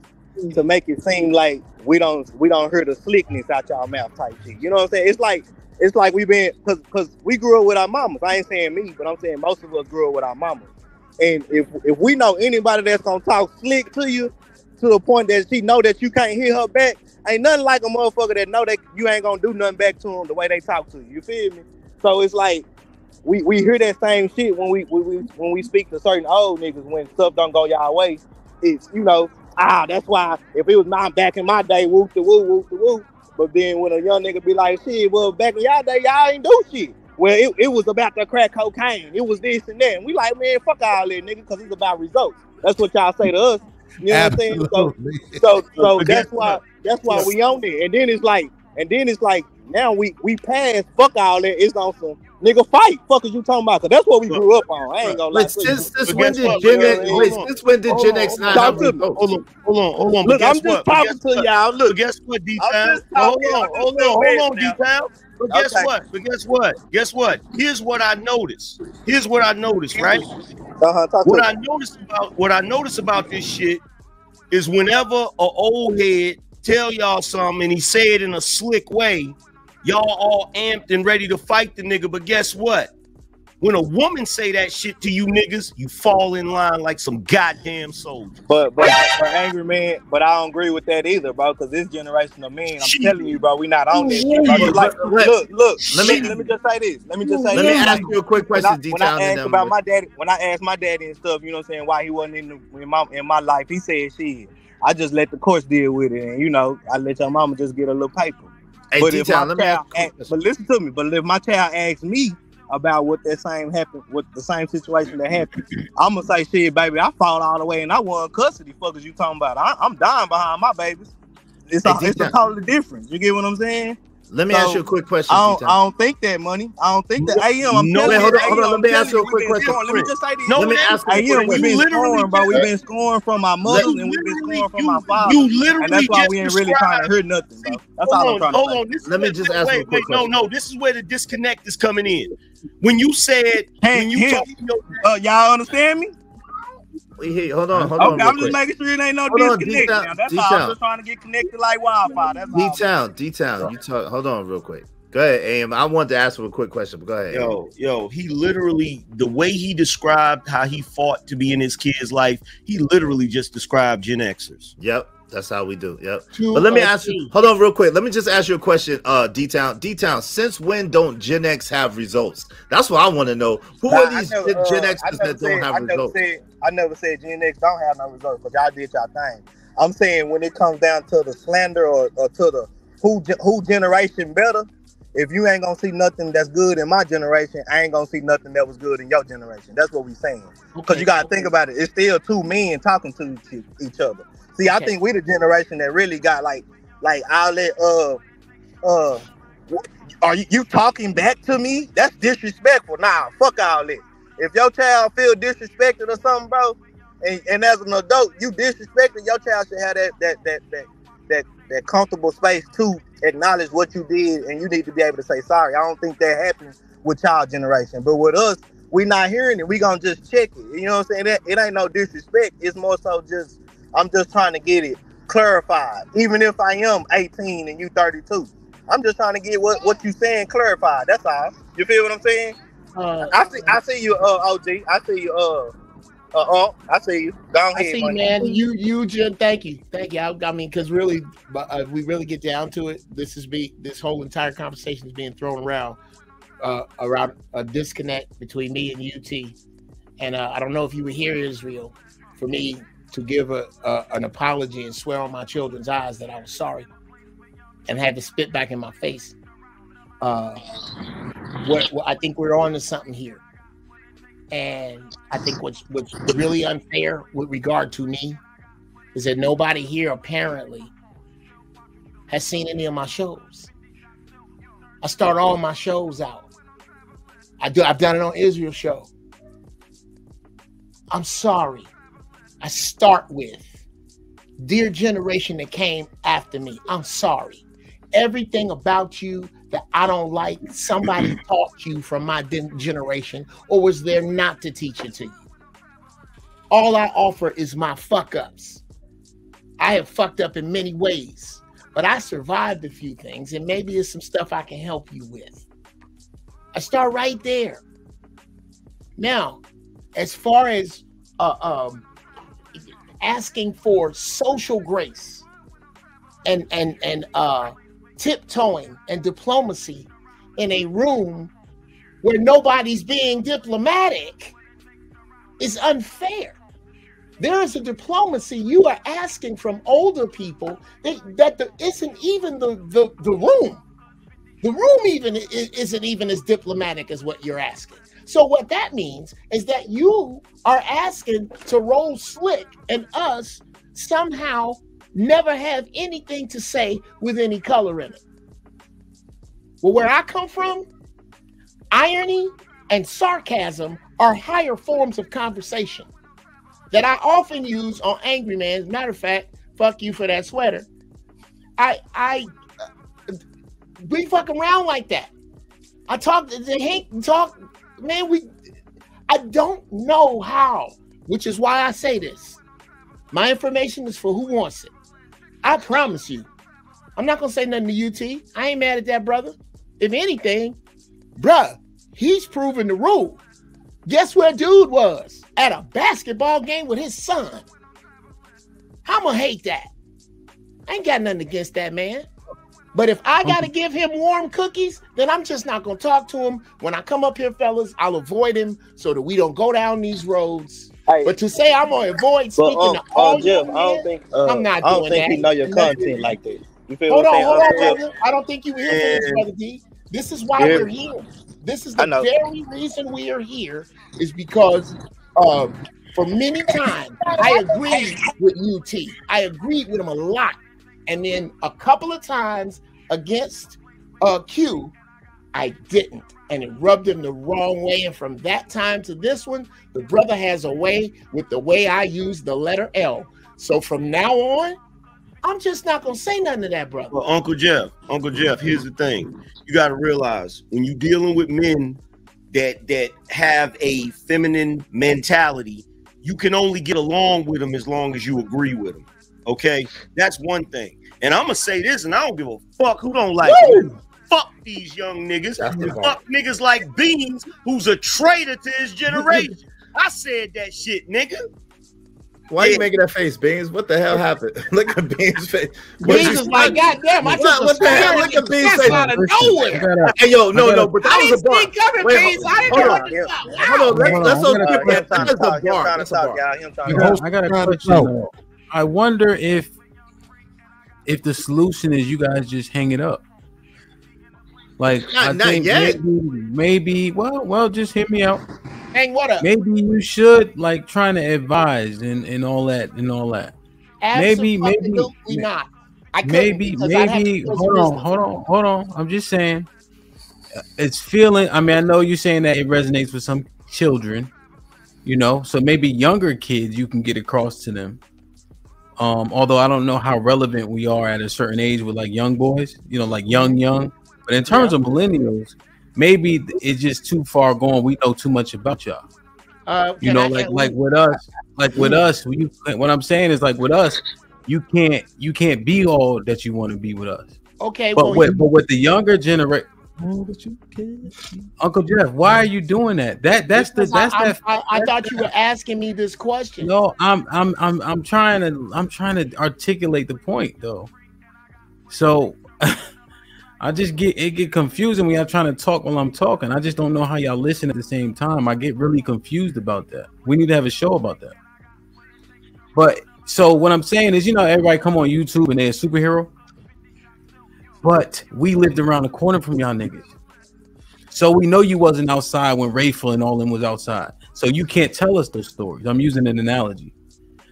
to make it seem like we don't hear the slickness out y'all mouth type shit. You know what I'm saying? It's like we been, cause we grew up with our mamas. I ain't saying me, but I'm saying most of us grew up with our mamas. And if we know anybody that's gonna talk slick to you to the point that she know that you can't hear her back, ain't nothing like a motherfucker that know that you ain't gonna do nothing back to them the way they talk to you. You feel me? So it's like we hear that same shit when we speak to certain old niggas when stuff don't go y'all way. It's, you know, that's why if it was not back in my day, whoop the woo, whoop the woo. But then when a young nigga be like, shit, well, back in y'all day, y'all ain't do shit. Well, it was about the crack cocaine. It was this and that. And we like, man, fuck all that, nigga, because it's about results. That's what y'all say to us. You know what I'm saying? So that's why we on there. And then it's like now we pass fuck all that. It's on some nigga fight. Fuck is you talking about? Cause that's what we grew up on. I ain't gonna lie. Since when did Gen X not have results? Hold on. Look, I'm just talking to y'all. Look, guess what, D-Town? Hold on, D-Town. But guess what? Here's what I noticed. Right? What I notice about this shit is whenever an old head tell y'all something and he say it in a slick way, y'all all amped and ready to fight the nigga. But guess what? When a woman say that shit to you niggas, you fall in line like some goddamn soldier. But angry man, but I don't agree with that either, bro. Because this generation of men, I'm telling you, bro, we not on this. Bro. Like, look. Let me just say this. Let me ask you a quick question. When I asked about my daddy, when I asked my daddy and stuff, you know what I'm saying, why he wasn't in my life, he said, shit, I just let the courts deal with it, and you know, I let your mama just get a little paper. Hey, but listen to me. But if my child asks me about what the same situation that happened, I'm gonna say, shit, baby, I fought all the way and I won custody. Fuck is you talking about? I'm dying behind my babies. It's a totally difference. You get what I'm saying? Let me ask you a quick question. I don't think that money. I don't think that AM. Hold on. Let me ask you a quick question. Let me just say this. Let me ask you a quick question. We've been scoring, bro. We've been scoring from our mothers and we've been scoring from our fathers. And that's why we ain't really trying to hear nothing, bro. That's all I'm trying to say. Hold on. Let me just ask you a quick question. No. This is where the disconnect is coming in. When you said, y'all understand me? Hold on. Okay, I'm just making sure it ain't no disconnect. Now. That's all. I'm just trying to get connected like Wi-Fi. That's all. D-Town. You talk. Hold on, real quick. Go ahead, AM. I wanted to ask him a quick question, but go ahead. Yo, he literally, the way he described how he fought to be in his kid's life, he literally just described Gen Xers. Yep, that's how we do. Yep. But let me ask you. Hold on, real quick. Let me just ask you a question. D-Town. Since when don't Gen X have results? That's what I want to know. Who are these Gen Xers that don't have results? I never said Gen X don't have no results, but y'all did y'all thing. I'm saying when it comes down to the slander or to the who generation better. If you ain't gonna see nothing that's good in my generation, I ain't gonna see nothing that was good in your generation. That's what we saying. Because you gotta think about it. It's still two men talking to each other. See, I think we the generation that really got like I'll let are you talking back to me? That's disrespectful. Nah, fuck all that. If your child feel disrespected or something, bro, and as an adult you disrespected, your child should have that comfortable space to acknowledge what you did, and you need to be able to say sorry. I don't think that happens with child generation, but with us, we not hearing it. We gonna just check it. You know what I'm saying? It ain't no disrespect. It's more so just I'm just trying to get it clarified. Even if I am 18 and you 32, I'm just trying to get what you saying clarified. That's all. You feel what I'm saying? I see you, OG. I see you, I see you. Go ahead, I see you, man. You just thank you. I mean, because really, we really get down to it. This whole entire conversation is being thrown around a disconnect between me and UT. And I don't know if you were here, Israel, for me to give an apology and swear on my children's eyes that I was sorry, and had to spit back in my face. I think we're on to something here. And I think what's really unfair with regard to me is that nobody here apparently has seen any of my shows. I start all my shows out. I've done it on Israel show. I'm sorry. I start with, dear generation that came after me, I'm sorry. Everything about you that I don't like, somebody taught you from my generation, or was there not to teach it to you. All I offer is my fuck ups. I have fucked up in many ways, but I survived a few things, and maybe it's some stuff I can help you with. I start right there. Now, as far as asking for social grace and tiptoeing and diplomacy in a room where nobody's being diplomatic is unfair. There is a diplomacy you are asking from older people that isn't even the room. The room even isn't even as diplomatic as what you're asking. So what that means is that you are asking to roll slick and us somehow never have anything to say with any color in it. Well, where I come from, irony and sarcasm are higher forms of conversation that I often use on Angry Man. As a matter of fact, fuck you for that sweater. We fuck around like that. I talk to Hank, man, I don't know how, which is why I say this. My information is for who wants it. I promise you. I'm not gonna say nothing to UT. I ain't mad at that brother. If anything, bruh, he's proven the rule. Guess where dude was? At a basketball game with his son. I'ma hate that. I ain't got nothing against that man. But if I gotta give him warm cookies, then I'm just not gonna talk to him. When I come up here, fellas, I'll avoid him so that we don't go down these roads. Hey, but to say I'm gonna avoid speaking to all Jeff, men, I don't think I'm not doing I don't think that. you know your content like that. You feel Hold what I'm on, saying? brother. I don't think you were here for this, brother D. This is why we're here. This is the very reason we are here, is because for many times I agreed with UT. I agreed with him a lot. And then a couple of times against Q, I didn't. And it rubbed him the wrong way. And from that time to this one, the brother has a way with the way I use the letter L. So from now on, I'm just not going to say nothing to that brother. Well, Uncle Jeff, here's the thing. You got to realize when you're dealing with men that have a feminine mentality, you can only get along with them as long as you agree with them. Okay? That's one thing. And I'm going to say this, and I don't give a fuck who don't like it. Fuck these young niggas. Fuck niggas like Beans, who's a traitor to his generation. I said that shit, nigga. Why are you making that face, Beans? What the hell happened? Look at Beans' face. Beans is like, goddamn, I took what the hell? Look at Beans' face. Out of nowhere. Hey, yo, no, but that was a bar. Beans. I didn't know what to Hold on, let's I got a question. I wonder if the solution is you guys just hang it up. Like, I think maybe well, just hit me out. Hang what up? Maybe you should like trying to advise and all that. Absolutely not. Maybe. Hold on. I'm just saying. It's feeling. I mean, I know you're saying that it resonates with some children, so maybe younger kids you can get across to them. Although I don't know how relevant we are at a certain age with like young boys, like young. But in terms of millennials, maybe it's just too far gone. We know too much about y'all. Like with us. What I'm saying is, like with us, you can't be all that you want to be with us. Okay, but with the younger generation, Uncle Jeff, why are you doing that? I thought you were asking me this question. No, I'm trying to articulate the point though. So I just get confusing when y'all trying to talk while I'm talking. I just don't know how y'all listen at the same time. I get really confused about that. We need to have a show about that. But so what I'm saying is, everybody come on YouTube and they're a superhero. But we lived around the corner from y'all niggas. So we know you wasn't outside when Rayful and all them was outside. So you can't tell us those stories. I'm using an analogy.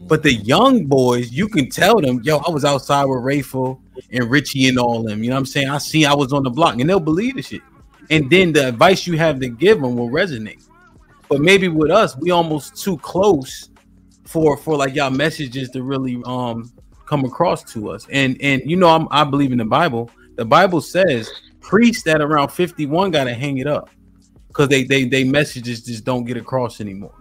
But the young boys, you can tell them, yo, I was outside with Rayful and Richie and all them. You know what I'm saying? I was on the block, and they'll believe the shit. And then the advice you have to give them will resonate. But maybe with us, we almost too close for like y'all messages to really come across to us. And you know, I believe in the Bible. The Bible says priests that around 51 gotta hang it up because they messages just don't get across anymore.